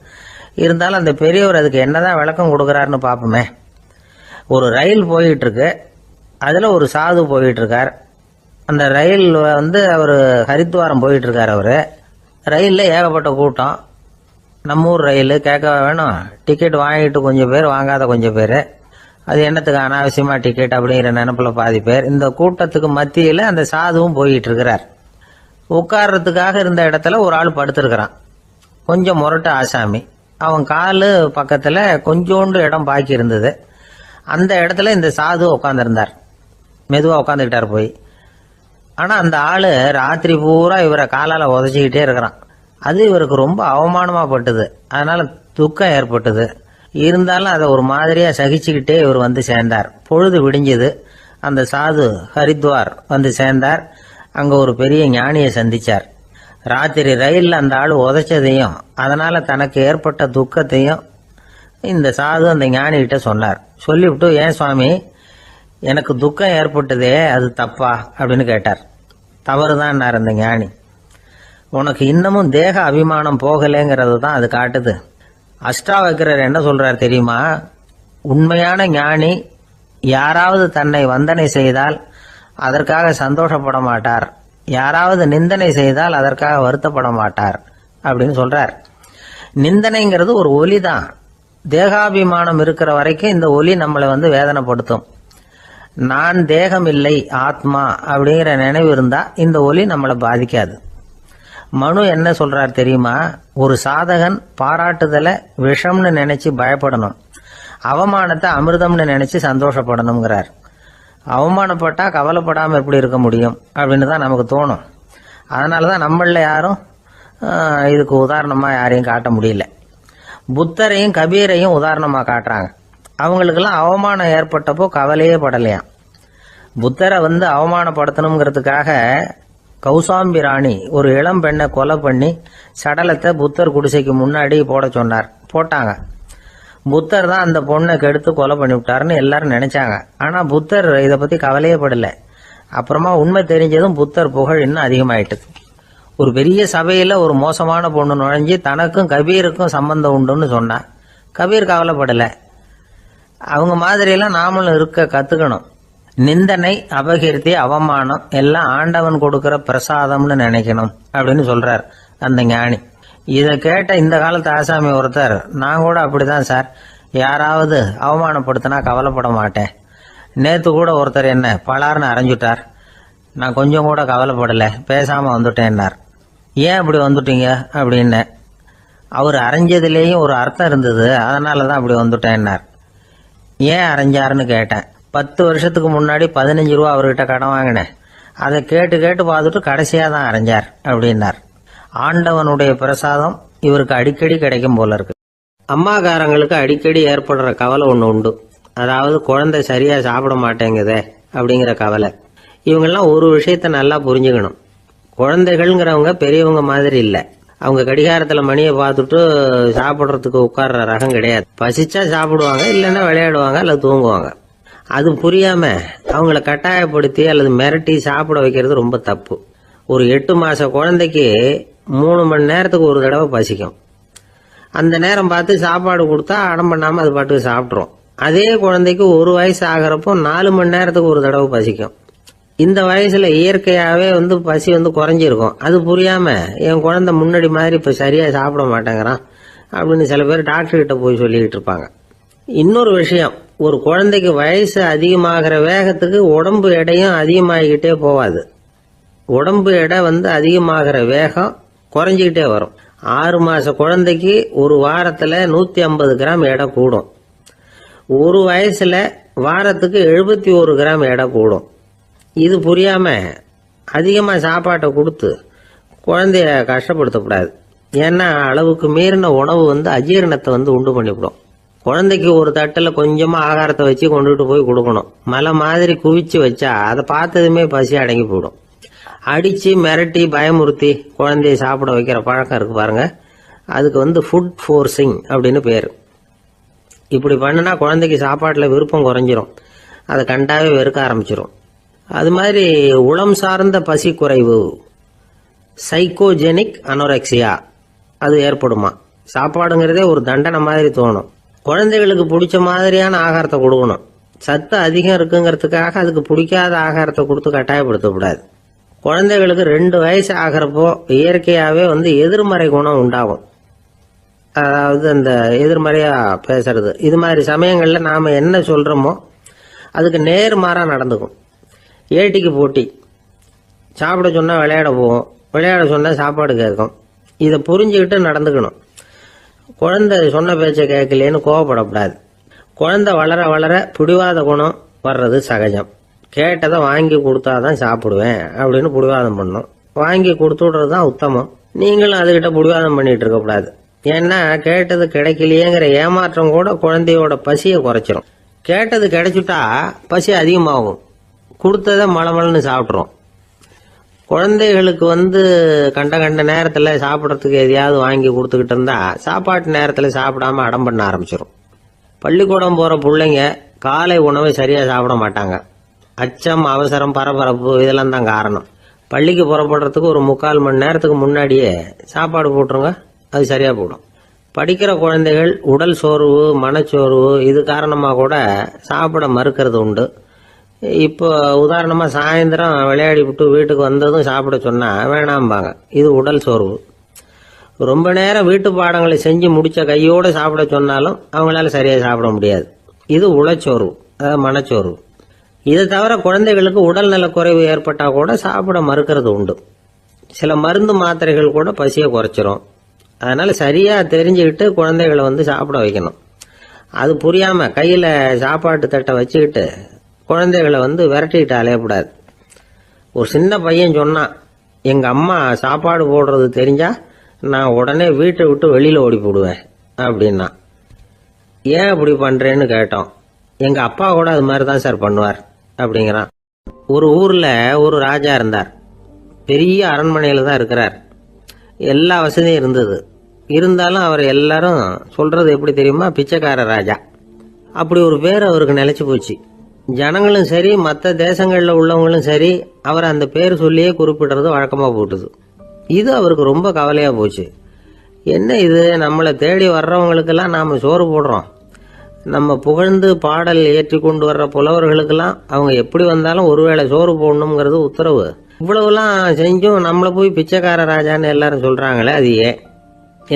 இருந்தாலும் அந்த பெரியவர் அதுக்கு என்னதான் விளக்கம் கொடுக்கறாருன்னு பார்ப்போமே. ஒரு ரயில் போயிட்டு இருக்கு, அதுல ஒரு சாது போயிட்டு இருக்கார். அந்த ரயில் அவர் ஹரித்வாரம் போயிட்டு இருக்கார். அவரு ரயில்ல ஏகப்பட்ட கூட்டம். நம்ம ஊர் ரயில் கேட்க வேணும், டிக்கெட் வாங்கிட்டு கொஞ்சம் பேர், வாங்காத கொஞ்சம் பேர். அது என்னத்துக்கு அனாவசியமா டிக்கெட் அப்படிங்கிற நினைப்புல பாதி பேர். இந்த கூட்டத்துக்கு மத்தியில அந்த சாதுவும் போயிட்டு இருக்கிறார். உட்கார்றதுக்காக இருந்த இடத்துல ஒரு ஆள் படுத்திருக்கிறான். கொஞ்சம் முரட்டு ஆசாமி. அவன் காலு பக்கத்துல கொஞ்சோண்டு இடம் பாக்கி இருந்தது. அந்த இடத்துல இந்த சாது உட்காந்துருந்தார். மெதுவா உட்காந்துக்கிட்டார் போய். ஆனா அந்த ஆளு ராத்திரி பூரா இவரை காலால உதச்சிக்கிட்டே இருக்கிறான். அது இவருக்கு ரொம்ப அவமானமா பட்டது. அதனால துக்கம் ஏற்பட்டது. இருந்தாலும் அதை ஒரு மாதிரியா சகிச்சுக்கிட்டே இவர் வந்து சேர்ந்தார். பொழுது விடிஞ்சது. அந்த சாது ஹரித்வார் வந்து சேர்ந்தார். அங்க ஒரு பெரிய ஞானியை சந்திச்சார். ராத்திரி ரயில்ல அந்த ஆளு உதைச்சதையும் அதனால தனக்கு ஏற்பட்ட துக்கத்தையும் இந்த சாது அந்த ஞானி கிட்ட சொன்னார். சொல்லிவிட்டு, ஏன் சுவாமி, எனக்கு துக்கம் ஏற்பட்டதே, அது தப்பா அப்படின்னு கேட்டார். தவறுதான் அந்த ஞானி. உனக்கு இன்னமும் தேக அபிமானம் போகலைங்கிறது தான் அது காட்டுது. அஷ்டாவக்கிரர் என்ன சொல்றார் தெரியுமா? உண்மையான ஞானி யாராவது தன்னை வந்தனை செய்தால் அதற்காக சந்தோஷப்பட மாட்டார், யாராவது நிந்தனை செய்தால் அதற்காக வருத்தப்பட மாட்டார் அப்படின்னு சொல்றார். நிந்தனைங்கிறது ஒரு ஒலி தான். தேகாபிமானம் இருக்கிற வரைக்கும் இந்த ஒலி நம்மளை வேதனைப்படுத்தும். நான் தேகம் இல்லை, ஆத்மா அப்படிங்கிற நினைவு இருந்தா இந்த ஒலி நம்மளை பாதிக்காது. மனு என்ன சொல்றார் தெரியுமா? ஒரு சாதகன் பாராட்டுதலை விஷம்னு நினைச்சு பயப்படணும், அவமானத்தை அமிர்தம்னு நினைச்சு சந்தோஷப்படணுங்கிறார். அவமானப்பட்டா கவலைப்படாம எப்படி இருக்க முடியும் அப்படின்னு தான் நமக்கு தோணும். அதனாலதான் நம்மள யாரும் இதுக்கு உதாரணமா யாரையும் காட்ட முடியல. புத்தரையும் கபீரையும் உதாரணமா காட்டுறாங்க. அவங்களுக்கெல்லாம் அவமானம் ஏற்பட்டப்போ கவலையே படலையாம். புத்தரை அவமானப்படுத்தணுங்கிறதுக்காக கௌசாம்பி ராணி ஒரு இளம் பெண்ணை கொலை பண்ணி சடலத்தை புத்தர் குடிசைக்கு முன்னாடி போட சொன்னார். போட்டாங்க. புத்தர் தான் அந்த பொண்ணை கெடுத்து கொலை பண்ணி விட்டாருன்னு எல்லாரும் நினைச்சாங்க. ஆனா புத்தர் இதை பத்தி கவலையே படல. அப்புறமா உண்மை தெரிஞ்சதும் புத்தர் புகழ் இன்னும் அதிகமாயிட்டு. ஒரு பெரிய சபையில ஒரு மோசமான பொண்ணு நுழைஞ்சு தனக்கும் கபீருக்கும் சம்பந்தம் உண்டுன்னு சொன்னா கபீர் கவலைப்படல. அவங்க மாதிரியெல்லாம் நாமளும் இருக்க கத்துக்கணும். நிந்தனை, அபகீர்த்தி, அவமானம் எல்லாம் ஆண்டவன் கொடுக்கிற பிரசாதம்னு நினைக்கணும் அப்படின்னு சொல்றார் அந்த ஞானி. இதை கேட்ட இந்த காலத்து ஆசாமி ஒருத்தர், நான் கூட அப்படிதான் சார், யாராவது அவமானப்படுத்தினா கவலைப்பட மாட்டேன், நேற்று கூட ஒருத்தர் என்ன பலார்னு அரைஞ்சுட்டார். நான் கொஞ்சம் கூட கவலைப்படலை, பேசாமல் வந்துட்டேன்னார். ஏன் அப்படி வந்துட்டீங்க அப்படின்னு. அவர் அரைஞ்சதுலேயும் ஒரு அர்த்தம் இருந்தது, அதனால தான் அப்படி வந்துட்டேன்னார். ஏன் அரைஞ்சாருன்னு கேட்டேன். 10 வருஷத்துக்கு முன்னாடி 15 ரூபா அவர்கிட்ட கடன் வாங்கினேன். அதை கேட்டு கேட்டு பார்த்துட்டு கடைசியாக தான் அரைஞ்சார் அப்படின்னார். ஆண்டவனுடைய பிரசாதம் இவருக்கு அடிக்கடி கிடைக்கும் போல இருக்கு. அம்மாக்காரங்களுக்கு அடிக்கடி ஏற்படுற கவலை ஒன்று உண்டு. அதாவது குழந்தை சரியா சாப்பிட மாட்டேங்குதே அப்படிங்கிற கவலை. இவங்கெல்லாம் ஒரு விஷயத்த நல்லா புரிஞ்சுக்கணும். குழந்தைகள்ங்கிறவங்க பெரியவங்க மாதிரி இல்லை. அவங்க கடிகாரத்தில் மணியை பார்த்துட்டு சாப்பிட்றதுக்கு உட்கார்ற ரகம் கிடையாது. பசிச்சா சாப்பிடுவாங்க, இல்லைன்னா விளையாடுவாங்க அல்லது தூங்குவாங்க. அது புரியாம அவங்கள கட்டாயப்படுத்தி அல்லது மிரட்டி சாப்பிட வைக்கிறது ரொம்ப தப்பு. ஒரு 8 மாச குழந்தைக்கு 3 மணி நேரத்துக்கு ஒரு தடவை பசிக்கும். அந்த நேரம் பார்த்து சாப்பாடு கொடுத்தா அடம் பண்ணாம அது பாட்டுக்கு சாப்பிட்றோம். அதே குழந்தைக்கு 1 வயசு ஆகிறப்போ 4 மணி நேரத்துக்கு ஒரு தடவை பசிக்கும். இந்த வயசுல இயற்கையாவே பசி குறைஞ்சிருக்கும். அது புரியாம என் குழந்தை முன்னாடி மாதிரி இப்ப சரியா சாப்பிட மாட்டேங்கிறான் அப்படின்னு சில பேர் டாக்டர் கிட்ட போய் சொல்லிக்கிட்டு இருப்பாங்க. இன்னொரு விஷயம், ஒரு குழந்தைக்கு வயசு அதிகமாகிற வேகத்துக்கு உடம்பு எடையும் அதிகமாகிக்கிட்டே போவாது. உடம்பு எடை அதிகமாகிற வேகம் குறைஞ்சிக்கிட்டே வரும். 6 மாச குழந்தைக்கு ஒரு வாரத்துல 150 கிராம் எடை கூடும். ஒரு வயசுல வாரத்துக்கு 71 கிராம் எடை கூடும். இது புரியாம அதிகமா சாப்பாட்டை கொடுத்து குழந்தைய கஷ்டப்படுத்தக்கூடாது. ஏன்னா அளவுக்கு மீறின உணவு அஜீரணத்தை உண்டு பண்ணிவிடும். குழந்தைக்கு ஒரு தட்டில் கொஞ்சமா ஆகாரத்தை வச்சு கொண்டுட்டு போய் கொடுக்கணும். மலை மாதிரி குவிச்சு வச்சா அதை பார்த்ததுமே பசி அடங்கி போயிடும். அடிச்சு மிரட்டி பயமுறுத்தி குழந்தைய சாப்பிட வைக்கிற பழக்கம் இருக்கு பாருங்க, அதுக்கு ஃபுட் ஃபோர்சிங் அப்படின்னு பேரு. இப்படி பண்ணுனா குழந்தைக்கு சாப்பாட்டில் விருப்பம் குறைஞ்சிரும், அதை கண்டாவே வெறுக்க ஆரம்பிச்சிரும். அது மாதிரி உளம் சார்ந்த பசி குறைவு, சைக்கோஜெனிக் அனோரெக்சியா, அது ஏற்படுமா. சாப்பாடுங்கிறதே ஒரு தண்டனை மாதிரி தோணும். குழந்தைகளுக்கு பிடிச்ச மாதிரியான ஆகாரத்தை கொடுக்கணும். சத்து அதிகம் இருக்குங்கிறதுக்காக அதுக்கு பிடிக்காத ஆகாரத்தை கொடுத்து கட்டாயப்படுத்தக்கூடாது. குழந்தைகளுக்கு 2 வயசு ஆகிறப்போ இயற்கையாகவே எதிர்மறை குணம் உண்டாகும். அதாவது அந்த எதிர்மறையா பேசுறது. இது மாதிரி சமயங்கள்ல நாம என்ன சொல்றோமோ அதுக்கு நேர்மாறா நடந்துக்கும். ஏட்டிக்கு போட்டி. சாப்பிட சொன்னா விளையாட போவோம், விளையாட சொன்னா சாப்பாடு கேட்கும். இதை புரிஞ்சுக்கிட்டு நடந்துக்கணும். குழந்தை சொன்ன பேச்சை கேட்கலேன்னு கோவப்படக்கூடாது. குழந்தை வளர வளர பிடிவாத குணம் வர்றது சகஜம். கேட்டதை வாங்கி கொடுத்தாதான் சாப்பிடுவேன் அப்படின்னு பிடிவாதம் பண்ணும். வாங்கி கொடுத்து விடுறது தான் உத்தமம். நீங்களும் அதுகிட்ட பிடிவாதம் பண்ணிட்டு இருக்கக்கூடாது. ஏன்னா கேட்டது கிடைக்கலையேங்கிற ஏமாற்றம் கூட குழந்தையோட பசியை குறைச்சிரும். கேட்டது கிடைச்சிட்டா பசி அதிகமாகும். கொடுத்ததை மளமளன்னு சாப்பிட்றோம். குழந்தைகளுக்கு கண்ட கண்ட நேரத்தில் சாப்பிட்றதுக்கு எதையாவது வாங்கி கொடுத்துக்கிட்டு இருந்தா சாப்பாட்டு நேரத்தில் சாப்பிடாம அடம் பண்ண ஆரம்பிச்சிடும். பள்ளிக்கூடம் போகிற பிள்ளைங்க காலை உணவை சரியாக சாப்பிட மாட்டாங்க. அச்சம், அவசரம், பரபரப்பு இதெல்லாம் தான் காரணம். பள்ளிக்கு புறப்படுறதுக்கு ஒரு 3/4 மணி நேரத்துக்கு முன்னாடியே சாப்பாடு போட்டுருங்க, அது சரியாக போடும். படிக்கிற குழந்தைகள் உடல் சோர்வு, மனச்சோர்வு இது காரணமாக கூட சாப்பிட மறுக்கிறது உண்டு. இப்போ உதாரணமா சாயந்தரம் விளையாடி விட்டு வீட்டுக்கு வந்ததும் சாப்பிட சொன்னா வேணாம்பாங்க. இது உடல் சோர்வு. ரொம்ப நேரம் வீட்டு பாடங்களை செஞ்சு முடிச்ச கையோட சாப்பிட சொன்னாலும் அவங்களால சரியா சாப்பிட முடியாது. இது உளச்சோர்வு, அதாவது மனச்சோர்வு. இதை தவிர குழந்தைகளுக்கு உடல் நலக்குறைவு ஏற்பட்டா கூட சாப்பிட மறுக்கிறது உண்டு. சில மருந்து மாத்திரைகள் கூட பசியை குறைச்சிரும். அதனால சரியா தெரிஞ்சுக்கிட்டு குழந்தைகளை சாப்பிட வைக்கணும். அது புரியாம கையில சாப்பாட்டு தட்டை வச்சுக்கிட்டு குழந்தைகளை விரட்டிக்கிட்டு அலையக்கூடாது. ஒரு சின்ன பையன் சொன்னான், எங்க அம்மா சாப்பாடு போடுறது தெரிஞ்சா நான் உடனே வீட்டை விட்டு வெளியில ஓடி போடுவேன் அப்படின்னா. ஏன் அப்படி பண்றேன்னு கேட்டோம். எங்க அப்பா கூட அது மாதிரி தான் சார் பண்ணுவார் அப்படிங்கிறான். ஒரு ஊர்ல ஒரு ராஜா இருந்தார். பெரிய அரண்மனையில தான் இருக்கிறார். எல்லா வசதியும் இருந்தது. இருந்தாலும் அவர் எல்லாரும் சொல்றது எப்படி தெரியுமா, பிச்சைக்கார ராஜா. அப்படி ஒரு பேர் அவருக்கு நிலைச்சு போச்சு. ஜனங்களும் சரி, மற்ற தேசங்களில் உள்ளவங்களும் சரி, அவர் அந்த பேர் சொல்லியே குறிப்பிடுறது வழக்கமா போட்டுது. இது அவருக்கு ரொம்ப கவலையா போச்சு. என்ன இது, நம்மளை தேடி வர்றவங்களுக்கெல்லாம் நாம சோறு போடுறோம், நம்ம புகழ்ந்து பாடல் ஏற்றி கொண்டு வர்ற புலவர்களுக்கெல்லாம் அவங்க எப்படி வந்தாலும் ஒருவேளை சோறு போடணுங்கிறது உத்தரவு. இவ்வளவுலாம் செஞ்சும் நம்மளை போய் பிச்சைக்கார ராஜான்னு எல்லாரும் சொல்றாங்களே, அது ஏன்,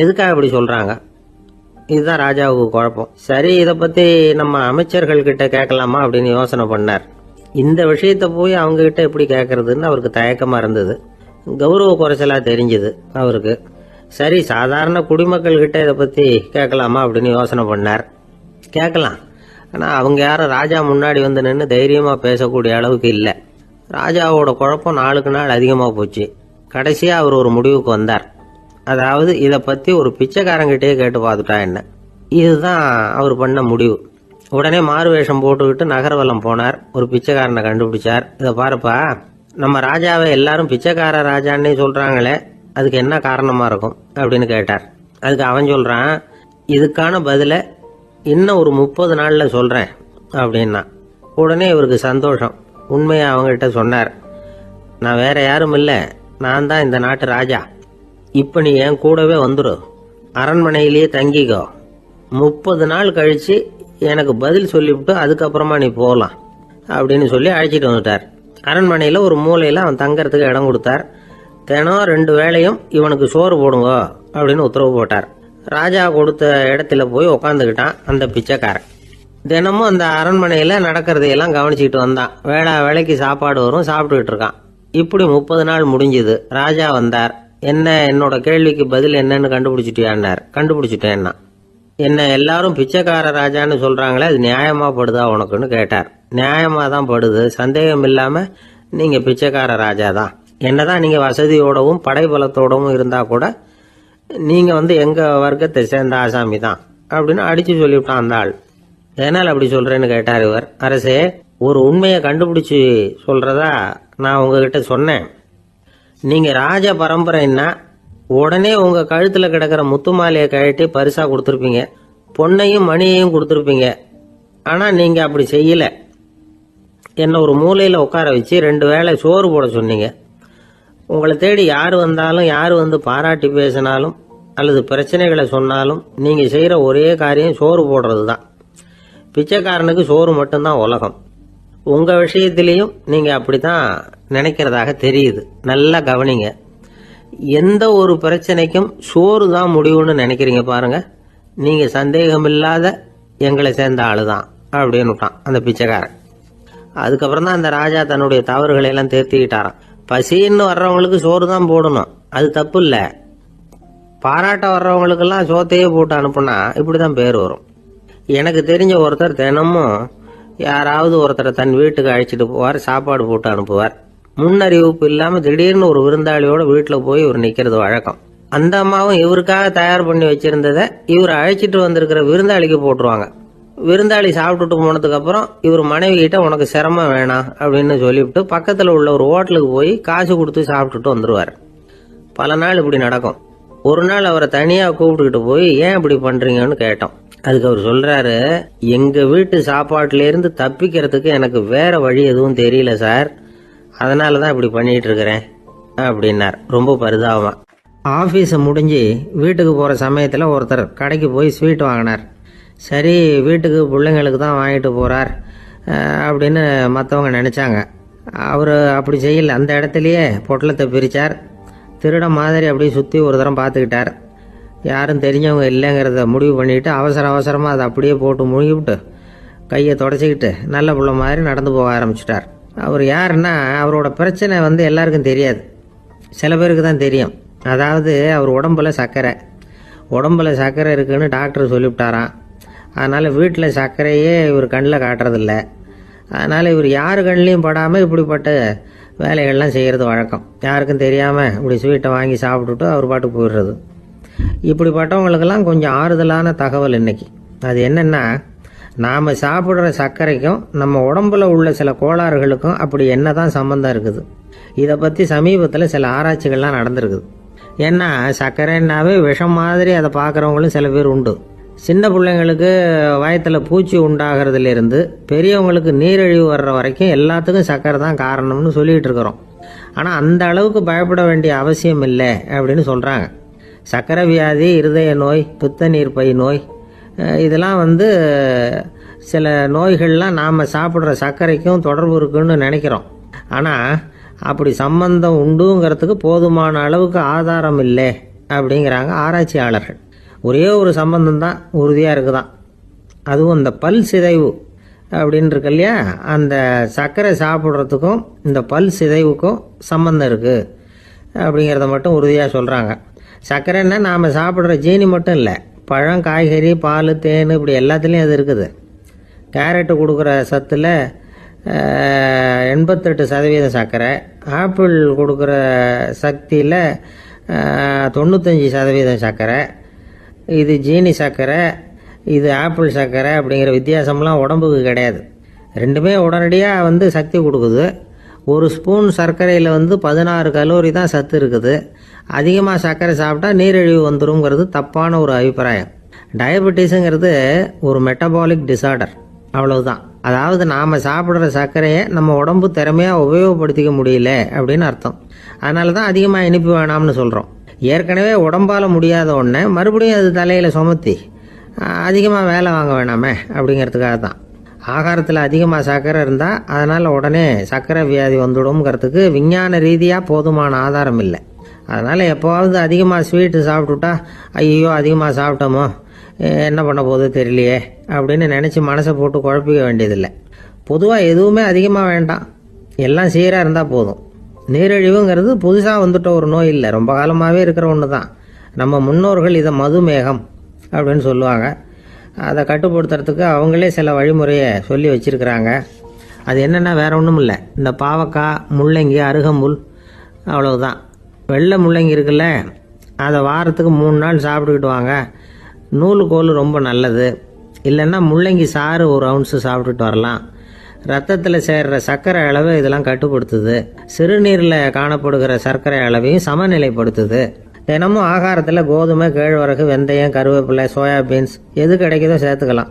எதுக்காக இப்படி சொல்றாங்க? இதுதான் ராஜாவுக்கு குழப்பம். சரி, இதை பத்தி நம்ம அமைச்சர்கள் கிட்ட கேட்கலாமா அப்படின்னு யோசனை பண்ணார். இந்த விஷயத்த போய் அவங்க கிட்ட எப்படி கேட்கறதுன்னு அவருக்கு தயக்கமா இருந்தது. கௌரவ குறைச்சலா தெரிஞ்சது அவருக்கு. சரி, சாதாரண குடிமக்கள் கிட்ட இதை பத்தி கேட்கலாமா அப்படின்னு யோசனை பண்ணார். கேட்கலாம், ஆனா அவங்க யாரும் ராஜா முன்னாடி வந்து நின்று தைரியமா பேசக்கூடிய அளவுக்கு இல்லை. ராஜாவோட குழப்பம் நாளுக்கு நாள் அதிகமா போச்சு. கடைசியா அவர் ஒரு முடிவுக்கு வந்தார். அதாவது இதை பத்தி ஒரு பிச்சைக்காரங்கிட்டே கேட்டு பார்த்துட்டா என்ன. இதுதான் அவர் பண்ண முடிவு. உடனே மாறு வேஷம் போட்டுக்கிட்டு நகர்வலம் போனார். ஒரு பிச்சைக்காரனை கண்டுபிடிச்சார். இதை பாருப்பா, நம்ம ராஜாவை எல்லாரும் பிச்சைக்கார ராஜான்னே சொல்றாங்களே, அதுக்கு என்ன காரணமா இருக்கும் அப்படின்னு கேட்டார். அதுக்கு அவன் சொல்றான், இதுக்கான பதில இன்னும் ஒரு 30 நாள்ல சொல்றேன் அப்படின்னா. உடனே இவருக்கு சந்தோஷம். உண்மையை அவங்ககிட்ட சொன்னார். நான் வேற யாரும் இல்லை, நான் தான் இந்த நாட்டு ராஜா. இப்ப நீ என் கூடவே வந்துடு, அரண்மனையிலேயே தங்கிக்கோ. 30 நாள் கழிச்சு எனக்கு பதில் சொல்லிவிட்டு அதுக்கப்புறமா நீ போகலாம் அப்படின்னு சொல்லி அழைச்சிட்டு வந்துட்டார். அரண்மனையில் ஒரு மூலையில் அவன் தங்கறதுக்கு இடம் கொடுத்தார். தினம் 2 வேளையும் இவனுக்கு சோறு போடுங்க அப்படின்னு உத்தரவு போட்டார். ராஜா கொடுத்த இடத்துல போய் உக்காந்துக்கிட்டான் அந்த பிச்சைக்காரன். தினமும் அந்த அரண்மனையில் நடக்கிறதையெல்லாம் கவனிச்சுக்கிட்டு வந்தான். வேளைக்கு சாப்பாடு வரும், சாப்பிட்டுக்கிட்டு இருக்கான். இப்படி 30 நாள் முடிஞ்சுது. ராஜா வந்தார். என்ன, என்னோட கேள்விக்கு பதில் என்னன்னு கண்டுபிடிச்சிட்டியான்னார். கண்டுபிடிச்சிட்டேன்னா. என்ன எல்லாரும் பிச்சைக்கார ராஜான்னு சொல்றாங்களே, அது நியாயமா படுதா உனக்குன்னு கேட்டார். நியாயமா தான் படுது, சந்தேகம் இல்லாம நீங்க பிச்சைக்கார ராஜா தான். என்னதான் நீங்க வசதியோடவும் படைபலத்தோடவும் இருந்தா கூட நீங்க எங்க வர்க்கத்தை சேர்ந்த ஆசாமி தான் அப்படின்னு அடிச்சு சொல்லிவிட்டான் அந்த ஆள். எதனால் அப்படி சொல்றேன்னு கேட்டார் இவர். அரசே, ஒரு உண்மையை கண்டுபிடிச்சு சொல்றதா நான் உங்ககிட்ட சொன்னேன். நீங்க ராஜ பரம்பரைன்னா உடனே உங்க கழுத்துல கிடக்கிற முத்து மாலையை கழட்டி பரிசா கொடுத்துருப்பீங்க, பொன்னையும் மணியையும் கொடுத்துருப்பீங்க. ஆனா நீங்க அப்படி செய்யல. என்ன ஒரு மூலையில உட்கார வச்சு 2 வேளை சோறு போட சொன்னீங்க. உங்களை தேடி யார் வந்தாலும், யார் வந்து பாராட்டி பேசினாலும் அல்லது பிரச்சனைகளை சொன்னாலும் நீங்க செய்யற ஒரே காரியம் சோறு போடுறது தான். பிச்சைக்காரனுக்கு சோறு மட்டும்தான் உலகம். உங்க விஷயத்திலையும் நீங்க அப்படித்தான் நினைக்கிறதாக தெரியுது. நல்லா கவனிங்க. எந்த ஒரு பிரச்சனைக்கும் சோறு தான் முடிவுன்னு நினைக்கிறீங்க பாருங்க. நீங்க சந்தேகமில்லாத எங்களை சேர்ந்த ஆளுதான் அப்படின்னு விட்டான் அந்த பிச்சைக்காரன். அதுக்கப்புறம் தான் அந்த ராஜா தன்னுடைய தவறுகளை எல்லாம் தேர்த்திக்கிட்டாராம். பசின்னு வர்றவங்களுக்கு சோறு தான் போடணும், அது தப்பு இல்லை. பாராட்ட வர்றவங்களுக்கெல்லாம் சோத்தையே போட்டு அனுப்புனா இப்படிதான் பேர் வரும். எனக்கு தெரிஞ்ச ஒருத்தர் தினமும் யாராவது ஒருத்தரை தன் வீட்டுக்கு அழைச்சிட்டு போவார், சாப்பாடு போட்டு அனுப்புவார். முன்னறிவிப்பு இல்லாம திடீர்னு ஒரு விருந்தாளியோட வீட்டுல போய் இவர் நிக்கிறது வழக்கம். அந்த அம்மாவும் இவருக்காக தயார் பண்ணி வச்சிருந்ததை இவர் அழைச்சிட்டு வந்திருக்கிற விருந்தாளிக்கு போட்டுருவாங்க. விருந்தாளி சாப்பிட்டுட்டு போனதுக்கு அப்புறம் இவர் மனைவி கிட்ட உனக்கு சிரமம் வேணாம் அப்படின்னு சொல்லிவிட்டு பக்கத்துல உள்ள ஒரு ஹோட்டலுக்கு போய் காசு கொடுத்து சாப்பிட்டுட்டு வந்துருவார். பல நாள் இப்படி நடக்கும். ஒரு நாள் அவரை தனியா கூப்பிட்டுக்கிட்டு போய் ஏன் இப்படி பண்றீங்கன்னு கேட்டோம். அதுக்கு அவர் சொல்றாரு, எங்க வீட்டு சாப்பாட்டுல இருந்து தப்பிக்கிறதுக்கு எனக்கு வேற வழி எதுவும் தெரியல சார், அதனாலதான் இப்படி பண்ணிட்டு இருக்கிறேன் அப்படின்னார் ரொம்ப பரிதாபமா. ஆபீஸை முடிஞ்சு வீட்டுக்கு போற சமயத்துல ஒருத்தர் கடைக்கு போய் ஸ்வீட் வாங்கினார். சரி, வீட்டுக்கு பிள்ளைங்களுக்கு தான் வாங்கிட்டு போறார் அப்படின்னு மற்றவங்க நினைச்சாங்க. அவர் அப்படி செய்யல. அந்த இடத்துலயே பொட்டலத்தை பிரிச்சார். திருட மாதிரி அப்படியே சுத்தி ஒரு தரம் பார்த்துக்கிட்டார். யாரும் தெரிஞ்சவங்க இல்லைங்கிறத முடிவு பண்ணிட்டு அவசரமா அதை அப்படியே போட்டு முழுகிவிட்டு கையை தொடச்சிக்கிட்டு நல்ல புள்ள மாதிரி நடந்து போக ஆரம்பிச்சிட்டார். அவர் யாருன்னா, அவரோட பிரச்சனை எல்லாருக்கும் தெரியாது, சில பேருக்கு தான் தெரியும். அதாவது அவர் உடம்புல சர்க்கரை இருக்குன்னு டாக்டர் சொல்லிவிட்டாராம். அதனால வீட்டில் சர்க்கரையே இவர் கண்ணில் காட்டுறதில்ல. அதனால இவர் யாரு கண்ணிலையும் படாமல் இப்படிப்பட்ட வேலைகள்லாம் செய்கிறது வழக்கம். யாருக்கும் தெரியாமல் இப்படி ஸ்வீட்டை வாங்கி சாப்பிட்டுட்டு அவர் பாட்டுக்கு போயிடுறது. இப்படிப்பட்டவங்களுக்கெல்லாம் கொஞ்சம் ஆறுதலான தகவல் இன்னைக்கு. அது என்னன்னா, நாம் சாப்பிட்ற சர்க்கரைக்கும் நம்ம உடம்புல உள்ள சில கோளாறுகளுக்கும் அப்படி என்னதான் சம்பந்தம் இருக்குது. இதை பற்றி சமீபத்தில் சில ஆராய்ச்சிகள்லாம் நடந்திருக்குது. ஏன்னா சர்க்கரைன்னாவே விஷம் மாதிரி அதை பார்க்குறவங்களும் சில பேர் உண்டு. சின்ன பிள்ளைங்களுக்கு வயத்தில் பூச்சி உண்டாகிறதுலேருந்து பெரியவங்களுக்கு நீரிழிவு வர்ற வரைக்கும் எல்லாத்துக்கும் சர்க்கரை தான் காரணம்னு சொல்லிகிட்டு இருக்கிறோம். ஆனால் அந்த அளவுக்கு பயப்பட வேண்டிய அவசியம் இல்லை அப்படின்னு சொல்கிறாங்க. சர்க்கரை வியாதி, இருதய நோய், பித்த நீர் பை நோய், இதெல்லாம் சில நோய்கள்லாம் நாம் சாப்பிட்ற சர்க்கரைக்கும் தொடர்பு இருக்குன்னு நினைக்கிறோம். ஆனால் அப்படி சம்பந்தம் உண்டுங்கிறதுக்கு போதுமான அளவுக்கு ஆதாரம் இல்லை அப்படிங்கிறாங்க ஆராய்ச்சியாளர்கள். ஒரே ஒரு சம்பந்தம் தான் உறுதியாக இருக்குதான். அதுவும் இந்த பல் சிதைவு அப்படின்னு இருக்கு இல்லையா, அந்த சர்க்கரை சாப்பிட்றதுக்கும் இந்த பல் சிதைவுக்கும் சம்பந்தம் இருக்குது அப்படிங்கிறத மட்டும் உறுதியாக சொல்கிறாங்க. சர்க்கரைன்னா நாம் சாப்பிட்ற ஜீனி மட்டும் இல்லை, பழம், காய்கறி, பால், தேன் இப்படி எல்லாத்துலேயும் அது இருக்குது. கேரட்டு கொடுக்குற சத்தில் 88% சர்க்கரை, ஆப்பிள் கொடுக்குற சக்தியில் 95% சர்க்கரை. இது ஜீனி சர்க்கரை, இது ஆப்பிள் சர்க்கரை அப்படிங்கிற வித்தியாசம்லாம் உடம்புக்கு கிடையாது. ரெண்டுமே உடனடியாக சக்தி கொடுக்குது. ஒரு ஸ்பூன் சர்க்கரையில் 16 கலோரி தான் சத்து இருக்குது. அதிகமாக சர்க்கரை சாப்பிட்டா நீரிழிவு வந்துருங்கிறது தப்பான ஒரு அபிப்பிராயம். டயபெட்டிஸுங்கிறது ஒரு மெட்டபாலிக் டிசார்டர், அவ்வளவுதான். அதாவது நாம் சாப்பிட்ற சர்க்கரையை நம்ம உடம்பு திறமையாக உபயோகப்படுத்திக்க முடியல அப்படின்னு அர்த்தம். அதனால தான் அதிகமாக இனிப்பு வேணாம்னு சொல்கிறோம். ஏற்கனவே உடம்பால் முடியாத ஒன்றை மறுபடியும் அது தலையில் சுமத்தி அதிகமாக வேலை வாங்க வேணாமே அப்படிங்கிறதுக்காக தான். ஆகாரத்தில் அதிகமாக சர்க்கரை இருந்தால் அதனால் உடனே சர்க்கரை வியாதி வந்துடும்ங்கிறதுக்கு விஞ்ஞான ரீதியாக போதுமான ஆதாரம் இல்லை. அதனால் எப்போவாவது அதிகமாக ஸ்வீட்டு சாப்பிட்டுட்டா ஐயோ அதிகமாக சாப்பிட்டோமோ என்ன பண்ண போகுது தெரியலையே அப்படின்னு நினச்சி மனசை போட்டு குழப்பிக்க வேண்டியதில்லை. பொதுவாக எதுவுமே அதிகமாக வேண்டாம், எல்லாம் சீராக இருந்தால் போதும். நீரிழிவுங்கிறது புதுசாக வந்துட்ட ஒரு நோய் இல்லை, ரொம்ப காலமாகவே இருக்கிற ஒன்று தான். நம்ம முன்னோர்கள் இதை மதுமேகம் அப்படின்னு சொல்லுவாங்க. அதை கட்டுப்படுத்துறதுக்கு அவங்களே சில வழிமுறையை சொல்லி வச்சுருக்கிறாங்க. அது என்னென்னா வேற ஒன்றும் இல்லை, இந்த பாவக்காய், முள்ளங்கி, அருகம்புல், அவ்வளவுதான். வெள்ளை முள்ளங்கி இருக்குல்ல, அதை வாரத்துக்கு 3 நாள் சாப்பிட்டுக்கிட்டு வாங்க. நூலுக்கோல் ரொம்ப நல்லது. இல்லைன்னா முள்ளங்கி சாறு 1 ounce சாப்பிட்டுட்டு வரலாம். ரத்தத்தில் சேர்கிற சர்க்கரை அளவை இதெல்லாம் கட்டுப்படுத்துது. சிறுநீரில் காணப்படுகிற சர்க்கரை அளவையும் சமநிலைப்படுத்துது. தினமும் ஆகாரத்தில் கோதுமை, கேழ்வரகு, வெந்தயம், கருவேப்பிலை, சோயாபீன்ஸ் எது கிடைக்குதோ சேர்த்துக்கலாம்.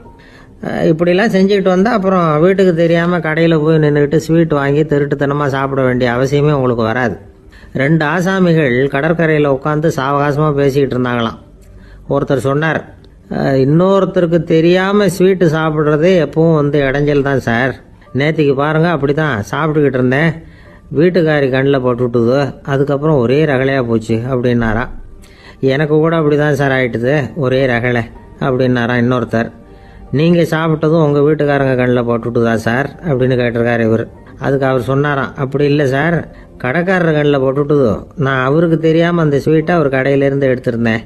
இப்படிலாம் செஞ்சுக்கிட்டு வந்தால் அப்புறம் வீட்டுக்கு தெரியாமல் கடையில் போய் நின்றுக்கிட்டு ஸ்வீட் வாங்கி திருட்டுத்தனமாக சாப்பிட வேண்டிய அவசியமே உங்களுக்கு வராது. 2 ஆசாமிகள் கடற்கரையில் உட்காந்து சாவகாசமாக பேசிக்கிட்டு இருந்தாங்களாம். ஒருத்தர் சொன்னார், இன்னொருத்தருக்கு தெரியாமல் ஸ்வீட்டு சாப்பிட்றதே எப்பவும் இடைஞ்சல் தான் சார். நேற்றுக்கு பாருங்கள் அப்படி தான் சாப்பிட்டுக்கிட்டு இருந்தேன், வீட்டுக்காரி கண்ணில் போட்டுவிட்டுது, அதுக்கப்புறம் ஒரே ரகலையாக போச்சு அப்படின்னாரா. எனக்கு கூட அப்படி தான் சார் ஆகிட்டுது, ஒரே ரகலை அப்படின்னாரா இன்னொருத்தர். நீங்கள் சாப்பிட்டதும் உங்கள் வீட்டுக்காரங்க கண்ணில் போட்டுவிட்டுதா சார் அப்படின்னு கேட்டிருக்காரு இவர். அதுக்கு அவர் சொன்னாராம், அப்படி இல்லை சார், கடைக்காரர் கண்ணில் போட்டுவிட்டுதோ, நான் அவருக்கு தெரியாமல் அந்த ஸ்வீட்டை அவர் கடையிலேருந்து எடுத்திருந்தேன்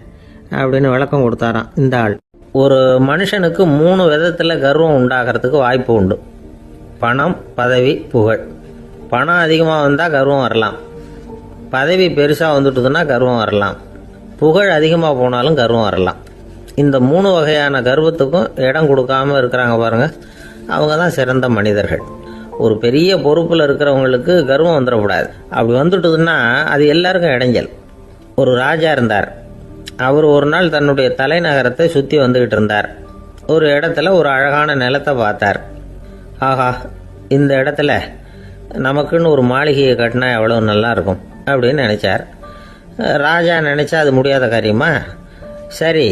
அப்படின்னு விளக்கம் கொடுத்தாராம் இந்த ஆள். ஒரு மனுஷனுக்கு 3 விதத்தில் கர்வம் உண்டாகிறதுக்கு வாய்ப்பு உண்டு. பணம், பதவி, புகழ். பணம் அதிகமாக வந்தால் கர்வம் வரலாம், பதவி பெருசாக வந்துட்டுதுன்னா கர்வம் வரலாம், புகழ் அதிகமாக போனாலும் கர்வம் வரலாம். இந்த 3 வகையான கர்வத்துக்கும் இடம் கொடுக்காம இருக்கிறாங்க பாருங்கள், அவங்க தான் சிறந்த மனிதர்கள். ஒரு பெரிய பொறுப்பில் இருக்கிறவங்களுக்கு கர்வம் வந்துடக்கூடாது. அப்படி வந்துட்டுதுன்னா அது எல்லாருக்கும் இடைஞ்சல். ஒரு ராஜா இருந்தார். அவர் ஒரு நாள் தன்னுடைய தலைநகரத்தை சுற்றி வந்துக்கிட்டு இருந்தார். ஒரு இடத்துல ஒரு அழகான நிலத்தை பார்த்தார். ஆஹா, இந்த இடத்துல நமக்குன்னு ஒரு மாளிகையை கட்டினா எவ்வளோ நல்லா இருக்கும் அப்படின்னு நினச்சார். ராஜா நினச்சா அது முடியாத காரியமா? சரி,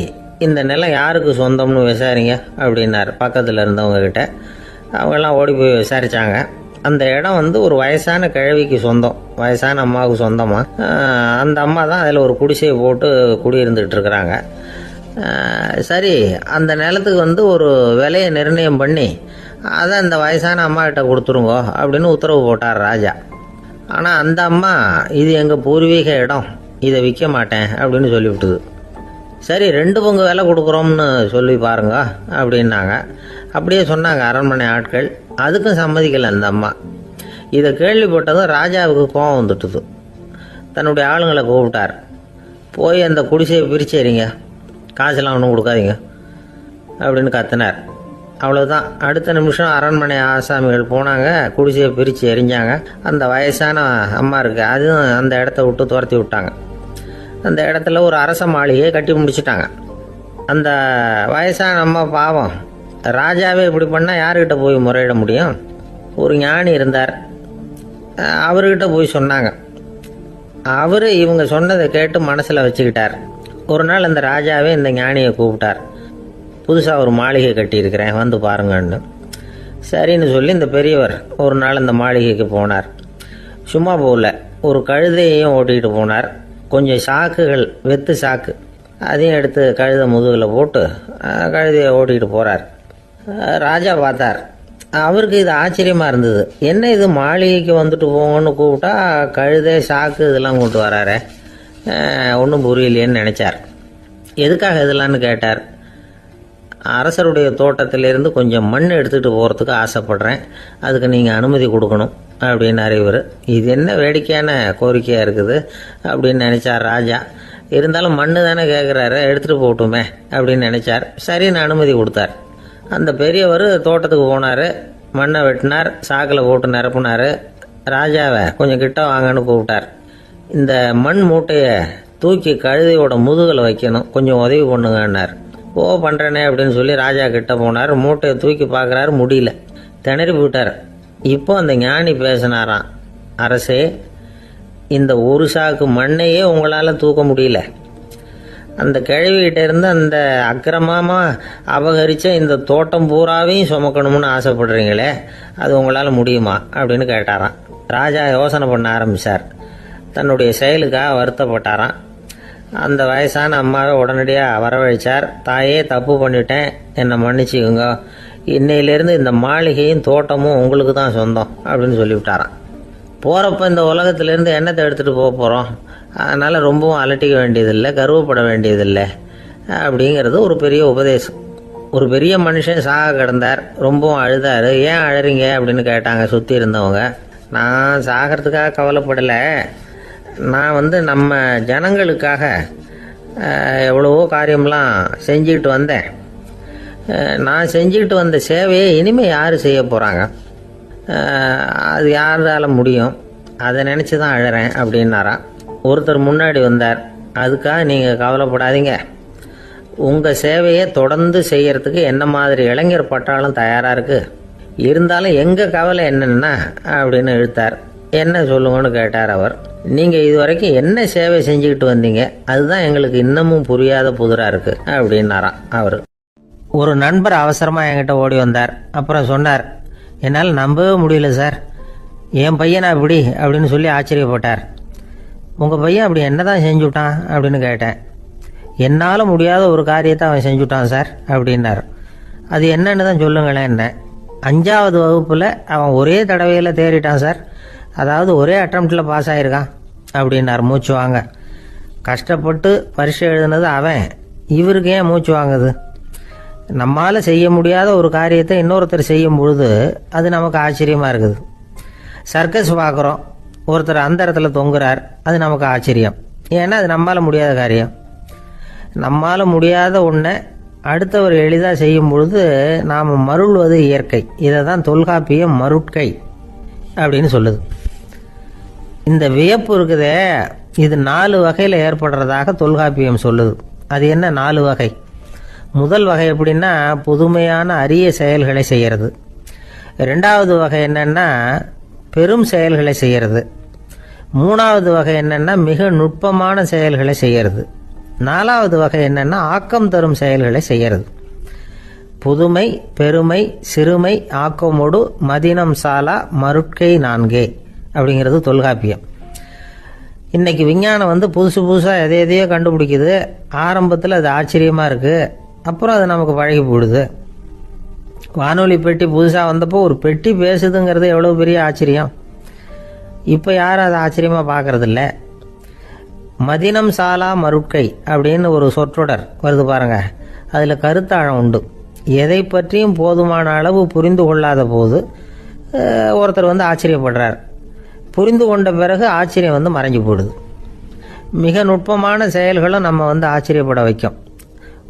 இந்த நிலம் யாருக்கு சொந்தம்னு விசாரிங்க அப்படின்னார் பக்கத்தில் இருந்தவங்கக்கிட்ட. அவங்கெல்லாம் ஓடி போய் விசாரித்தாங்க. அந்த இடம் ஒரு வயசான கிழவிக்கு சொந்தம், வயசான அம்மாவுக்கு சொந்தமாக. அந்த அம்மா தான் அதில் ஒரு குடிசையை போட்டு குடியிருந்துகிட்டு இருக்கிறாங்க. சரி, அந்த நிலத்துக்கு ஒரு விலையை நிர்ணயம் பண்ணி அதை அந்த வயசான அம்மாக்கிட்ட கொடுத்துருங்கோ அப்படின்னு உத்தரவு போட்டார் ராஜா. ஆனால் அந்த அம்மா, இது எங்கள் பூர்வீக இடம், இதை விற்க மாட்டேன் அப்படின்னு சொல்லிவிட்டுது. சரி, 2 பங்கு விலை கொடுக்குறோம்னு சொல்லி பாருங்க அப்படின்னாங்க. அப்படியே சொன்னாங்க அரண்மனை ஆட்கள். அதுக்கும் சம்மதிக்கலை அந்த அம்மா. இதை கேள்விப்பட்டதும் ராஜாவுக்கு கோபம் வந்துட்டுது. தன்னுடைய ஆளுங்களை கூப்பிட்டார். போய் அந்த குடிசையை பிரிச்சேரிங்க, காசெல்லாம் ஒன்றும் கொடுக்காதீங்க அப்படின்னு கத்தினார். அவ்வளோதான். அடுத்த நிமிஷம் அரண்மனை ஆசாமிகள் போனாங்க, குடிசையை பிரித்து எரிஞ்சாங்க. அந்த வயசான அம்மா இருக்கு, அதுவும் அந்த இடத்த விட்டு துரத்தி விட்டாங்க. அந்த இடத்துல ஒரு அரச மாளிகையை கட்டி முடிச்சிட்டாங்க. அந்த வயசான அம்மா பாவம், ராஜாவே இப்படி பண்ணால் யாருக்கிட்ட போய் முறையிட முடியும்? ஒரு ஞானி இருந்தார், அவர்கிட்ட போய் சொன்னாங்க. அவர் இவங்க சொன்னதை கேட்டு மனசில் வச்சுக்கிட்டார். ஒரு நாள் அந்த ராஜாவே இந்த ஞானியை கூப்பிட்டார். புதுசாக ஒரு மாளிகை கட்டியிருக்கிறேன், வந்து பாருங்கன்னு. சரின்னு சொல்லி இந்த பெரியவர் ஒரு நாள் இந்த மாளிகைக்கு போனார். சும்மா போகல, ஒரு கழுதையையும் ஓட்டிகிட்டு போனார். கொஞ்சம் சாக்குகள், வெத்து சாக்கு, அதையும் எடுத்து கழுதை முதுகில் போட்டு கழுதையை ஓட்டிகிட்டு போகிறார். ராஜா பார்த்தார். அவருக்கு இது ஆச்சரியமாக இருந்தது. என்ன இது, மாளிகைக்கு வந்துட்டு போங்கன்னு கூப்பிட்டா கழுதை சாக்கு இதெல்லாம் கொண்டு வராரே, ஒன்றும் புரியலையேன்னு நினச்சார். எதுக்காக இதெல்லாம்னு கேட்டார். அரசருடைய தோட்டத்திலேருந்து கொஞ்சம் மண் எடுத்துகிட்டு போகிறதுக்கு ஆசைப்பட்றேன், அதுக்கு நீங்கள் அனுமதி கொடுக்கணும் அப்படின்னாரு இவர். இது என்ன வேடிக்கையான கோரிக்கையாக இருக்குது அப்படின்னு நினச்சார் ராஜா. இருந்தாலும் மண்ணு தானே கேட்குறாரு, எடுத்துகிட்டு போகட்டுமே அப்படின்னு நினச்சார். சரின்னு அனுமதி கொடுத்தார். அந்த பெரியவர் தோட்டத்துக்கு போனார், மண்ணை வெட்டினார், சாக்கில் போட்டு நிரப்புனார். ராஜாவை கொஞ்சம் கிட்ட வாங்கன்னு கூப்பிட்டார். இந்த மண் மூட்டையை தூக்கி கழுதையோட முதுகில் வைக்கணும், கொஞ்சம் உதவி பண்ணுங்கன்னார். பண்ணுறேனே அப்படின்னு சொல்லி ராஜா கிட்ட போனார். மூட்டையை தூக்கி பார்க்குறாரு, முடியல, திணறி போயிட்டார். இப்போ அந்த ஞானி பேசினாராம். அரசே, இந்த ஒரு சாக்கு மண்ணையே உங்களால் தூக்க முடியல, அந்த கிழவிகிட்ட இருந்து அந்த அக்கிரமமாக அபகரித்த இந்த தோட்டம் பூராவையும் சுமக்கணும்னு ஆசைப்படுறீங்களே, அது உங்களால் முடியுமா அப்படின்னு கேட்டாராம். ராஜா யோசனை பண்ண ஆரம்பித்தார். தன்னுடைய செயலுக்காக வருத்தப்பட்டாராம். அந்த வயசான அம்மாவை உடனடியாக வரவழைச்சார். தாயே, தப்பு பண்ணிட்டேன், என்னை மன்னிச்சுக்குங்க, இன்னையிலேருந்து இந்த மாளிகையும் தோட்டமும் உங்களுக்கு தான் சொந்தம் அப்படின்னு சொல்லிவிட்டாராம். போகிறப்ப இந்த உலகத்திலேருந்து எண்ணத்தை எடுத்துகிட்டு போக போகிறோம், அதனால் ரொம்பவும் அலட்டிக்க வேண்டியதில்லை, கர்வப்பட வேண்டியதில்லை அப்படிங்கிறது ஒரு பெரிய உபதேசம். ஒரு பெரிய மனுஷன் சாக கிடந்தார், ரொம்பவும் அழுதார். ஏன் அழறீங்க அப்படின்னு கேட்டாங்க சுற்றி இருந்தவங்க. நான் சாகிறதுக்காக கவலைப்படலை, நான் நம்ம ஜனங்களுக்காக எவ்வளவோ காரியம்லாம் செஞ்சுக்கிட்டு வந்தேன். நான் செஞ்சுக்கிட்டு வந்த சேவையை இனிமேல் யார் செய்ய போகிறாங்க, அது யாரால் முடியும், அதை நினச்சி தான் அழறேன் அப்படின்னாராம். ஒருத்தர் முன்னாடி வந்தார். அதுக்காக நீங்கள் கவலைப்படாதீங்க, உங்கள் சேவையை தொடர்ந்து செய்யறதுக்கு என்ன மாதிரி இளைஞர் பட்டாலும் தயாராக இருக்குது, இருந்தாலும் எங்கள் கவலை என்னென்னா அப்படின்னு இழுத்தார். என்ன சொல்லுங்கன்னு கேட்டார் அவர். நீங்கள் இது வரைக்கும் என்ன சேவை செஞ்சுக்கிட்டு வந்தீங்க, அதுதான் எங்களுக்கு இன்னமும் புரியாத புதிராக இருக்குது அப்படின்னாராம் அவர். ஒரு நண்பர் அவசரமாக என்கிட்ட ஓடி வந்தார். அப்புறம் சொன்னார், என்னால் நம்பவே முடியல சார், என் பையனா இப்படி அப்படின்னு சொல்லி ஆச்சரியப்பட்டார். உங்கள் பையன் அப்படி என்ன தான் செஞ்சுட்டான் அப்படின்னு கேட்டேன். என்னால் முடியாத ஒரு காரியத்தை அவன் செஞ்சுட்டான் சார் அப்படின்னார். அது என்னன்னு தான் சொல்லுங்களேன். என்ன, 5வது வகுப்பில் அவன் ஒரே தடவையில் தேறிட்டான் சார், அதாவது ஒரே அட்டம்ப்டில் பாஸ் ஆகிருக்கான் அப்படின்னார். மூச்சு வாங்க. கஷ்டப்பட்டு பரீட்சை எழுதுனது அவன், இவருக்கு ஏன் மூச்சு வாங்குது? நம்மால் செய்ய முடியாத ஒரு காரியத்தை இன்னொருத்தர் செய்யும் பொழுது அது நமக்கு ஆச்சரியமாக இருக்குது. சர்க்கஸ் பார்க்குறோம், ஒருத்தர் அந்த இடத்துல தொங்குறார், அது நமக்கு ஆச்சரியம், ஏன்னா அது நம்மால் முடியாத காரியம். நம்மால் முடியாத ஒன்றை அடுத்தவர் எளிதாக செய்யும் பொழுது நாம் மருள்வது இயற்கை. இதை தான் தொல்காப்பியம் மருட்கை அப்படின்னு சொல்லுது. இந்த வியப்பு இருக்குதே, இது 4 வகையில் ஏற்படுறதாக தொல்காப்பியம் சொல்லுது. அது என்ன 4 வகை? முதல் வகை எப்படின்னா, புதுமையான அரிய செயல்களை செய்கிறது. 2வது வகை என்னன்னா, பெரும் செயல்களை செய்கிறது. 3வது வகை என்னன்னா, மிக நுட்பமான செயல்களை செய்கிறது. 4வது வகை என்னன்னா, ஆக்கம் தரும் செயல்களை செய்கிறது. புதுமை, பெருமை, சிறுமை, ஆக்கமோடு மதினம் சாலா மருட்கை 4 அப்படிங்கிறது தொல்காப்பியம். இன்னைக்கு விஞ்ஞானம் புதுசு புதுசாக எதையோ கண்டுபிடிக்குது. ஆரம்பத்தில் அது ஆச்சரியமாக இருக்குது, அப்புறம் அது நமக்கு பழகி போடுது. வானொலி பெட்டி புதுசாக வந்தப்போ ஒரு பெட்டி பேசுதுங்கிறது எவ்வளோ பெரிய ஆச்சரியம். இப்போ யாரும் அதை ஆச்சரியமாக பார்க்கறதில்ல. மதினம் சாலா மருட்கை அப்படின்னு ஒரு சொற்றொடர் வருது பாருங்க, அதில் கருத்தாழம் உண்டு. எதை பற்றியும் போதுமான அளவு புரிந்து கொள்ளாத போது ஒருத்தர் ஆச்சரியப்படுறார். புரிந்து கொண்ட பிறகு ஆச்சரியம் மறைஞ்சு போடுது. மிக நுட்பமான செயல்களும் நம்ம ஆச்சரியப்பட வைக்கும்.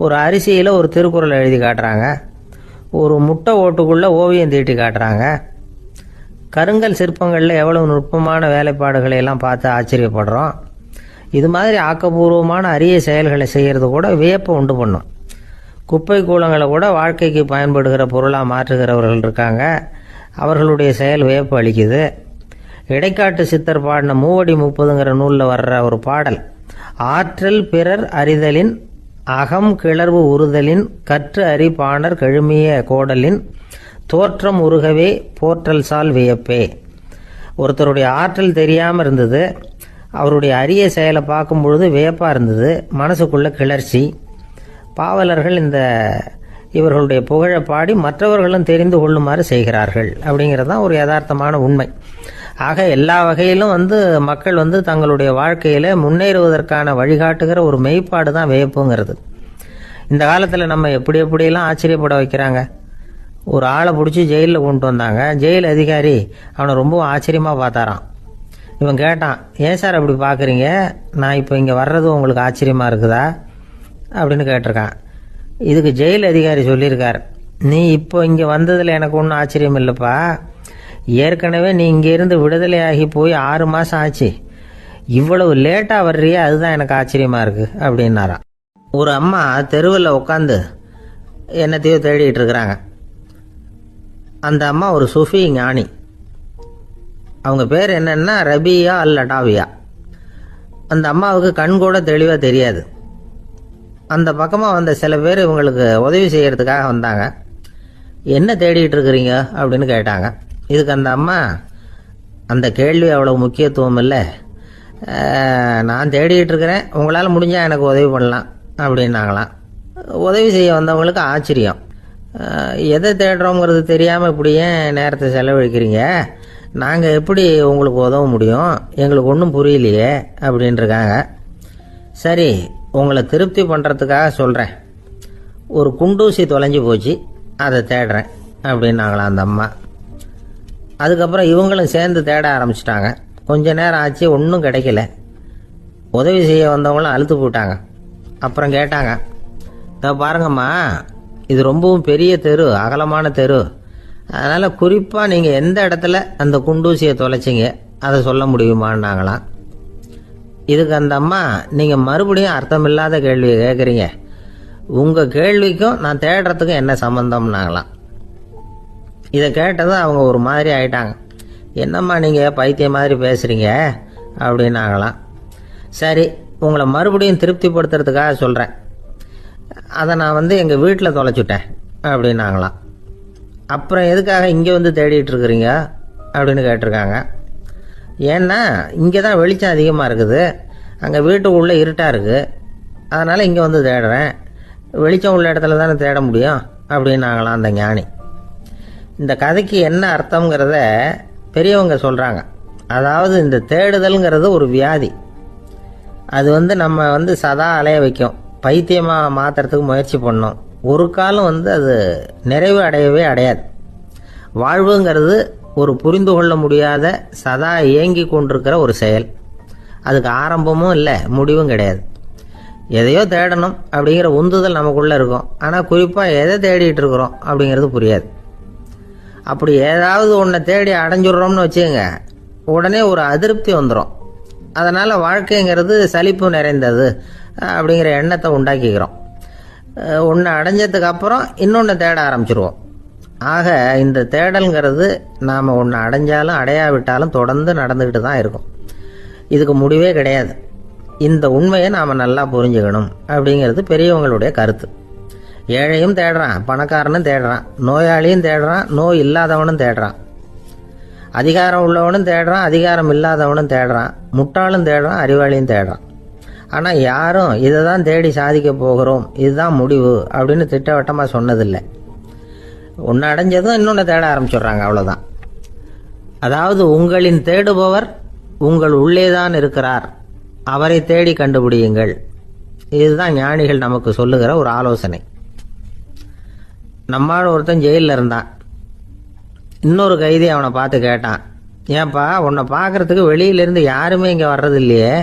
ஒரு அரிசியில் ஒரு திருக்குறள் எழுதி காட்டுறாங்க, ஒரு முட்டை ஓட்டுக்குள்ளே ஓவியம் தீட்டி காட்டுறாங்க. கருங்கல் சிற்பங்களில் எவ்வளவு நுட்பமான வேலைப்பாடுகளை எல்லாம் பார்த்து ஆச்சரியப்படுறோம். இது மாதிரி ஆக்கப்பூர்வமான அரிய செயல்களை செய்கிறது கூட வியப்பை உண்டு பண்ணும். குப்பை கூலங்களை கூட வாழ்க்கைக்கு பயன்படுகிற பொருளாக மாற்றுகிறவர்கள் இருக்காங்க, அவர்களுடைய செயல் வியப்பு அளிக்குது. இடைக்காட்டு சித்தர் பாடின 30 நூலில் வர்ற ஒரு பாடல், ஆற்றல் பிறர் அறிதலின் அகம் கிளர்வு உறுதலின் கற்று அறி பாணர் கழுமிய கோடலின் தோற்றம் உருகவே போற்றல் சால் வியப்பே. ஒருத்தருடைய ஆற்றல் தெரியாமல் இருந்தது, அவருடைய அரிய செயலை பார்க்கும் பொழுது வியப்பாக இருந்தது, மனசுக்குள்ள கிளர்ச்சி. பாவலர்கள் இவர்களுடைய புகழை பாடி மற்றவர்களும் தெரிந்து கொள்ளுமாறு செய்கிறார்கள் அப்படிங்கிறது தான் ஒரு யதார்த்தமான உண்மை. ஆக எல்லா வகையிலும் மக்கள் தங்களுடைய வாழ்க்கையில் முன்னேறுவதற்கான வழிகாட்டுகிற ஒரு மெய்ப்பாடு தான் வியப்புங்கிறது. இந்த காலத்தில் நம்ம எப்படியெல்லாம் ஆச்சரியப்பட வைக்கிறாங்க. ஒரு ஆளை பிடிச்சி ஜெயிலில் கொண்டு வந்தாங்க. ஜெயில் அதிகாரி அவனை ரொம்ப ஆச்சரியமாக பார்த்தாரான். இவன் கேட்டான், ஏன் சார் அப்படி பார்க்குறீங்க, நான் இப்போ இங்கே வர்றது உங்களுக்கு ஆச்சரியமாக இருக்குதா அப்படின்னு கேட்டிருக்கான். இதுக்கு ஜெயில் அதிகாரி சொல்லியிருக்கார், நீ இப்போ இங்கே வந்ததில் எனக்கு ஒன்றும் ஆச்சரியம் இல்லைப்பா, ஏற்கனவே நீ இங்கேருந்து விடுதலையாகி போய் 6 மாதம் ஆச்சு, இவ்வளவு லேட்டாக வர்றியே அதுதான் எனக்கு ஆச்சரியமாக இருக்குது அப்படின்னாராம். ஒரு அம்மா தெருவில் உட்காந்து என்னத்தையோ தேடிட்டு இருக்கிறாங்க. அந்த அம்மா ஒரு சுஃபி ஞானி. அவங்க பேர் என்னன்னா ரபியா அல் அடாவியா. அந்த அம்மாவுக்கு கண் கூட தெளிவாக தெரியாது. அந்த பக்கமாக வந்த சில பேர் இவங்களுக்கு உதவி செய்கிறதுக்காக வந்தாங்க. என்ன தேடிட்டு இருக்கிறீங்க அப்படின்னு கேட்டாங்க. இதுக்கு அந்த அம்மா, அந்த கேள்வி அவ்வளோ முக்கியத்துவம் இல்லை, நான் தேடிட்டு இருக்கிறேன், உங்களால் முடிஞ்சால் எனக்கு உதவி பண்ணலாம் அப்படின்னாங்களாம். உதவி செய்ய வந்தவங்களுக்கு ஆச்சரியம். எதை தேடுறோங்கிறது தெரியாமல் இப்படி ஏன் நேரத்தை செலவழிக்கிறீங்க, நாங்கள் எப்படி உங்களுக்கு உதவ முடியும், எங்களுக்கு ஒன்றும் புரியலையே அப்படின்ட்டுருக்காங்க. சரி, உங்களை திருப்தி பண்ணுறதுக்காக சொல்கிறேன், ஒரு குண்டூசி தொலைஞ்சி போச்சு, அதை தேடுறேன் அப்படின்னாங்களாம் அந்த அம்மா. அதுக்கப்புறம் இவங்களும் சேர்ந்து தேட ஆரம்பிச்சிட்டாங்க. கொஞ்ச நேரம் ஆச்சு, ஒன்றும் கிடைக்கல. உதவி செய்ய வந்தவங்களும் அழுத்து போட்டாங்க. அப்புறம் கேட்டாங்க, இதை பாருங்கம்மா, இது ரொம்பவும் பெரிய தெரு, அகலமான தெரு, அதனால் குறிப்பாக நீங்கள் எந்த இடத்துல அந்த குண்டூசியை தொலைச்சிங்க அதை சொல்ல முடியுமான்னாங்களாம். இதுக்கு அந்த அம்மா, நீங்கள் மறுபடியும் அர்த்தமில்லாத கேள்வியை கேட்குறீங்க, உங்கள் கேள்விக்கும் நான் தேடுறதுக்கும் என்ன சம்மந்தம்னாங்களாம். இதை கேட்டதும் அவங்க ஒரு மாதிரி ஆயிட்டாங்க. என்னம்மா நீங்கள் பைத்தியம் மாதிரி பேசுகிறீங்க அப்படின்னாங்களாம். சரி, உங்களை மறுபடியும் திருப்திப்படுத்துறதுக்காக சொல்கிறேன், அதை நான் எங்கள் வீட்டில் தொலைச்சுட்டேன் அப்படின்னாங்களாம். அப்புறம் எதுக்காக இங்கே தேடிட்டு இருக்கிறீங்க அப்படின்னு கேட்டிருக்காங்க. ஏன்னா இங்கே தான் வெளிச்சம் அதிகமாக இருக்குது, அங்கே வீட்டுக்குள்ளே இருட்டாக இருக்குது, அதனால் இங்கே தேடுறேன், வெளிச்சம் உள்ள இடத்துல தானே தேட முடியும் அப்படின்னாங்களாம் அந்த ஞானி. இந்த கதைக்கு என்ன அர்த்தங்கிறத பெரியவங்க சொல்கிறாங்க. அதாவது இந்த தேடுதல்ங்கிறது ஒரு வியாதி. அது நம்ம சதா அலைய வைக்கும், பைத்தியமாக மாற்றுறதுக்கு முயற்சி பண்ணோம். ஒரு காலம் அது நிறைவு அடையவே அடையாது. வாழ்வுங்கிறது ஒரு புரிந்து கொள்ள முடியாத சதா இயங்கி கொண்டிருக்கிற ஒரு செயல். அதுக்கு ஆரம்பமும் இல்லை, முடிவும் கிடையாது. எதையோ தேடணும் அப்படிங்கிற உந்துதல் நமக்குள்ளே இருக்கும், ஆனால் குறிப்பாக எதை தேடிட்டு இருக்கிறோம் அப்படிங்கிறது புரியாது. அப்படி ஏதாவது ஒன்றை தேடி அடைஞ்சிடுறோம்னு வச்சுக்கோங்க, உடனே ஒரு அதிருப்தி வந்துடும். அதனால் வாழ்க்கைங்கிறது சலிப்பு நிறைந்தது அப்படிங்கிற எண்ணத்தை உண்டாக்கிக்கிறோம். ஒன்று அடைஞ்சதுக்கு அப்புறம் இன்னொன்று தேட ஆரம்பிச்சிருவோம். ஆக இந்த தேடல்ங்கிறது நாம் ஒன்று அடைஞ்சாலும் அடையாவிட்டாலும் தொடர்ந்து நடந்துக்கிட்டு தான் இருக்கும். இதுக்கு முடிவே கிடையாது. இந்த உண்மையை நாம் நல்லா புரிஞ்சுக்கணும் அப்படிங்கிறது பெரியவங்களுடைய கருத்து. ஏழையும் தேடுறான், பணக்காரனும் தேடுறான், நோயாளியும் தேடுறான், நோய் இல்லாதவனும் தேடுறான், அதிகாரம் உள்ளவனும் தேடுறான், அதிகாரம் இல்லாதவனும் தேடுறான், முட்டாளும் தேடுறான், அறிவாளியும் தேடுறான். ஆனால் யாரும் இதை தான் தேடி சாதிக்க போகிறோம், இதுதான் முடிவு அப்படின்னு திட்டவட்டமாக சொன்னதில்லை. ஒன்று அடைஞ்சதும் இன்னொன்று தேட ஆரம்பிச்சிடுறாங்க, அவ்வளோதான். அதாவது உங்களின் தேடுபவர் உங்கள் உள்ளேதான் இருக்கிறார், அவரை தேடி கண்டுபிடியுங்கள். இதுதான் ஞானிகள் நமக்கு சொல்லுகிற ஒரு ஆலோசனை. நம்மால் ஒருத்தன் ஜெயிலில் இருந்தான். இன்னொரு கைதி அவனை பார்த்து கேட்டான், ஏன்பா உன்னை பார்க்குறதுக்கு வெளியிலேருந்து யாருமே இங்கே வர்றது இல்லையே,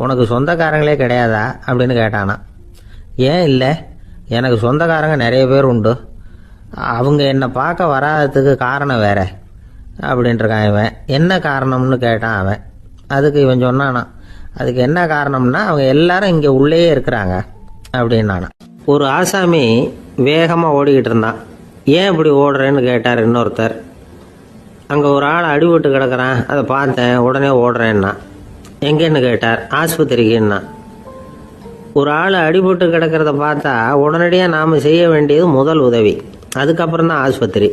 உனக்கு சொந்தக்காரங்களே கிடையாதா அப்படின்னு கேட்டானா. ஏன் இல்லை, எனக்கு சொந்தக்காரங்க நிறைய பேர் உண்டு, அவங்க என்னை பார்க்க வராததுக்கு காரணம் வேற அப்படின்ட்டுருக்கான் இவன். என்ன காரணம்னு கேட்டான் அவன். அதுக்கு இவன் சொன்னானா, அதுக்கு என்ன காரணம்னா அவங்க எல்லாரும் இங்கே உள்ளேயே இருக்கிறாங்க அப்படின்னானா. ஒரு ஆசாமி வேகமாக ஓடிக்கிட்டு இருந்தான். ஏன் இப்படி ஓடுறேன்னு கேட்டார் இன்னொருத்தர். அங்கே ஒரு ஆள் அடிபட்டு கிடக்கிறான், அதை பார்த்தேன், உடனே ஓடுறேன்னா. எங்கேன்னு கேட்டார். ஆஸ்பத்திரிக்குன்னா. ஒரு ஆள் அடிபட்டு கிடக்கிறத பார்த்தா உடனடியாக நாம் செய்ய வேண்டியது முதல் உதவி, அதுக்கப்புறம் தான் ஆஸ்பத்திரி.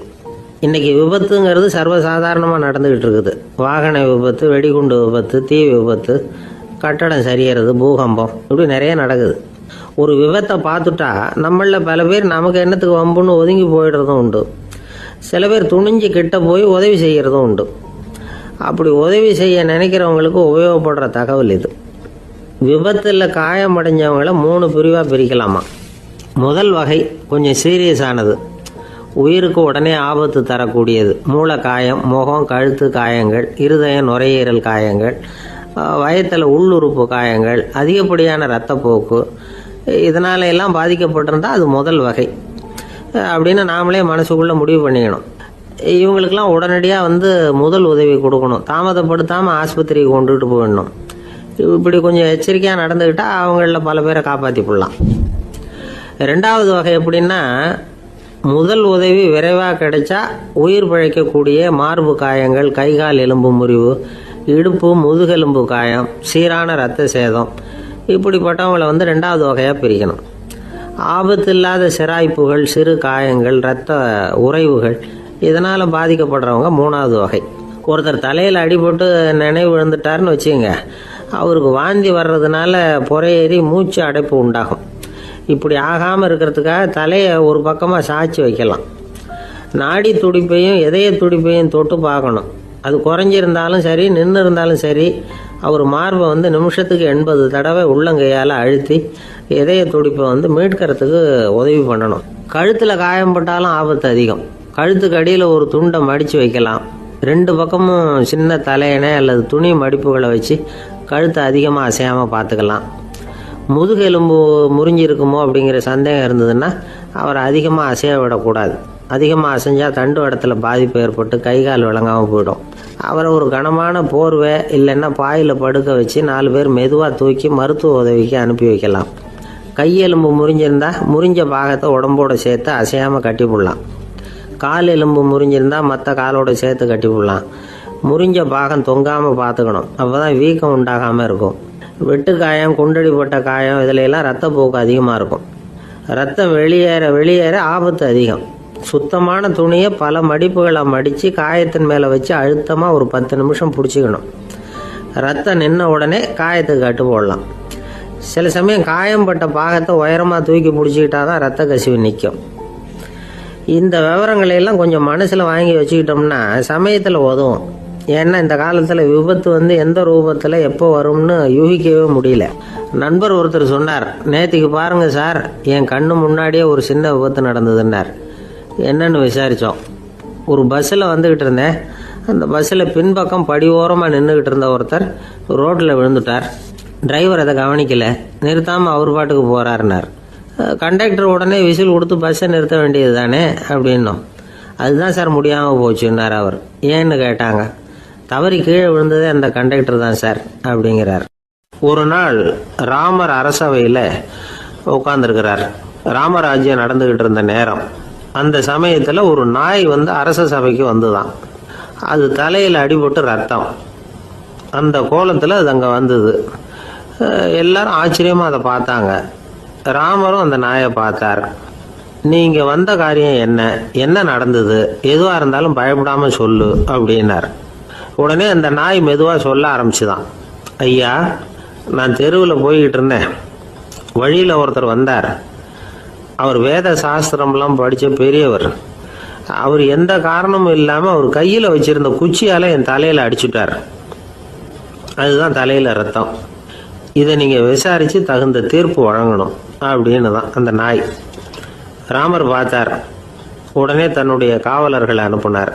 இன்னைக்கு விபத்துங்கிறது சர்வசாதாரணமாக நடந்துக்கிட்டு இருக்குது. வாகன விபத்து, வெடிகுண்டு விபத்து, தீ விபத்து, கட்டடம் சரியறது, பூகம்பம், இப்படி நிறைய நடக்குது. ஒரு விபத்தை பார்த்துட்டா நம்மளில் பல பேர் நமக்கு என்னத்துக்கு வம்புன்னு ஒதுங்கி போயிடுறதும் உண்டு. சில பேர் துணிஞ்சு கிட்ட போய் உதவி செய்கிறதும் உண்டு. அப்படி உதவி செய்ய நினைக்கிறவங்களுக்கு உபயோகப்படுற தகவல் இது. விபத்தில் காயமடைஞ்சவங்களை 3 பிரிவாக பிரிக்கலாமா. முதல் வகை கொஞ்சம் சீரியஸானது, உயிருக்கு உடனே ஆபத்து தரக்கூடியது. மூளை காயம், முகம், கழுத்து காயங்கள், இருதயம், நுரையீரல் காயங்கள், வயத்தில் உள்ளுறுப்பு காயங்கள், அதிகப்படியான இரத்தப்போக்கு, இதனால எல்லாம் பாதிக்கப்பட்டிருந்தால் அது முதல் வகை அப்படின்னு நாமளே மனசுக்குள்ளே முடிவு பண்ணிக்கணும். இவங்களுக்கெல்லாம் உடனடியாக முதல் உதவி கொடுக்கணும். தாமதப்படுத்தாமல் ஆஸ்பத்திரிக்கு கொண்டுகிட்டு போயிடணும். இப்படி கொஞ்சம் எச்சரிக்கையாக நடந்துக்கிட்டால் அவங்களில் பல பேரை காப்பாற்றி போடலாம். 2வது வகை எப்படின்னா, முதல் உதவி விரைவாக கிடைச்சா உயிர் பிழைக்கக்கூடிய மார்பு காயங்கள், கைகால் எலும்பு முறிவு, இடுப்பு முதுகெலும்பு காயம், சீரான இரத்த சேதம், இப்படிப்பட்டவங்களை 2வது வகையாக பிரிக்கணும். ஆபத்து இல்லாத சிராய்ப்புகள், சிறு காயங்கள், இரத்த உறைவுகள், இதனால் பாதிக்கப்படுறவங்க 3வது வகை. ஒருத்தர் தலையில் அடிபட்டு நினைவு விழுந்துட்டாருன்னு வச்சுங்க, அவருக்கு வாந்தி வர்றதுனால புறையேறி மூச்சு அடைப்பு உண்டாகும். இப்படி ஆகாமல் இருக்கிறதுக்காக தலையை ஒரு பக்கமாக சாய்ச்சி வைக்கலாம். நாடி துடிப்பையும் இதய துடிப்பையும் தொட்டு பார்க்கணும். அது குறைஞ்சிருந்தாலும் சரி, நின்று இருந்தாலும் சரி, அவர் மார்பை நிமிஷத்துக்கு 80 தடவை உள்ளங்கையால் அழுத்தி இதய துடிப்பை மீட்கிறதுக்கு உதவி பண்ணணும். கழுத்தில் காயம்பட்டாலும் ஆபத்து அதிகம். கழுத்துக்கு அடியில் ஒரு துண்டை மடித்து வைக்கலாம். 2 பக்கமும் சின்ன தலையணை அல்லது துணி மடிப்புகளை வச்சு கழுத்தை அதிகமாக அசையாமல் பார்த்துக்கலாம். முதுகெலும்பு முறிஞ்சிருக்குமோ அப்படிங்கிற சந்தேகம் இருந்ததுன்னா அவரை அதிகமாக அசைய விடக்கூடாது. அதிகமாக அசைஞ்சால் தண்டு இடத்துல பாதிப்பு ஏற்பட்டு கை கால் விளங்காமல் போயிடும். அவரை ஒரு கனமான போர்வை இல்லைன்னா பாயில் படுக்க வச்சு 4 பேர் மெதுவாக தூக்கி மருத்துவ உதவிக்கு அனுப்பி வைக்கலாம். கையெலும்பு முறிஞ்சிருந்தால் முறிஞ்ச பாகத்தை உடம்போடு சேர்த்து அசையாமல் கட்டி போடலாம். கால் எலும்பு முறிஞ்சிருந்தால் மற்ற காலோடு சேர்த்து கட்டி போடலாம். முறிஞ்ச பாகம் தொங்காமல் பார்த்துக்கணும். அப்போ தான் வீக்கம் உண்டாகாமல் இருக்கும். வெட்டு காயம், குண்டடிப்பட்ட காயம், இதிலெல்லாம் ரத்தப்போக்கு அதிகமாக இருக்கும். ரத்தம் வெளியேற ஆபத்து அதிகம். சுத்தமான துணியை பல மடிப்புகளை மடித்து காயத்தின் மேலே வச்சு அழுத்தமாக ஒரு 10 நிமிஷம் பிடிச்சிக்கணும். ரத்தம் நின்ன உடனே காயத்துக்கு கட்டு போடலாம். சில சமயம் காயம்பட்ட பாகத்தை உயரமாக தூக்கி பிடிச்சிக்கிட்டா தான் ரத்த கசிவு நிற்கும். இந்த விவரங்களையெல்லாம் கொஞ்சம் மனசில் வாங்கி வச்சுக்கிட்டோம்னா சமயத்தில் உதவும். ஏன்னா இந்த காலத்தில் விபத்து எந்த ரூபத்தில் எப்போ வரும்னு யூகிக்கவே முடியல. நண்பர் ஒருத்தர் சொன்னார், நேற்றுக்கு பாருங்கள் சார், என் கண்ணு முன்னாடியே ஒரு சின்ன விபத்து நடந்ததுன்னார். என்னன்னு விசாரித்தோம். ஒரு பஸ்ஸில் வந்துக்கிட்டு இருந்தேன். அந்த பஸ்ஸில் பின்பக்கம் படி ஓரமாக நின்றுக்கிட்டு இருந்த ஒருத்தர் ரோட்டில் விழுந்துட்டார். டிரைவர் அதை கவனிக்கலை, நிறுத்தாமல் அவர் பாட்டுக்கு போகிறாருனார். கண்டக்டர் உடனே விசில் கொடுத்து பஸ்ஸை நிறுத்த வேண்டியது தானே அப்படின்னோம். அதுதான் சார் முடியாமல் போச்சுன்னார் அவர். ஏன்னு கேட்டாங்க. தவறி கீழே விழுந்ததே அந்த கண்டக்டர் தான் சார் அப்படிங்கிறார். ஒரு நாள் ராமர் அரசவையில் உட்காந்துருக்கிறார். ராமராஜ்யம் நடந்துக்கிட்டு இருந்த நேரம். அந்த சமயத்தில் ஒரு நாய் அரச சபைக்கு வந்துதான். அது தலையில் அடிபட்டு ரத்தம். அந்த கோலத்தில் அது அங்கே வந்தது. எல்லாரும் ஆச்சரியமாக அதை பார்த்தாங்க. ராமரும் அந்த நாயை பார்த்தார். நீங்கள் வந்த காரியம் என்ன நடந்தது, எதுவாக இருந்தாலும் பயப்படாமல் சொல்லு அப்படின்னார். உடனே அந்த நாய் மெதுவாக சொல்ல ஆரம்பிச்சுதான். ஐயா, நான் தெருவில் போய்கிட்டு இருந்தேன். வழியில் ஒருத்தர் வந்தார். அவர் வேத சாஸ்திரம்லாம் படித்த பெரியவர். அவர் எந்த காரணமும் இல்லாமல் அவர் கையில் வச்சிருந்த குச்சியால் என் தலையில் அடிச்சுட்டார். அதுதான் தலையில் ரத்தம். இதை நீங்கள் விசாரித்து தகுந்த தீர்ப்பு வழங்கணும் அப்படின்னு தான் அந்த நாய். ராமர் பார்த்தார். உடனே தன்னுடைய காவலர்களை அனுப்புனார்.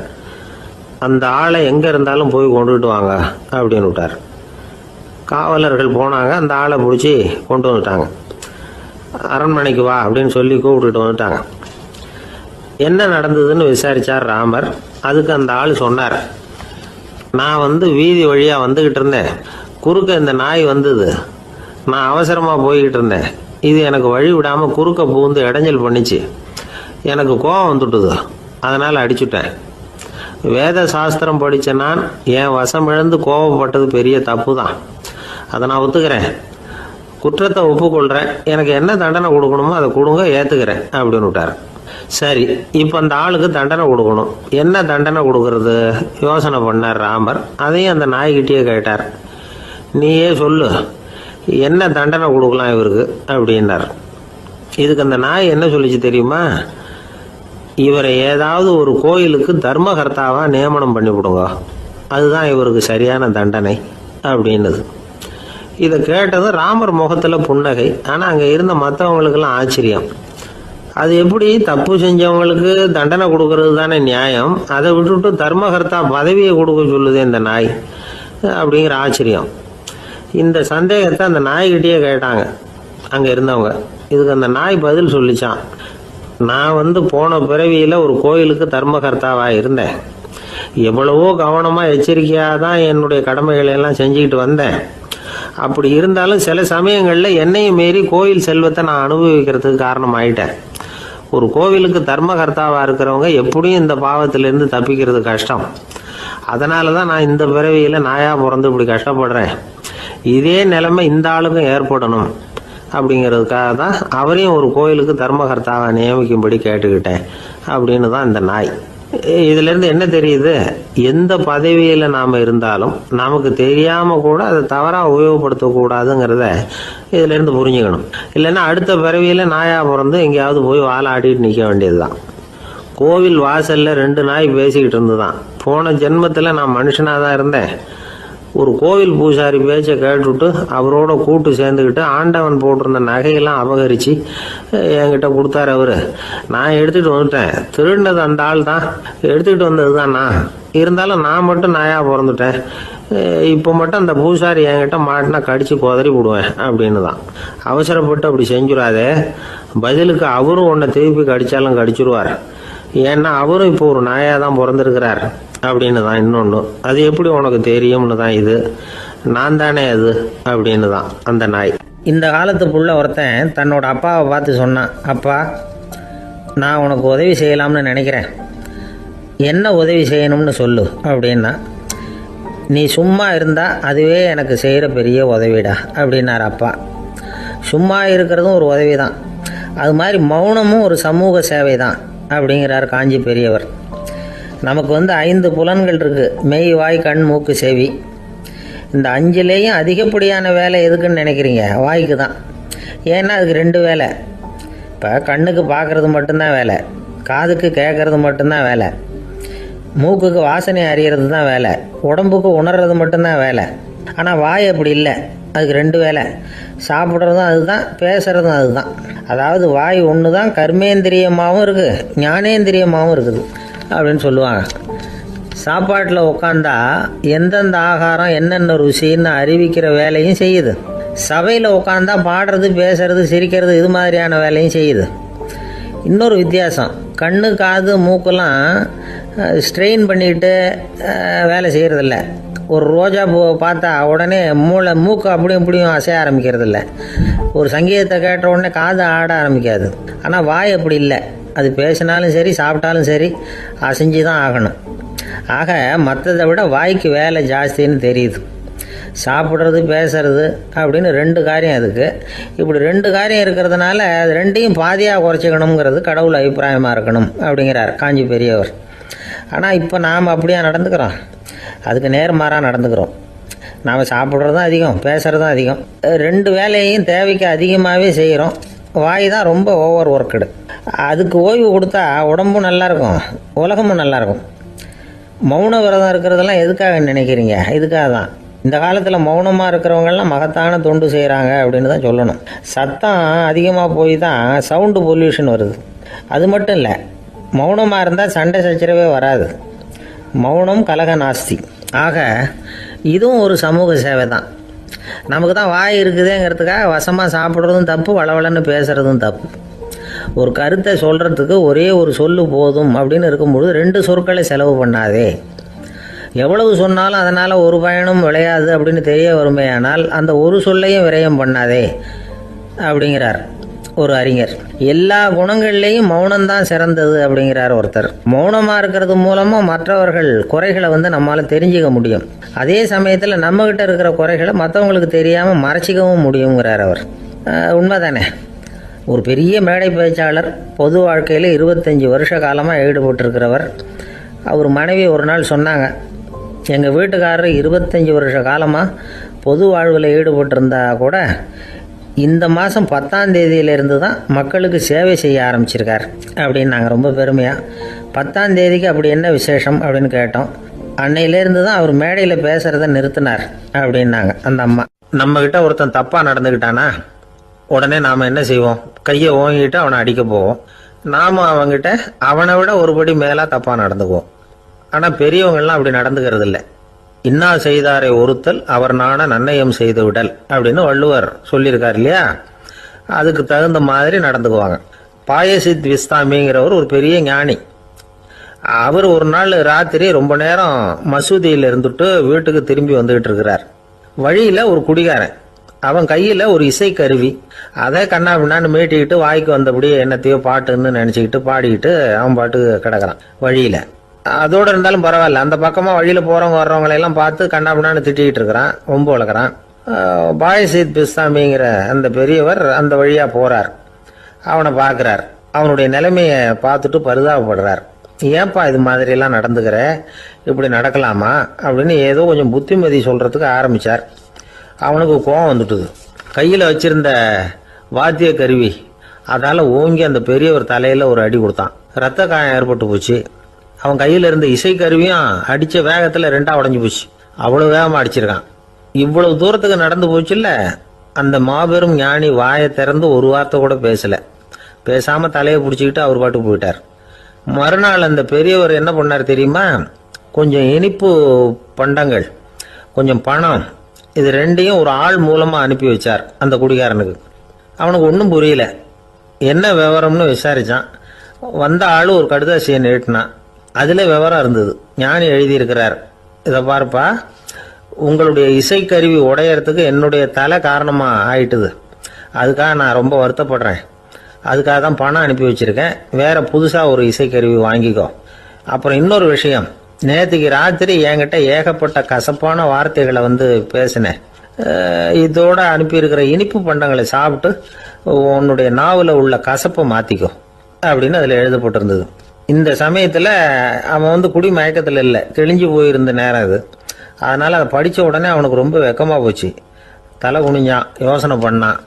அந்த ஆளை எங்கே இருந்தாலும் போய் கொண்டுகிட்டு வாங்க அப்படின்னு விட்டார். காவலர்கள் போனாங்க. அந்த ஆளை பிடிச்சி கொண்டு வந்துட்டாங்க. அரண்மனைக்கு வா அப்படின்னு சொல்லி கூப்பிட்டுட்டு வந்துட்டாங்க. என்ன நடந்ததுன்னு விசாரித்தார் ராமர். அதுக்கு அந்த ஆள் சொன்னார், நான் வீதி வழியாக வந்துக்கிட்டு இருந்தேன். குறுக்க இந்த நாய் வந்தது. நான் அவசரமாக போய்கிட்டு இருந்தேன். இது எனக்கு வழி விடாமல் குறுக்க பூந்து இடைஞ்சல் பண்ணிச்சு. எனக்கு கோபம் வந்துட்டுது. அதனால் அடிச்சுட்டேன். வேத சாஸ்திரம் படித்த நான் என் வசம் இழந்து கோபப்பட்டது பெரிய தப்பு தான். அதை நான் ஒத்துக்கிறேன். குற்றத்தை ஒப்புக்கொள்கிறேன். எனக்கு என்ன தண்டனை கொடுக்கணுமோ அதை கொடுங்க, ஏற்றுக்கிறேன் அப்படின்னு விட்டார். சரி, இப்போ அந்த ஆளுக்கு தண்டனை கொடுக்கணும். என்ன தண்டனை கொடுக்கறது யோசனை பண்ணார் ராமர். அதையும் அந்த நாய்கிட்டயே கேட்டார். நீயே சொல்லு, என்ன தண்டனை கொடுக்கலாம் இவருக்கு அப்படின்னார். இதுக்கு அந்த நாய் என்ன சொல்லிச்சு தெரியுமா? இவரை ஏதாவது ஒரு கோயிலுக்கு தர்மகர்த்தாவா நியமனம் பண்ணி விடுங்க, அதுதான் இவருக்கு சரியான தண்டனை அப்படின்னுது. இதை கேட்டதும் ராமர் முகத்தில் புன்னகை. ஆனால் அங்கே இருந்த மற்றவங்களுக்கெல்லாம் ஆச்சரியம். அது எப்படி, தப்பு செஞ்சவங்களுக்கு தண்டனை கொடுக்கறது தானே நியாயம், அதை விட்டுட்டு தர்மகர்த்தா பதவியை கொடுக்க சொல்லுது இந்த நாய் அப்படிங்கிற ஆச்சரியம். இந்த சந்தேகத்தை அந்த நாய்கிட்டயே கேட்டாங்க அங்கே இருந்தவங்க. இதுக்கு அந்த நாய் பதில் சொல்லிச்சான். நான் போன பிறவியில் ஒரு கோயிலுக்கு தர்மகர்த்தாவாக இருந்தேன். எவ்வளவோ கவனமாக எச்சரிக்கையாக தான் என்னுடைய கடமைகளை எல்லாம் செஞ்சுக்கிட்டு வந்தேன். அப்படி இருந்தாலும் சில சமயங்களில் என்னையும் மீறி கோயில் செல்வத்தை நான் அனுபவிக்கிறதுக்கு காரணமாயிட்டேன். ஒரு கோவிலுக்கு தர்மகர்த்தாவாக இருக்கிறவங்க எப்படியும் இந்த பாவத்திலேருந்து தப்பிக்கிறது கஷ்டம். அதனால தான் நான் இந்த பிறவியில் நாயாக பிறந்து இப்படி கஷ்டப்படுறேன். இதே நிலைமை இந்த ஆளுக்கும் ஏற்படணும் அப்படிங்கிறதுக்காக தான் அவரையும் ஒரு கோயிலுக்கு தர்மகர்த்தாவை நியமிக்கும்படி கேட்டுக்கிட்டேன் அப்படின்னு தான் இந்த நாய். இதிலிருந்து என்ன தெரியுது? எந்த பதவியில் நாம் இருந்தாலும் நமக்கு தெரியாமல் கூட அதை தவறாக உபயோகப்படுத்தக்கூடாதுங்கிறத இதிலேருந்து புரிஞ்சுக்கணும். இல்லைன்னா அடுத்த பிறவியில் நாயாக பிறந்து எங்கேயாவது போய் வாழாடிட்டு நிற்க வேண்டியது தான். கோவில் வாசலில் 2 நாய் பேசிக்கிட்டு இருந்துதான். போன ஜென்மத்தில் நான் மனுஷனாக தான் இருந்தேன். ஒரு கோவில் பூசாரி பேச்சை கேட்டுவிட்டு அவரோட கூட்டு சேர்ந்துக்கிட்டு ஆண்டவன் போட்டிருந்த நகையெல்லாம் அபகரித்து என்கிட்ட கொடுத்தாரு அவரு. நான் எடுத்துகிட்டு வந்துட்டேன். திருடினது அந்த ஆள் தான், எடுத்துக்கிட்டு வந்தது தான் நான். இருந்தாலும் நான் மட்டும் நாயாக பிறந்துட்டேன். இப்போ மட்டும் அந்த பூசாரி என்கிட்ட மாட்டினா கடிச்சு குதறி விடுவேன் அப்படின்னு தான். அவசரப்பட்டு அப்படி செஞ்சுடாதே. பதிலுக்கு அவரும் உன்னை திருப்பி கடித்தாலும் கடிச்சிருவார். ஏன்னா அவரும் இப்போ ஒரு நாயாக தான் பிறந்திருக்கிறார் அப்படின்னு தான். இன்னொன்று, அது எப்படி உனக்கு தெரியும்னு தான். இது நான் தானே அது அப்படின்னு தான் அந்த நாய். இந்த காலத்துக்குள்ள ஒருத்தன் தன்னோட அப்பாவை பார்த்து சொன்னான், அப்பா நான் உனக்கு உதவி செய்யலாம்னு நினைக்கிறேன், என்ன உதவி செய்யணும்னு சொல்லு அப்படின்னா. நீ சும்மா இருந்தால் அதுவே எனக்கு செய்கிற பெரிய உதவிடா அப்படின்னார் அப்பா. சும்மா இருக்கிறதும் ஒரு உதவி தான், அது மாதிரி மௌனமும் ஒரு சமூக சேவை தான் அப்படிங்கிறார் காஞ்சி பெரியவர். நமக்கு 5 புலன்கள் இருக்குது, மெய் வாய் கண் மூக்கு செவி. இந்த 5லேயும் அதிகப்படியான வேலை எதுக்குன்னு நினைக்கிறீங்க? வாய்க்கு தான். ஏன்னா அதுக்கு 2 வேலை. இப்போ கண்ணுக்கு பார்க்குறது மட்டும்தான் வேலை, காதுக்கு கேட்குறது மட்டும்தான் வேலை, மூக்குக்கு வாசனை அறியறது தான் வேலை, உடம்புக்கு உணர்றது மட்டும்தான் வேலை. ஆனால் வாய் அப்படி இல்லை, அதுக்கு 2 வேலை. சாப்பிட்றதும் அதுதான், பேசுகிறதும் அதுதான். அதாவது வாய் ஒன்று தான் கர்மேந்திரியமாகவும் இருக்குது, ஞானேந்திரியமாகவும் இருக்குது அப்படின்னு சொல்லுவாங்க. சாப்பாட்டில் உட்காந்தா எந்தெந்த ஆகாரம் என்னென்ன ருசின்னு அறிவிக்கிற வேலையும் செய்யுது. சபையில் உட்காந்தா பாடுறது, பேசுறது, சிரிக்கிறது, இது மாதிரியான வேலையும் செய்யுது. இன்னொரு வித்தியாசம், கண்ணு காது மூக்கெல்லாம் ஸ்ட்ரெயின் பண்ணிக்கிட்டு வேலை செய்கிறதில்ல. ஒரு ரோஜா பூவை பார்த்தா உடனே மூக்கு அப்படியும் இப்படியும் அசைய ஆரம்பிக்கிறதில்ல. ஒரு சங்கீதத்தை கேட்ட உடனே காது ஆட ஆரம்பிக்காது. ஆனால் வாய் அப்படி இல்லை, அது பேசினாலும் சரி சாப்பிட்டாலும் சரி அசைஞ்சு தான் ஆகணும். ஆக மற்றதை விட வாய்க்கு வேலை ஜாஸ்தின்னு தெரியுது. சாப்பிட்றது பேசுறது அப்படின்னு 2 காரியம் அதுக்கு. இப்படி 2 காரியம் இருக்கிறதுனால அது 2ஐயும் பாதியாக குறைச்சிக்கணுங்கிறது கடவுள் அபிப்பிராயமாக இருக்கணும் அப்படிங்கிறார் காஞ்சி பெரியவர். ஆனால் இப்போ நாம் அப்படியா நடந்துக்கிறோம்? அதுக்கு நேர்மாறாக நடந்துக்கிறோம். நாம் சாப்பிட்றதும் அதிகம், பேசுகிறதும் அதிகம். 2 வேலையையும் தேவைக்கு அதிகமாகவே செய்கிறோம். வாய் தான் ரொம்ப ஓவர் ஒர்க்குடு. அதுக்கு ஓய்வு கொடுத்தா உடம்பும் நல்லாயிருக்கும், உலகமும் நல்லாயிருக்கும். மௌன விரதம் இருக்கிறதெல்லாம் எதுக்காக நினைக்கிறீங்க? இதுக்காக தான். இந்த காலத்தில் மௌனமாக இருக்கிறவங்கெல்லாம் மகத்தான தொண்டு செய்கிறாங்க அப்படின்னு தான் சொல்லணும். சத்தம் அதிகமாக போய் தான் சவுண்டு பொல்யூஷன் வருது. அது மட்டும் இல்லை, மௌனமாக இருந்தால் சண்டை சச்சரவே வராது. மௌனம் கலக நாஸ்தி. ஆக இதுவும் ஒரு சமூக சேவை தான். நமக்கு தான் வாய் இருக்குதுங்கிறதுக்காக வசமாக சாப்பிட்றதும் தப்பு, வளவளன்னு பேசுகிறதும் தப்பு. ஒரு கருத்தை சொல்கிறதுக்கு ஒரே ஒரு சொல்லு போதும் அப்படின்னு இருக்கும்பொழுது 2 சொற்களை செலவு பண்ணாதே. எவ்வளவு சொன்னாலும் அதனால் ஒரு பயனும் விளையாது அப்படின்னு தெரிய வருமேயானால் அந்த ஒரு சொல்லையும் விரயம் பண்ணாதே அப்படிங்கிறார் ஒரு அறிஞர். எல்லா குணங்கள்லேயும் மௌனம்தான் சிறந்தது அப்படிங்கிறார் ஒருத்தர். மௌனமாக இருக்கிறது மூலமாக மற்றவர்கள் குறைகளை நம்மளால் தெரிஞ்சிக்க முடியும். அதே சமயத்தில் நம்மகிட்ட இருக்கிற குறைகளை மற்றவங்களுக்கு தெரியாமல் மறைச்சிக்கவும் முடியுங்கிறார் அவர். உண்மைதானே? ஒரு பெரிய மேடை பேச்சாளர், பொது வாழ்க்கையில் 25 வருஷ காலமாக ஈடுபட்டிருக்கிறவர். அவர் மனைவி ஒரு நாள் சொன்னாங்க, எங்கள் வீட்டுக்காரர் 25 வருஷ காலமாக பொது வாழ்வில் ஈடுபட்டிருந்தா கூட இந்த மாதம் 10ஆம் தேதியிலிருந்து தான் மக்களுக்கு சேவை செய்ய ஆரம்பிச்சிருக்கார் அப்படின்னு நாங்கள் ரொம்ப பெருமையாக. 10ஆம் தேதிக்கு அப்படி என்ன விசேஷம் அப்படின்னு கேட்டோம். அன்னையிலேருந்து தான் அவர் மேடையில் பேசுகிறத நிறுத்தினார் அப்படின்னாங்க அந்த அம்மா. நம்மக்கிட்ட ஒருத்தன் தப்பாக நடந்துக்கிட்டானா உடனே நாம் என்ன செய்வோம்? கையை ஓங்கிட்டு அவனை அடிக்க போவோம். நாம் அவங்ககிட்ட அவனை விட ஒருபடி மேலாக தப்பாக நடந்துக்குவோம். ஆனால் பெரியவங்கள்லாம் அப்படி நடந்துக்கிறது இல்லை. இன்னா செய்தாரை ஒருத்தல் அவர் நாண நன்னயம் செய்து விடல் அப்படின்னு வள்ளுவர் சொல்லியிருக்கார் இல்லையா? அதுக்கு தகுந்த மாதிரி நடந்துக்குவாங்க. பாயசித் விஸ்தாமிங்கிறவர் ஒரு பெரிய ஞானி. அவர் ஒரு நாள் ராத்திரி ரொம்ப நேரம் மசூதியில் இருந்துட்டு வீட்டுக்கு திரும்பி வந்துகிட்டு இருக்கிறார். வழியில் ஒரு குடிகாரன், அவன் கையில் ஒரு இசைக்கருவி, அதை கண்ணா பின்னான்னு மீட்டிக்கிட்டு வாய்க்கு வந்தபடி என்னத்தையோ பாட்டுன்னு நினச்சிக்கிட்டு பாடிக்கிட்டு அவன் பாட்டுக்கு கிடக்கிறான் வழியில். அதோடு இருந்தாலும் பரவாயில்ல, அந்த பக்கமாக வழியில் போகிறவங்க வர்றவங்களையெல்லாம் பார்த்து கண்ணா பின்னான்னு திட்டிக்கிட்டு இருக்கிறான், ஒம்பு வளர்க்குறான். பாயசித் பிஸ்தாமிங்கிற அந்த பெரியவர் அந்த வழியாக போகிறார். அவனை பார்க்குறார். அவனுடைய நிலைமையை பார்த்துட்டு பரிதாபப்படுறார். ஏன்பா இது மாதிரியெல்லாம் நடந்துக்கிற, இப்படி நடக்கலாமா அப்படின்னு ஏதோ கொஞ்சம் புத்திமதி சொல்கிறதுக்கு ஆரம்பித்தார். அவனுக்கு கோபம் வந்துட்டுது. கையில் வச்சிருந்த வாத்திய கருவி அதால் ஓங்கி அந்த பெரியவர் தலையில் ஒரு அடி கொடுத்தான். ரத்த காயம் ஏற்பட்டு போச்சு. அவன் கையில் இருந்த இசைக்கருவியும் அடித்த வேகத்தில் 2ஆ உடஞ்சி போச்சு. அவ்வளோ வேகமாக அடிச்சிருக்கான். இவ்வளவு தூரத்துக்கு நடந்து போச்சு இல்லை, அந்த மாபெரும் ஞானி வாயை திறந்து ஒரு வார்த்தை கூட பேசலை. பேசாமல் தலையை பிடிச்சிக்கிட்டு அவர் பாட்டு போயிட்டார். மறுநாள் அந்த பெரியவர் என்ன பண்ணார் தெரியுமா? கொஞ்சம் இனிப்பு பண்டங்கள், கொஞ்சம் பணம், இது 2ஐயும் ஒரு ஆள் மூலமாக அனுப்பி வச்சார் அந்த குடிகாரனுக்கு. அவனுக்கு ஒன்றும் புரியல. என்ன விவரம்னு விசாரித்தான். வந்த ஆள் ஒரு கடுதாசியை நீட்டினான். அதில் விவரம் இருந்தது. ஞானி எழுதியிருக்கிறார், இதை பார்ப்பா, உங்களுடைய இசைக்கருவி உடையறதுக்கு என்னுடைய தலை காரணமாக ஆயிட்டுது. அதுக்காக நான் ரொம்ப வருத்தப்படுறேன். அதுக்காக தான் பணம் அனுப்பி வச்சுருக்கேன். வேறு புதுசாக ஒரு இசைக்கருவி வாங்கிக்கோ. அப்புறம் இன்னொரு விஷயம், நேற்றுக்கு ராத்திரி என்கிட்ட ஏகப்பட்ட கசப்பான வார்த்தைகளை பேசினேன். இதோடு அனுப்பியிருக்கிற இனிப்பு பண்டங்களை சாப்பிட்டு உன்னுடைய நாவில் உள்ள கசப்பை மாற்றிக்கோ அப்படின்னு அதில் எழுதப்பட்டிருந்தது. இந்த சமயத்தில் அவன் குடி மயக்கத்தில் இல்லை, கிழிஞ்சு போயிருந்த நேரம் இது. அதனால் அதை படித்த உடனே அவனுக்கு ரொம்ப வெக்கமாக போச்சு. தலை குனிஞ்சான், யோசனை பண்ணான்.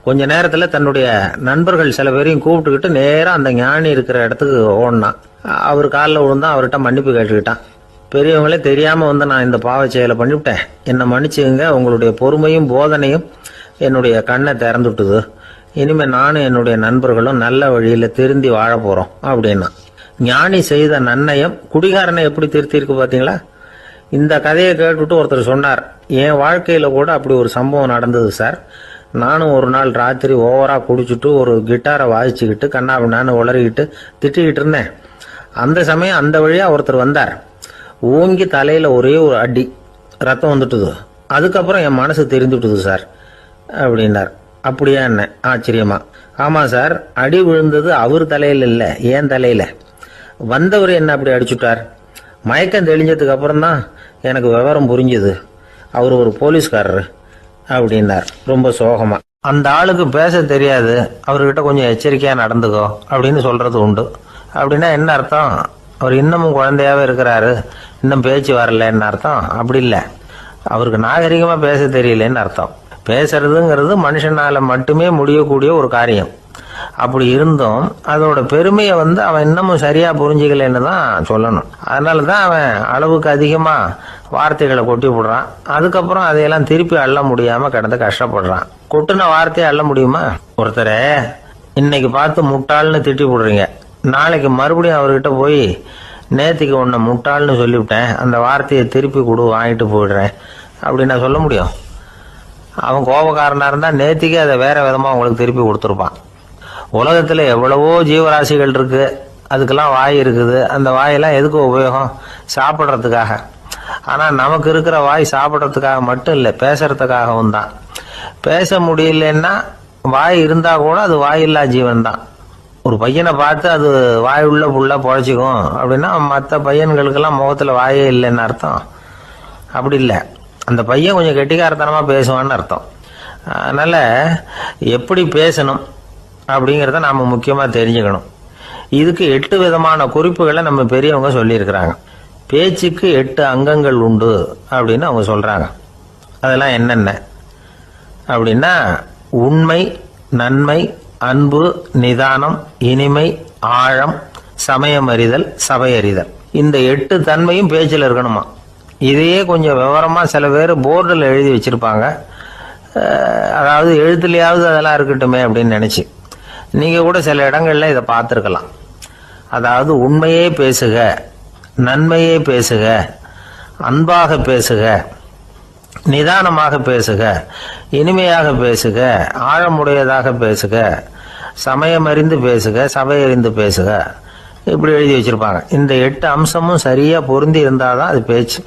கொஞ்ச நேரத்தில் தன்னுடைய நண்பர்கள் சில பேரையும் கூப்பிட்டுக்கிட்டு நேராக அந்த ஞானி இருக்கிற இடத்துக்கு ஓடினான். அவர் காலில் விழுந்தான். அவர்கிட்ட மன்னிப்பு கேட்டுக்கிட்டான். பெரியவங்களே தெரியாமல் நான் இந்த பாவச் செயலை பண்ணிவிட்டேன், என்னை மன்னிச்சுங்க. உங்களுடைய பொறுமையும் போதனையும் என்னுடைய கண்ணை திறந்துட்டுது. இனிமேல் நானும் என்னுடைய நண்பர்களும் நல்ல வழியில் திருந்தி வாழ போகிறோம் அப்படின்னா. ஞானி செய்த நன்னயம் குடிகாரனை எப்படி திருத்திருக்கு பார்த்தீங்களா? இந்த கதையை கேட்டுவிட்டு ஒருத்தர் சொன்னார், என் வாழ்க்கையில் கூட அப்படி ஒரு சம்பவம் நடந்தது சார். நானும் ஒரு நாள் ராத்திரி ஓவராக குடிச்சிட்டு ஒரு கிட்டாரை வாசிச்சுக்கிட்டு கண்ணாபின்னான்னு உளறிக்கிட்டு திட்டிக்கிட்டு இருந்தேன். அந்த சமயம் அந்த வழியாக ஒருத்தர் வந்தார். ஓங்கி தலையில் ஒரே ஒரு அடி, ரத்தம் வந்துட்டுது. அதுக்கப்புறம் என் மனசு தெரிந்துட்டுது சார் அப்படின்னார். அப்படியா என்ன ஆச்சரியமா? ஆமாம் சார், அடி விழுந்தது அவர் தலையில் இல்லை, என் தலையில். வந்தவர் என்ன அப்படி அடிச்சுட்டார். மயக்கம் தெளிஞ்சதுக்கு அப்புறம் தான் எனக்கு விவரம் புரிஞ்சுது. அவர் ஒரு போலீஸ்காரர் அப்படின்னார் ரொம்ப சோகமா. அந்த ஆளுக்கு பேச தெரியாது, அவர்கிட்ட கொஞ்சம் எச்சரிக்கையாக நடந்துக்கோ அப்படின்னு சொல்கிறது உண்டு. அப்படின்னா என்ன அர்த்தம்? அவர் இன்னமும் குழந்தையாகவே இருக்கிறாரு, இன்னும் பேச்சு வரலன்னு அர்த்தம்? அப்படி இல்லை, அவருக்கு நாகரிகமாக பேச தெரியலன்னு அர்த்தம். பேசுறதுங்கிறது மனுஷனால் மட்டுமே முடியக்கூடிய ஒரு காரியம். அப்படி இருந்தும் அதோட பெருமையை அவன் இன்னமும் சரியாக புரிஞ்சிக்கலன்னு தான் சொல்லணும். அதனால தான் அவன் அளவுக்கு அதிகமாக வார்த்தைகளை கொட்டி விடுறான். அதுக்கப்புறம் அதையெல்லாம் திருப்பி அள்ள முடியாமல் கிடந்து கஷ்டப்படுறான். கொட்டின வார்த்தையை அள்ள முடியுமா? ஒருத்தரை இன்னைக்கு பார்த்து முட்டாள்னு திட்டி விடுறீங்க, நாளைக்கு மறுபடியும் அவர்கிட்ட போய் நேற்றுக்கு உன்னை முட்டாள்னு சொல்லிவிட்டேன், அந்த வார்த்தையை திருப்பி கொடு, வாங்கிட்டு போயிடுறேன் அப்படின்னு நான் சொல்ல முடியும்? அவன் கோபக்காரனாக இருந்தால் நேற்றுக்கே அதை வேறு விதமாக உங்களுக்கு திருப்பி கொடுத்துருப்பான். உலகத்தில் எவ்வளவோ ஜீவராசிகள் இருக்குது, அதுக்கெல்லாம் வாய் இருக்குது. அந்த வாயெல்லாம் எதுக்கு உபயோகம்? சாப்பிட்றதுக்காக. ஆனால் நமக்கு இருக்கிற வாய் சாப்பிட்றதுக்காக மட்டும் இல்லை, பேசுறதுக்காகவும் தான். பேச முடியலன்னா வாய் இருந்தால் கூட அது வாயில்லா ஜீவன் தான். ஒரு பையனை பார்த்து அது வாய் உள்ள புள்ள பொழைச்சிக்கும் அப்படின்னா மற்ற பையன்களுக்கெல்லாம் முகத்தில் வாயே இல்லைன்னு அர்த்தம்? அப்படி இல்லை, அந்த பையன் கொஞ்சம் கெட்டிக்காரத்தனமாக பேசுவான்னு அர்த்தம். அதனால் எப்படி பேசணும், அப்படிங்கிறத நாம முக்கியமா தெரிஞ்சுக்கணும். இதுக்கு 8 விதமான குறிப்புகளை நம்ம பெரியவங்க சொல்லியிருக்கிறாங்க. பேச்சுக்கு 8 அங்கங்கள் உண்டு அப்படின்னு அவங்க சொல்றாங்க. அதெல்லாம் என்னென்ன அப்படின்னா, உண்மை, நன்மை, அன்பு, நிதானம், இனிமை, ஆழம், சமயமறிதல், சபையறிதல். இந்த 8 தன்மையும் பேச்சில் இருக்கணுமா. இதையே கொஞ்சம் விவரமா சில பேர் போர்டில் எழுதி வச்சிருப்பாங்க. அதாவது எழுத்துலையாவது அதெல்லாம் இருக்கட்டுமே அப்படின்னு நினைச்சு நீங்க கூட சில இடங்கள்ல இதை பார்த்துருக்கலாம். அதாவது உண்மையே பேசுக, நன்மையே பேசுக, அன்பாக பேசுக, நிதானமாக பேசுக, இனிமையாக பேசுக, ஆழமுடையதாக பேசுக, சமயமறிந்து பேசுக, சபையறிந்து பேசுக, இப்படி எழுதி வச்சிருப்பாங்க. இந்த 8 அம்சமும் சரியா பொருந்தி இருந்தாதான் அது பேச்சு.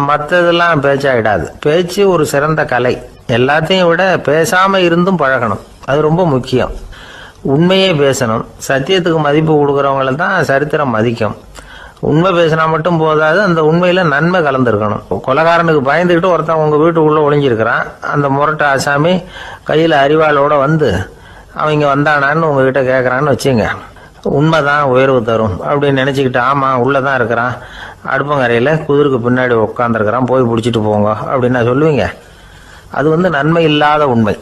மற்றதெல்லாம் பேச்சாயிடாது. பேச்சு ஒரு சிறந்த கலை. எல்லாத்தையும் விட பேசாம இருந்தும் பழகணும், அது ரொம்ப முக்கியம். உண்மையே பேசணும். சத்தியத்துக்கு மதிப்பு கொடுக்கறவங்கள தான் சரித்திரம் மதிக்கும். உண்மை பேசினா மட்டும் போதாது, அந்த உண்மையில நன்மை கலந்துருக்கணும். கொலைகாரனுக்கு பயந்துக்கிட்டு ஒருத்தன் உங்க வீட்டுக்குள்ள ஒளிஞ்சிருக்கிறான். அந்த முரட்டு ஆசாமி கையில அரிவாளோட வந்து அவங்க வந்தானான்னு உங்ககிட்ட கேட்கறான்னு வச்சுங்க. உண்மைதான் உயர்வு தரும் அப்படின்னு நினைச்சுக்கிட்டு, ஆமா உள்ளதான் இருக்கிறான், அடுப்பங்கரையில குதிருக்கு பின்னாடி உட்காந்துருக்கிறான், போய் பிடிச்சிட்டு போங்க அப்படின்னு சொல்லுவீங்க. அது நன்மை இல்லாத உண்மை.